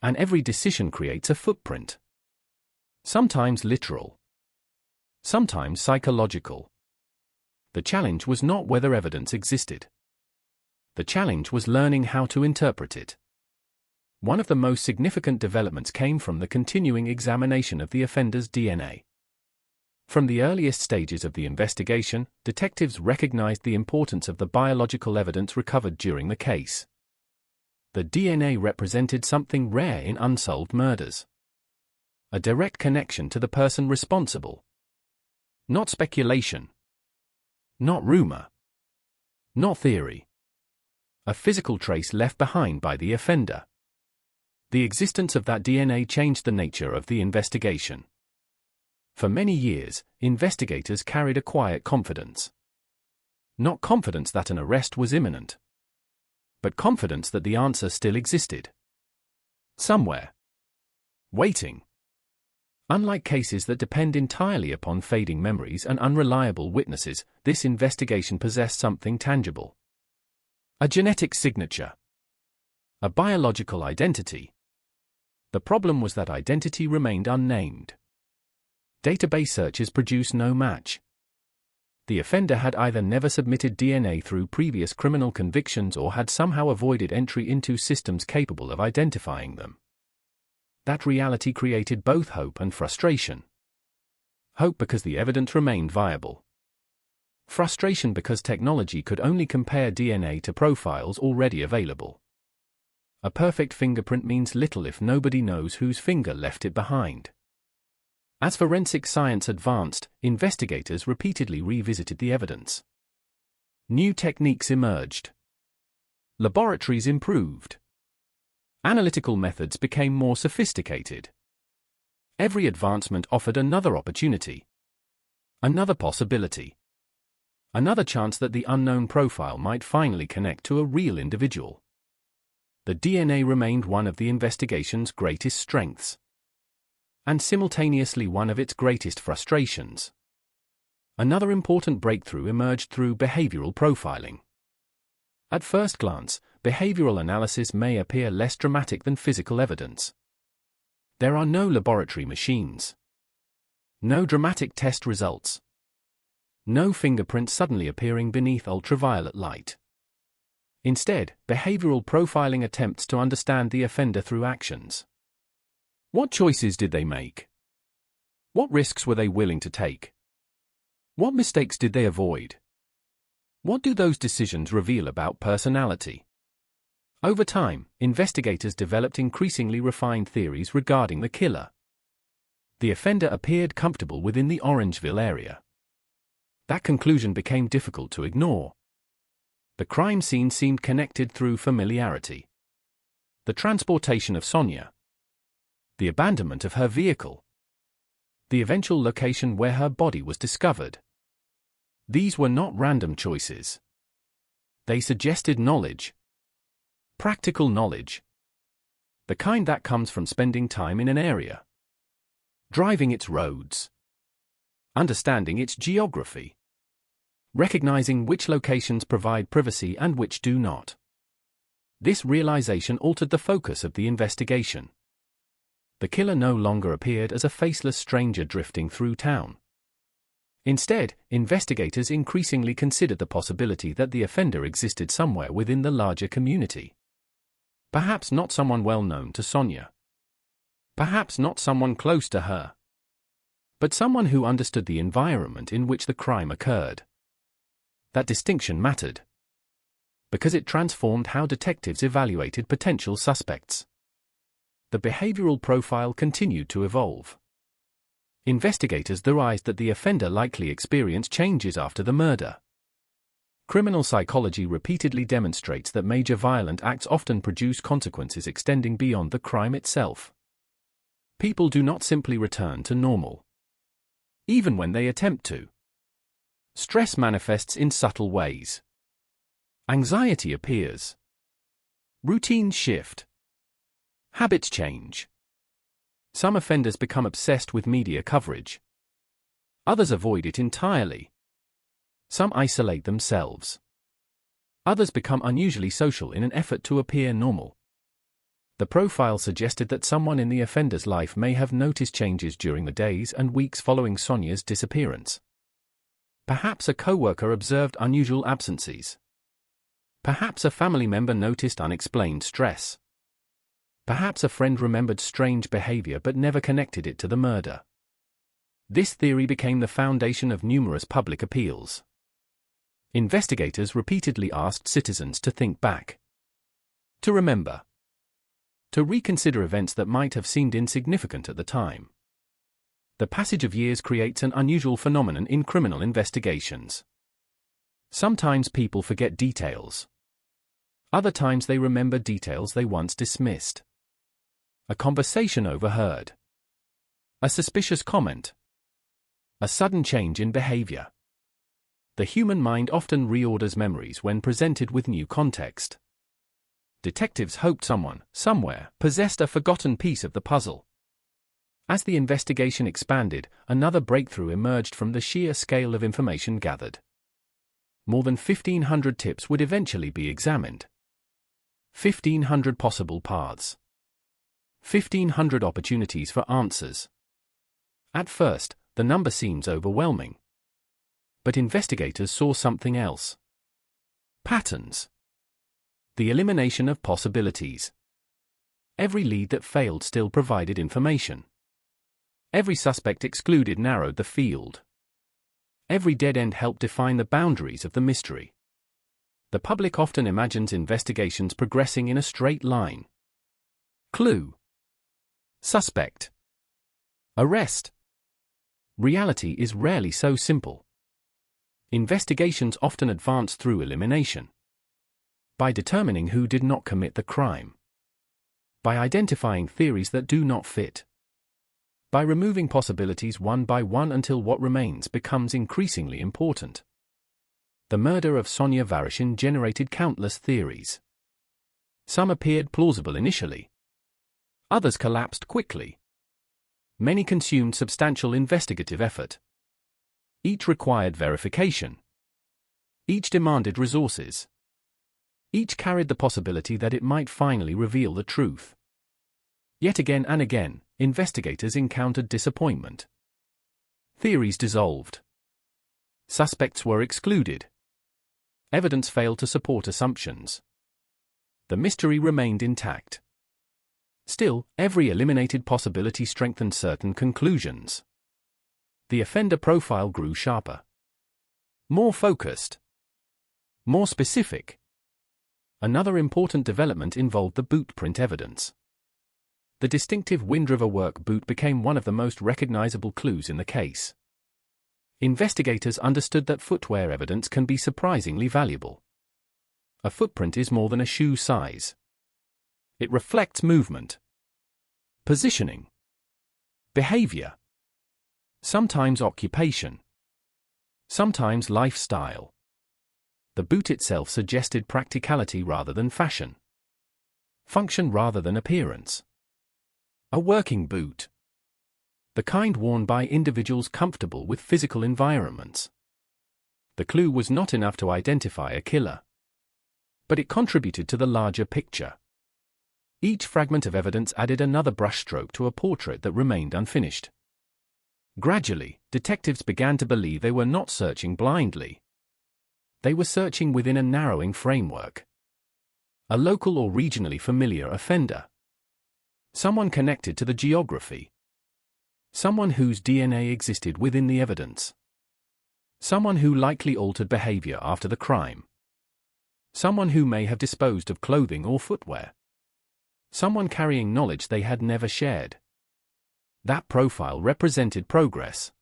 And every decision creates a footprint. Sometimes literal. Sometimes psychological. The challenge was not whether evidence existed. The challenge was learning how to interpret it. One of the most significant developments came from the continuing examination of the offender's DNA. From the earliest stages of the investigation, detectives recognized the importance of the biological evidence recovered during the case. The DNA represented something rare in unsolved murders. A direct connection to the person responsible. Not speculation. Not rumor. Not theory. A physical trace left behind by the offender. The existence of that DNA changed the nature of the investigation. For many years, investigators carried a quiet confidence. Not confidence that an arrest was imminent, but confidence that the answer still existed. Somewhere. Waiting. Unlike cases that depend entirely upon fading memories and unreliable witnesses, this investigation possessed something tangible. A genetic signature. A biological identity. The problem was that identity remained unnamed. Database searches produced no match. The offender had either never submitted DNA through previous criminal convictions or had somehow avoided entry into systems capable of identifying them. That reality created both hope and frustration. Hope because the evidence remained viable. Frustration because technology could only compare DNA to profiles already available. A perfect fingerprint means little if nobody knows whose finger left it behind. As forensic science advanced, investigators repeatedly revisited the evidence. New techniques emerged. Laboratories improved. Analytical methods became more sophisticated. Every advancement offered another opportunity. Another possibility. Another chance that the unknown profile might finally connect to a real individual. The DNA remained one of the investigation's greatest strengths. And simultaneously one of its greatest frustrations. Another important breakthrough emerged through behavioral profiling. At first glance, behavioral analysis may appear less dramatic than physical evidence. There are no laboratory machines. No dramatic test results. No fingerprint suddenly appearing beneath ultraviolet light. Instead, behavioral profiling attempts to understand the offender through actions. What choices did they make? What risks were they willing to take? What mistakes did they avoid? What do those decisions reveal about personality? Over time, investigators developed increasingly refined theories regarding the killer. The offender appeared comfortable within the Orangeville area. That conclusion became difficult to ignore. The crime scene seemed connected through familiarity. The transportation of Sonia. The abandonment of her vehicle. The eventual location where her body was discovered. These were not random choices. They suggested knowledge. Practical knowledge. The kind that comes from spending time in an area. Driving its roads. Understanding its geography. recognizing which locations provide privacy and which do not. This realization altered the focus of the investigation. The killer no longer appeared as a faceless stranger drifting through town. Instead, investigators increasingly considered the possibility that the offender existed somewhere within the larger community. Perhaps not someone well known to Sonia. Perhaps not someone close to her. But someone who understood the environment in which the crime occurred. That distinction mattered, because it transformed how detectives evaluated potential suspects. The behavioral profile continued to evolve. Investigators theorized that the offender likely experienced changes after the murder. Criminal psychology repeatedly demonstrates that major violent acts often produce consequences extending beyond the crime itself. People do not simply return to normal, even when they attempt to. Stress manifests in subtle ways. Anxiety appears. Routines shift. Habits change. Some offenders become obsessed with media coverage. Others avoid it entirely. Some isolate themselves. Others become unusually social in an effort to appear normal. The profile suggested that someone in the offender's life may have noticed changes during the days and weeks following Sonia's disappearance. Perhaps a coworker observed unusual absences. Perhaps a family member noticed unexplained stress. Perhaps a friend remembered strange behavior but never connected it to the murder. This theory became the foundation of numerous public appeals. Investigators repeatedly asked citizens to think back, to remember, to reconsider events that might have seemed insignificant at the time. The passage of years creates an unusual phenomenon in criminal investigations. Sometimes people forget details. Other times they remember details they once dismissed. A conversation overheard. A suspicious comment. A sudden change in behavior. The human mind often reorders memories when presented with new context. Detectives hoped someone, somewhere, possessed a forgotten piece of the puzzle. As the investigation expanded, another breakthrough emerged from the sheer scale of information gathered. More than 1,500 tips would eventually be examined. 1,500 possible paths. 1,500 opportunities for answers. At first, the number seems overwhelming. But investigators saw something else. Patterns. The elimination of possibilities. Every lead that failed still provided information. Every suspect excluded narrowed the field. Every dead end helped define the boundaries of the mystery. The public often imagines investigations progressing in a straight line. Clue. Suspect. Arrest. Reality is rarely so simple. Investigations often advance through elimination. By determining who did not commit the crime. By identifying theories that do not fit. By removing possibilities one by one until what remains becomes increasingly important. The murder of Sonia Vareshin generated countless theories. Some appeared plausible initially. Others collapsed quickly. Many consumed substantial investigative effort. Each required verification. Each demanded resources. Each carried the possibility that it might finally reveal the truth. Yet again and again, investigators encountered disappointment. Theories dissolved. Suspects were excluded. Evidence failed to support assumptions. The mystery remained intact. Still, every eliminated possibility strengthened certain conclusions. The offender profile grew sharper. More focused. More specific. Another important development involved the boot print evidence. The distinctive Wind River work boot became one of the most recognizable clues in the case. Investigators understood that footwear evidence can be surprisingly valuable. A footprint is more than a shoe size. It reflects movement, positioning, behavior, sometimes occupation, sometimes lifestyle. The boot itself suggested practicality rather than fashion, function rather than appearance. A working boot. The kind worn by individuals comfortable with physical environments. The clue was not enough to identify a killer, but it contributed to the larger picture. Each fragment of evidence added another brushstroke to a portrait that remained unfinished. Gradually, detectives began to believe they were not searching blindly. They were searching within a narrowing framework. A local or regionally familiar offender. Someone connected to the geography. Someone whose DNA existed within the evidence. Someone who likely altered behavior after the crime. Someone who may have disposed of clothing or footwear. Someone carrying knowledge they had never shared. That profile represented progress.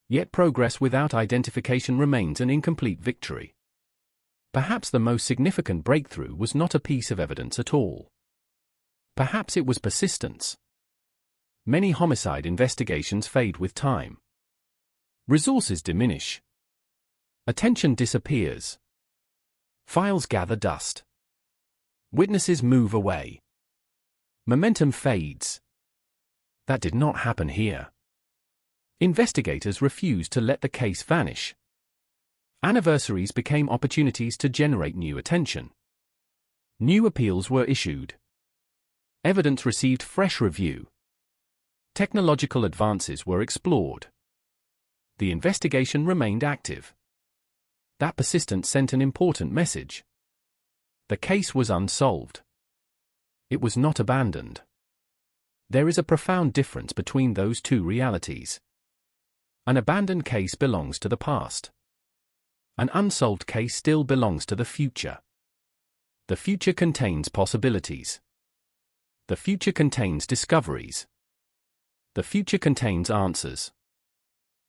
Yet progress without identification remains an incomplete victory. Perhaps the most significant breakthrough was not a piece of evidence at all. Perhaps it was persistence. Many homicide investigations fade with time. Resources diminish. Attention disappears. Files gather dust. Witnesses move away. Momentum fades. That did not happen here. Investigators refused to let the case vanish. Anniversaries became opportunities to generate new attention. New appeals were issued. Evidence received fresh review. Technological advances were explored. The investigation remained active. That persistence sent an important message. The case was unsolved. It was not abandoned. There is a profound difference between those two realities. An abandoned case belongs to the past. An unsolved case still belongs to the future. The future contains possibilities. The future contains discoveries. The future contains answers.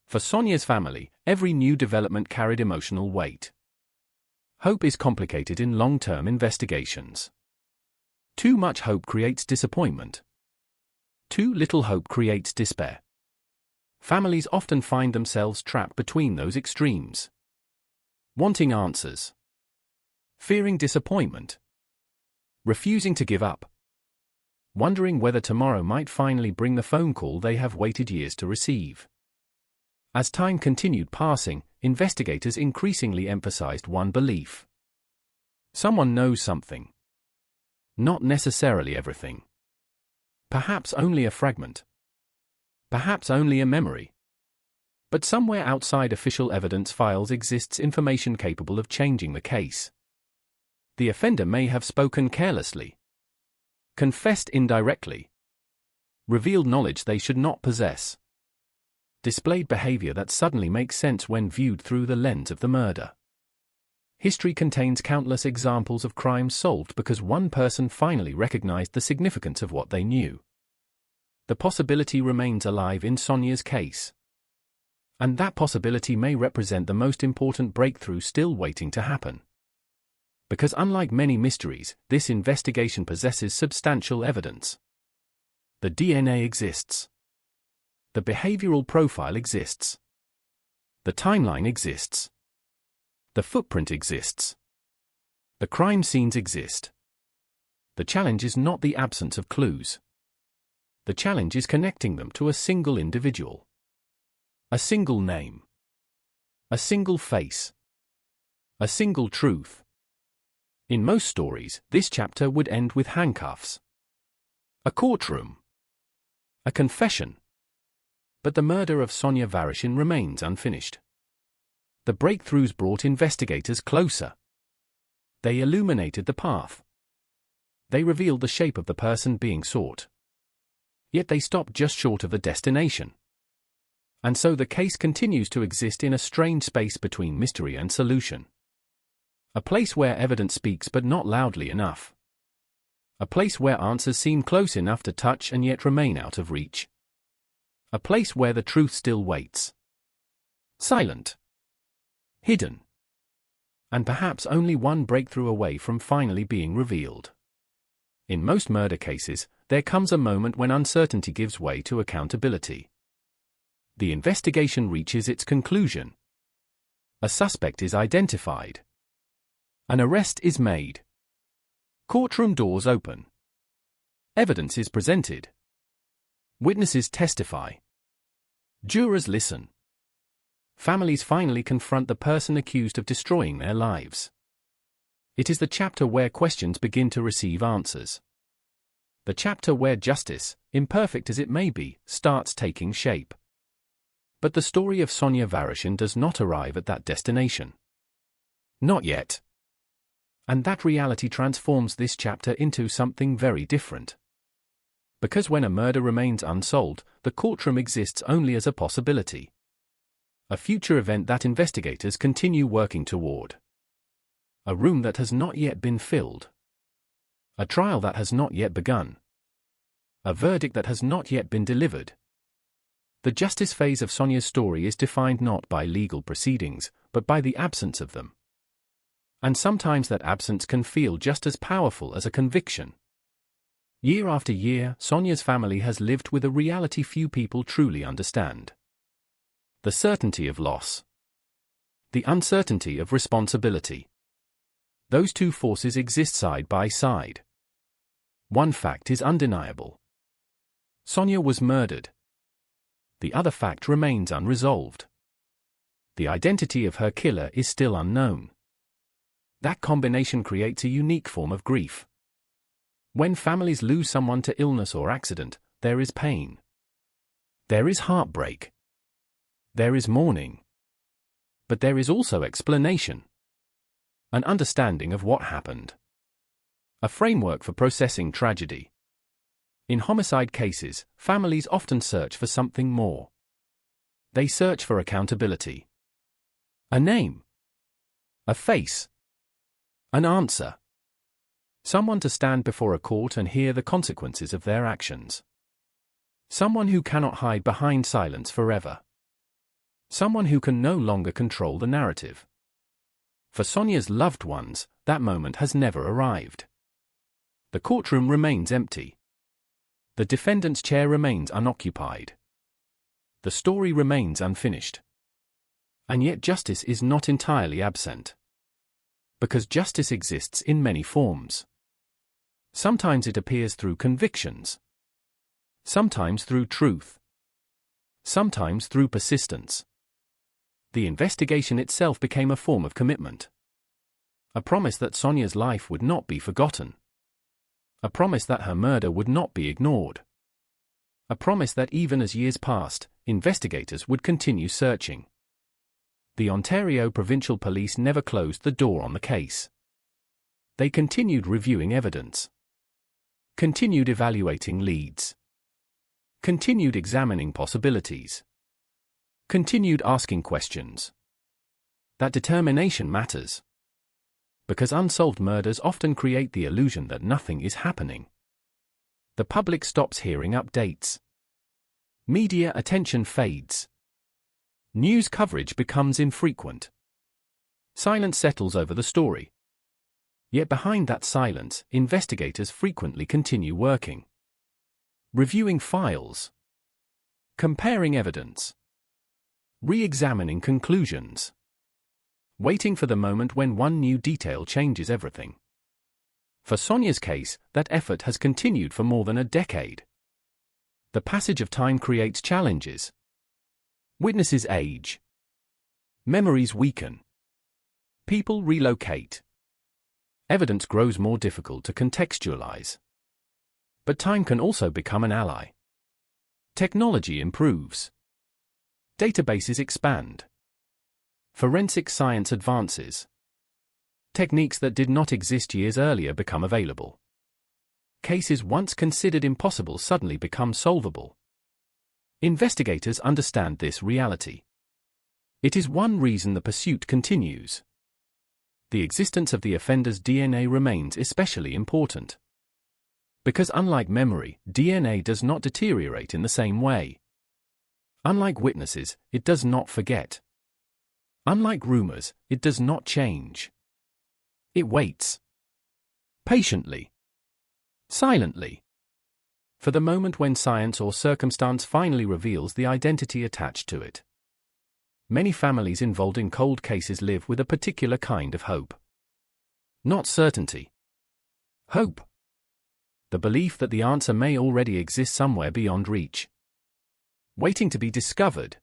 For Sonia's family, every new development carried emotional weight. Hope is complicated in long-term investigations. Too much hope creates disappointment. Too little hope creates despair. Families often find themselves trapped between those extremes. Wanting answers. Fearing disappointment. Refusing to give up. Wondering whether tomorrow might finally bring the phone call they have waited years to receive. As time continued passing, investigators increasingly emphasized one belief. Someone knows something. Not necessarily everything. Perhaps only a fragment. Perhaps only a memory. But somewhere outside official evidence files exists information capable of changing the case. The offender may have spoken carelessly. Confessed indirectly. Revealed knowledge they should not possess. Displayed behavior that suddenly makes sense when viewed through the lens of the murder. History contains countless examples of crimes solved because one person finally recognized the significance of what they knew. The possibility remains alive in Sonia's case. And that possibility may represent the most important breakthrough still waiting to happen. Because unlike many mysteries, this investigation possesses substantial evidence. The DNA exists. The behavioral profile exists. The timeline exists. The footprint exists. The crime scenes exist. The challenge is not the absence of clues. The challenge is connecting them to a single individual. A single name. A single face. A single truth. In most stories, this chapter would end with handcuffs. A courtroom. A confession. But the murder of Sonia Vareshin remains unfinished. The breakthroughs brought investigators closer. They illuminated the path. They revealed the shape of the person being sought. Yet they stopped just short of the destination. And so the case continues to exist in a strange space between mystery and solution. A place where evidence speaks but not loudly enough. A place where answers seem close enough to touch and yet remain out of reach. A place where the truth still waits. Silent. Hidden. And perhaps only one breakthrough away from finally being revealed. In most murder cases, there comes a moment when uncertainty gives way to accountability. The investigation reaches its conclusion. A suspect is identified. An arrest is made. Courtroom doors open. Evidence is presented. Witnesses testify. Jurors listen. Families finally confront the person accused of destroying their lives. It is the chapter where questions begin to receive answers. The chapter where justice, imperfect as it may be, starts taking shape. But the story of Sonia Vareshin does not arrive at that destination. Not yet. And that reality transforms this chapter into something very different. Because when a murder remains unsolved, the courtroom exists only as a possibility. A future event that investigators continue working toward. A room that has not yet been filled. A trial that has not yet begun. A verdict that has not yet been delivered. The justice phase of Sonia's story is defined not by legal proceedings, but by the absence of them. And sometimes that absence can feel just as powerful as a conviction. Year after year, Sonia's family has lived with a reality few people truly understand. The certainty of loss. The uncertainty of responsibility. Those two forces exist side by side. One fact is undeniable. Sonia was murdered. The other fact remains unresolved. The identity of her killer is still unknown. That combination creates a unique form of grief. When families lose someone to illness or accident, there is pain. There is heartbreak. There is mourning. But there is also explanation. An understanding of what happened. A framework for processing tragedy. In homicide cases, families often search for something more. They search for accountability. A name. A face. An answer. Someone to stand before a court and hear the consequences of their actions. Someone who cannot hide behind silence forever. Someone who can no longer control the narrative. For Sonia's loved ones, that moment has never arrived. The courtroom remains empty. The defendant's chair remains unoccupied. The story remains unfinished. And yet justice is not entirely absent. Because justice exists in many forms. Sometimes it appears through convictions. Sometimes through truth. Sometimes through persistence. The investigation itself became a form of commitment. A promise that Sonia's life would not be forgotten. A promise that her murder would not be ignored. A promise that even as years passed, investigators would continue searching. The Ontario Provincial Police never closed the door on the case. They continued reviewing evidence. Continued evaluating leads. Continued examining possibilities. Continued asking questions. That determination matters. Because unsolved murders often create the illusion that nothing is happening. The public stops hearing updates. Media attention fades. News coverage becomes infrequent. Silence settles over the story. Yet behind that silence, investigators frequently continue working. Reviewing files. Comparing evidence. Re-examining conclusions. Waiting for the moment when one new detail changes everything. For Sonia's case, that effort has continued for more than a decade. The passage of time creates challenges. Witnesses age. Memories weaken. People relocate. Evidence grows more difficult to contextualize. But time can also become an ally. Technology improves. Databases expand. Forensic science advances. Techniques that did not exist years earlier become available. Cases once considered impossible suddenly become solvable. Investigators understand this reality. It is one reason the pursuit continues. The existence of the offender's DNA remains especially important. Because unlike memory, DNA does not deteriorate in the same way. Unlike witnesses, it does not forget. Unlike rumors, it does not change. It waits. Patiently. Silently. For the moment when science or circumstance finally reveals the identity attached to it. Many families involved in cold cases live with a particular kind of hope. Not certainty. Hope. The belief that the answer may already exist somewhere beyond reach. Waiting to be discovered.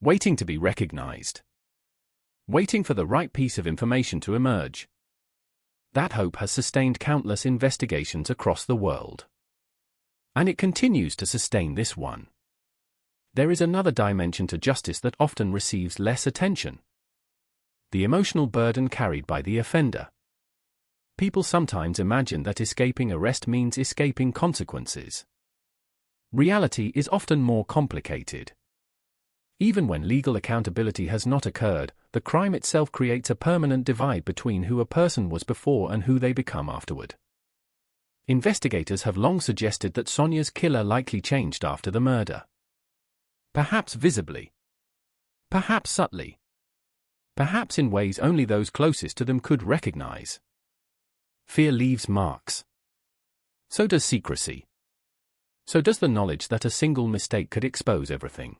Waiting to be recognized. Waiting for the right piece of information to emerge. That hope has sustained countless investigations across the world. And it continues to sustain this one. There is another dimension to justice that often receives less attention. The emotional burden carried by the offender. People sometimes imagine that escaping arrest means escaping consequences. Reality is often more complicated. Even when legal accountability has not occurred, the crime itself creates a permanent divide between who a person was before and who they become afterward. Investigators have long suggested that Sonia's killer likely changed after the murder. Perhaps visibly. Perhaps subtly. Perhaps in ways only those closest to them could recognize. Fear leaves marks. So does secrecy. So does the knowledge that a single mistake could expose everything.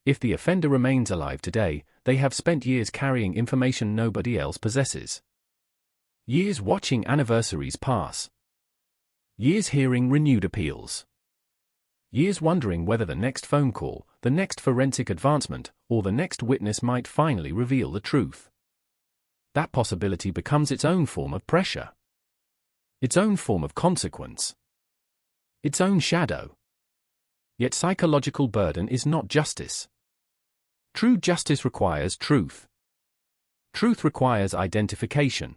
If the offender remains alive today, they have spent years carrying information nobody else possesses. Years watching anniversaries pass. Years hearing renewed appeals. Years wondering whether the next phone call, the next forensic advancement, or the next witness might finally reveal the truth. That possibility becomes its own form of pressure. Its own form of consequence. Its own shadow. Yet psychological burden is not justice. True justice requires truth. Truth requires identification.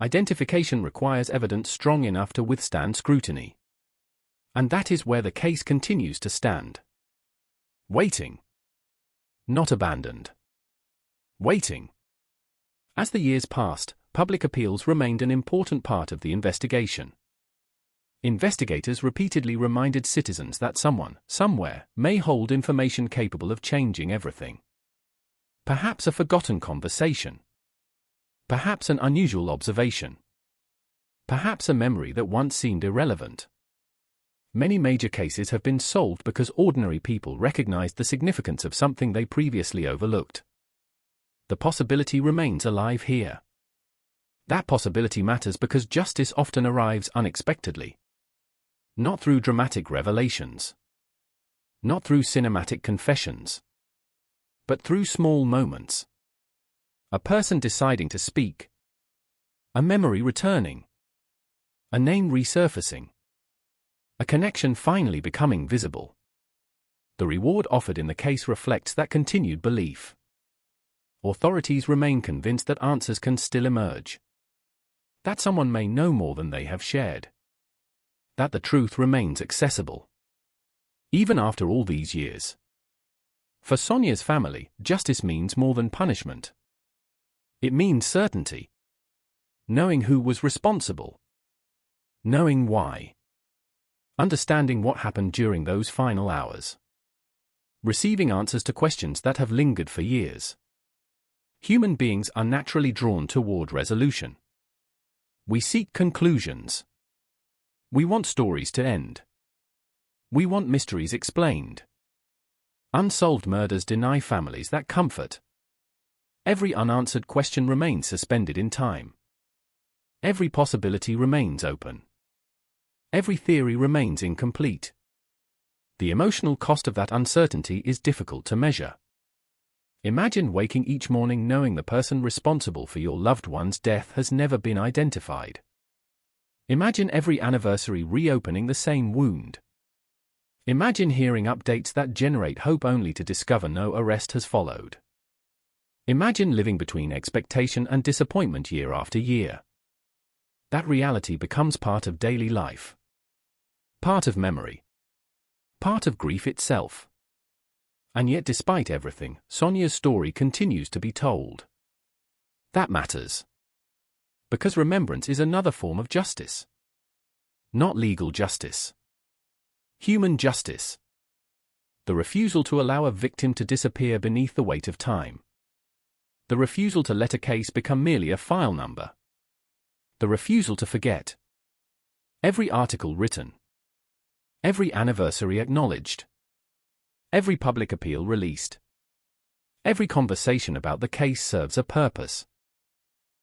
Identification requires evidence strong enough to withstand scrutiny. And that is where the case continues to stand. Waiting. Not abandoned. Waiting. As the years passed, public appeals remained an important part of the investigation. Investigators repeatedly reminded citizens that someone, somewhere, may hold information capable of changing everything. Perhaps a forgotten conversation. Perhaps an unusual observation. Perhaps a memory that once seemed irrelevant. Many major cases have been solved because ordinary people recognized the significance of something they previously overlooked. The possibility remains alive here. That possibility matters because justice often arrives unexpectedly. Not through dramatic revelations. Not through cinematic confessions. But through small moments. A person deciding to speak. A memory returning. A name resurfacing. A connection finally becoming visible. The reward offered in the case reflects that continued belief. Authorities remain convinced that answers can still emerge. That someone may know more than they have shared. That the truth remains accessible. Even after all these years. For Sonia's family, justice means more than punishment. It means certainty. Knowing who was responsible. Knowing why. Understanding what happened during those final hours. Receiving answers to questions that have lingered for years. Human beings are naturally drawn toward resolution. We seek conclusions. We want stories to end. We want mysteries explained. Unsolved murders deny families that comfort. Every unanswered question remains suspended in time. Every possibility remains open. Every theory remains incomplete. The emotional cost of that uncertainty is difficult to measure. Imagine waking each morning knowing the person responsible for your loved one's death has never been identified. Imagine every anniversary reopening the same wound. Imagine hearing updates that generate hope only to discover no arrest has followed. Imagine living between expectation and disappointment year after year. That reality becomes part of daily life. Part of memory. Part of grief itself. And yet despite everything, Sonia's story continues to be told. That matters. Because remembrance is another form of justice. Not legal justice. Human justice. The refusal to allow a victim to disappear beneath the weight of time. The refusal to let a case become merely a file number. The refusal to forget. Every article written. Every anniversary acknowledged. Every public appeal released. Every conversation about the case serves a purpose.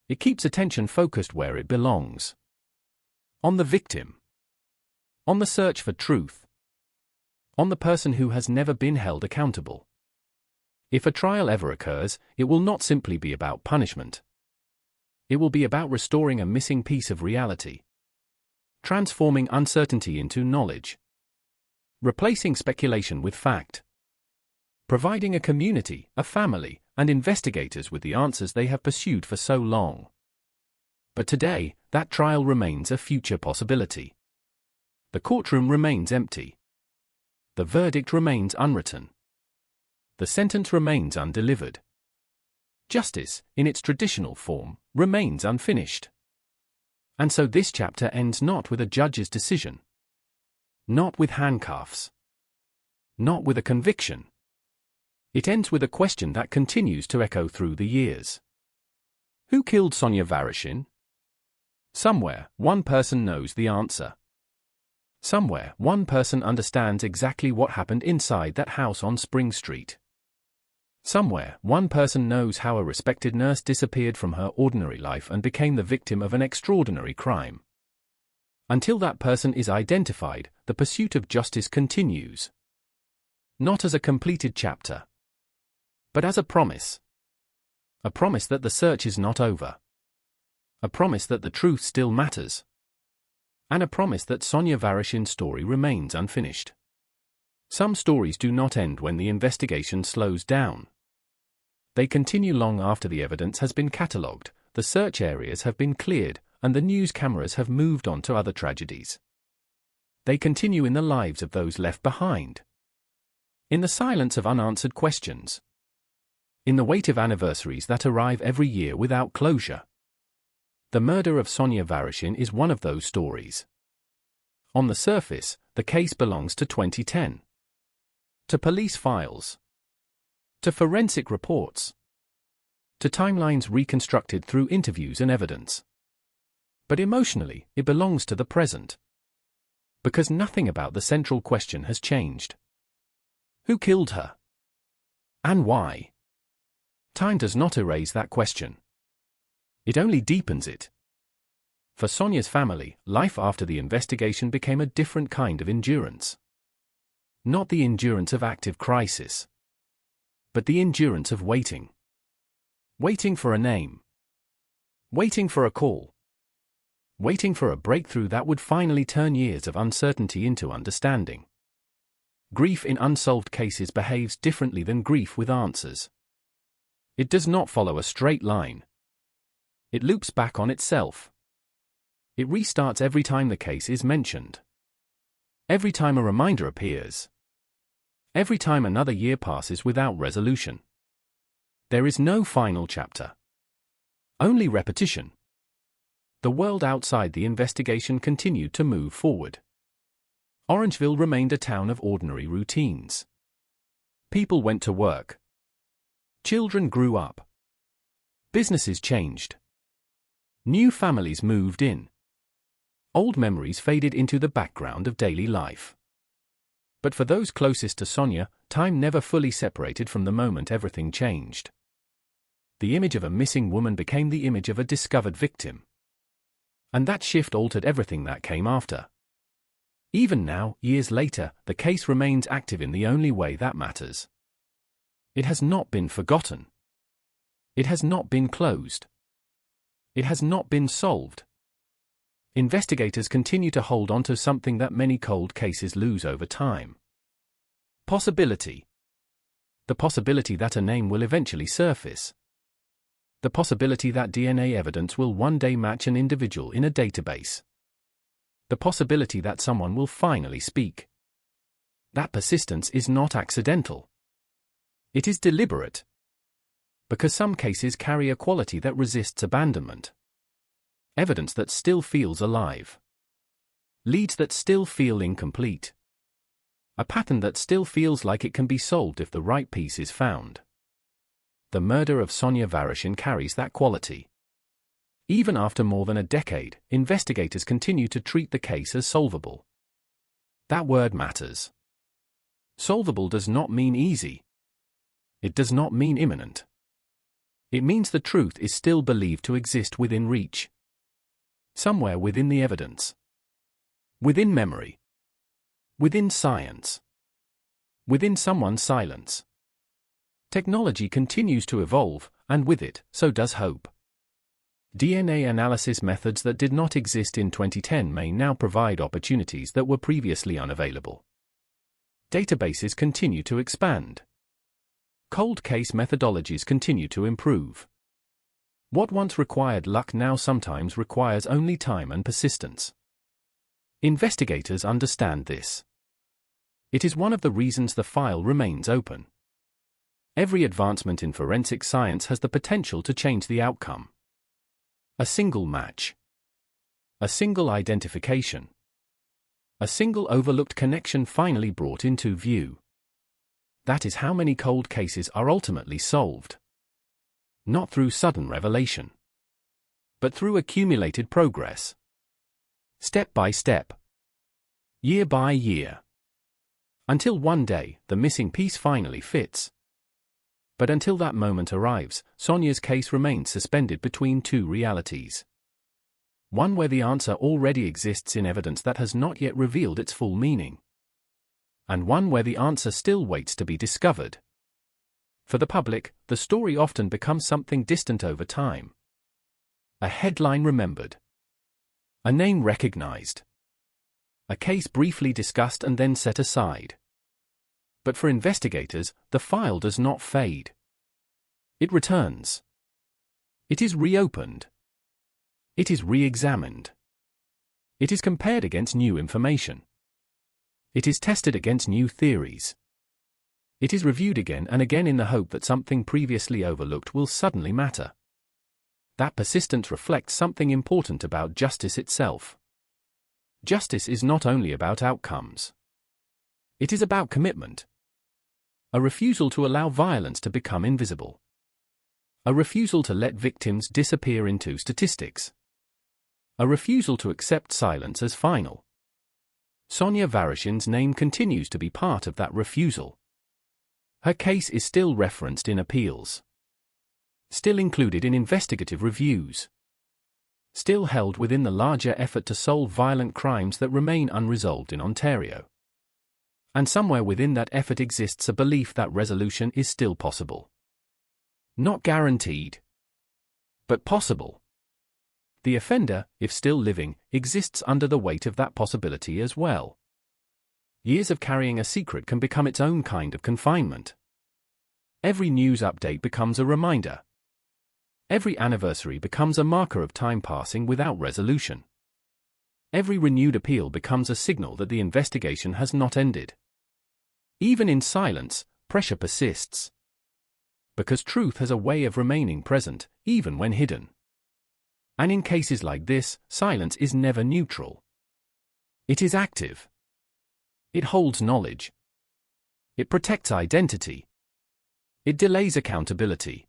It keeps attention focused where it belongs. On the victim. On the search for truth. On the person who has never been held accountable. If a trial ever occurs, it will not simply be about punishment. It will be about restoring a missing piece of reality, transforming uncertainty into knowledge, replacing speculation with fact, providing a community, a family, and investigators with the answers they have pursued for so long. But today, that trial remains a future possibility. The courtroom remains empty. The verdict remains unwritten. The sentence remains undelivered. Justice, in its traditional form, remains unfinished. And so this chapter ends not with a judge's decision, not with handcuffs, not with a conviction. It ends with a question that continues to echo through the years. Who killed Sonia Vareshin? Somewhere, one person knows the answer. Somewhere, one person understands exactly what happened inside that house on Spring Street. Somewhere, one person knows how a respected nurse disappeared from her ordinary life and became the victim of an extraordinary crime. Until that person is identified, the pursuit of justice continues. Not as a completed chapter, but as a promise. A promise that the search is not over. A promise that the truth still matters. And a promise that Sonia Vareshin's story remains unfinished. Some stories do not end when the investigation slows down. They continue long after the evidence has been catalogued, the search areas have been cleared, and the news cameras have moved on to other tragedies. They continue in the lives of those left behind. In the silence of unanswered questions. In the weight of anniversaries that arrive every year without closure. The murder of Sonia Vareshin is one of those stories. On the surface, the case belongs to 2010. To police files. To forensic reports. To timelines reconstructed through interviews and evidence. But emotionally, it belongs to the present. Because nothing about the central question has changed. Who killed her? And why? Time does not erase that question. It only deepens it. For Sonia's family, life after the investigation became a different kind of endurance. Not the endurance of active crisis, but the endurance of waiting. Waiting for a name. Waiting for a call. Waiting for a breakthrough that would finally turn years of uncertainty into understanding. Grief in unsolved cases behaves differently than grief with answers. It does not follow a straight line. It loops back on itself. It restarts every time the case is mentioned. Every time a reminder appears. Every time another year passes without resolution. There is no final chapter. Only repetition. The world outside the investigation continued to move forward. Orangeville remained a town of ordinary routines. People went to work. Children grew up. Businesses changed. New families moved in. Old memories faded into the background of daily life. But for those closest to Sonia, time never fully separated from the moment everything changed. The image of a missing woman became the image of a discovered victim. And that shift altered everything that came after. Even now, years later, the case remains active in the only way that matters. It has not been forgotten. It has not been closed. It has not been solved. Investigators continue to hold on to something that many cold cases lose over time. Possibility. The possibility that a name will eventually surface. The possibility that DNA evidence will one day match an individual in a database. The possibility that someone will finally speak. That persistence is not accidental. It is deliberate. Because some cases carry a quality that resists abandonment. Evidence that still feels alive. Leads that still feel incomplete. A pattern that still feels like it can be solved if the right piece is found. The murder of Sonia Vareshin carries that quality. Even after more than a decade, investigators continue to treat the case as solvable. That word matters. Solvable does not mean easy. It does not mean imminent. It means the truth is still believed to exist within reach. Somewhere within the evidence. Within memory. Within science. Within someone's silence. Technology continues to evolve, and with it, so does hope. DNA analysis methods that did not exist in 2010 may now provide opportunities that were previously unavailable. Databases continue to expand. Cold case methodologies continue to improve. What once required luck now sometimes requires only time and persistence. Investigators understand this. It is one of the reasons the file remains open. Every advancement in forensic science has the potential to change the outcome. A single match. A single identification. A single overlooked connection finally brought into view. That is how many cold cases are ultimately solved. Not through sudden revelation, but through accumulated progress. Step by step. Year by year. Until one day, the missing piece finally fits. But until that moment arrives, Sonia's case remains suspended between two realities. One where the answer already exists in evidence that has not yet revealed its full meaning. And one where the answer still waits to be discovered. For the public, the story often becomes something distant over time. A headline remembered. A name recognized. A case briefly discussed and then set aside. But for investigators, the file does not fade. It returns. It is reopened. It is re-examined. It is compared against new information. It is tested against new theories. It is reviewed again and again in the hope that something previously overlooked will suddenly matter. That persistence reflects something important about justice itself. Justice is not only about outcomes. It is about commitment. A refusal to allow violence to become invisible. A refusal to let victims disappear into statistics. A refusal to accept silence as final. Sonia Vareshin's name continues to be part of that refusal. Her case is still referenced in appeals. Still included in investigative reviews. Still held within the larger effort to solve violent crimes that remain unresolved in Ontario. And somewhere within that effort exists a belief that resolution is still possible. Not guaranteed, but possible. The offender, if still living, exists under the weight of that possibility as well. Years of carrying a secret can become its own kind of confinement. Every news update becomes a reminder. Every anniversary becomes a marker of time passing without resolution. Every renewed appeal becomes a signal that the investigation has not ended. Even in silence, pressure persists. Because truth has a way of remaining present, even when hidden. And in cases like this, silence is never neutral. It is active. It holds knowledge. It protects identity. It delays accountability.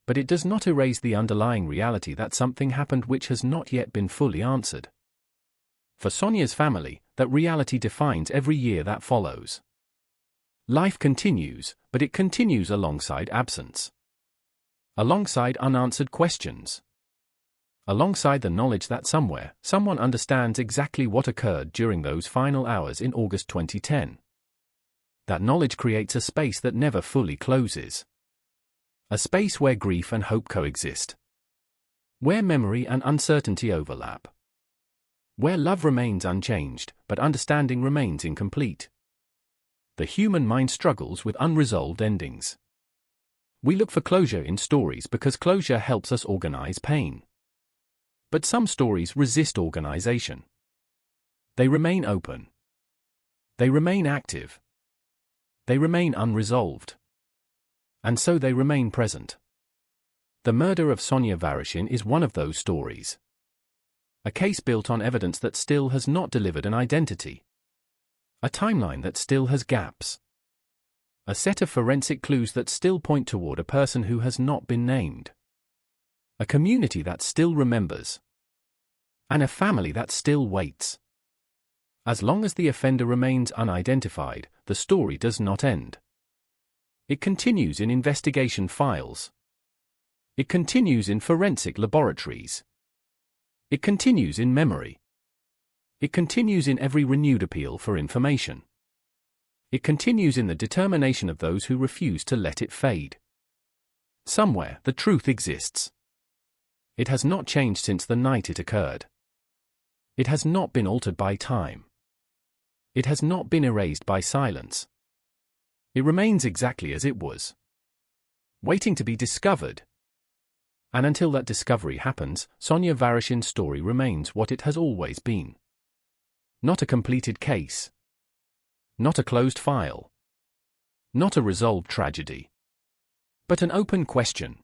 But it does not erase the underlying reality that something happened which has not yet been fully answered. For Sonia's family, that reality defines every year that follows. Life continues, but it continues alongside absence. Alongside unanswered questions. Alongside the knowledge that somewhere, someone understands exactly what occurred during those final hours in August 2010. That knowledge creates a space that never fully closes. A space where grief and hope coexist. Where memory and uncertainty overlap. Where love remains unchanged, but understanding remains incomplete. The human mind struggles with unresolved endings. We look for closure in stories because closure helps us organize pain. But some stories resist organization. They remain open. They remain active. They remain unresolved. And so they remain present. The murder of Sonia Vareshin is one of those stories. A case built on evidence that still has not delivered an identity. A timeline that still has gaps. A set of forensic clues that still point toward a person who has not been named. A community that still remembers. And a family that still waits. As long as the offender remains unidentified, the story does not end. It continues in investigation files. It continues in forensic laboratories. It continues in memory. It continues in every renewed appeal for information. It continues in the determination of those who refuse to let it fade. Somewhere, the truth exists. It has not changed since the night it occurred. It has not been altered by time. It has not been erased by silence. It remains exactly as it was, waiting to be discovered. And until that discovery happens, Sonia Vareshin's story remains what it has always been. Not a completed case. Not a closed file. Not a resolved tragedy. But an open question.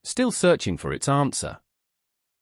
Still searching for its answer.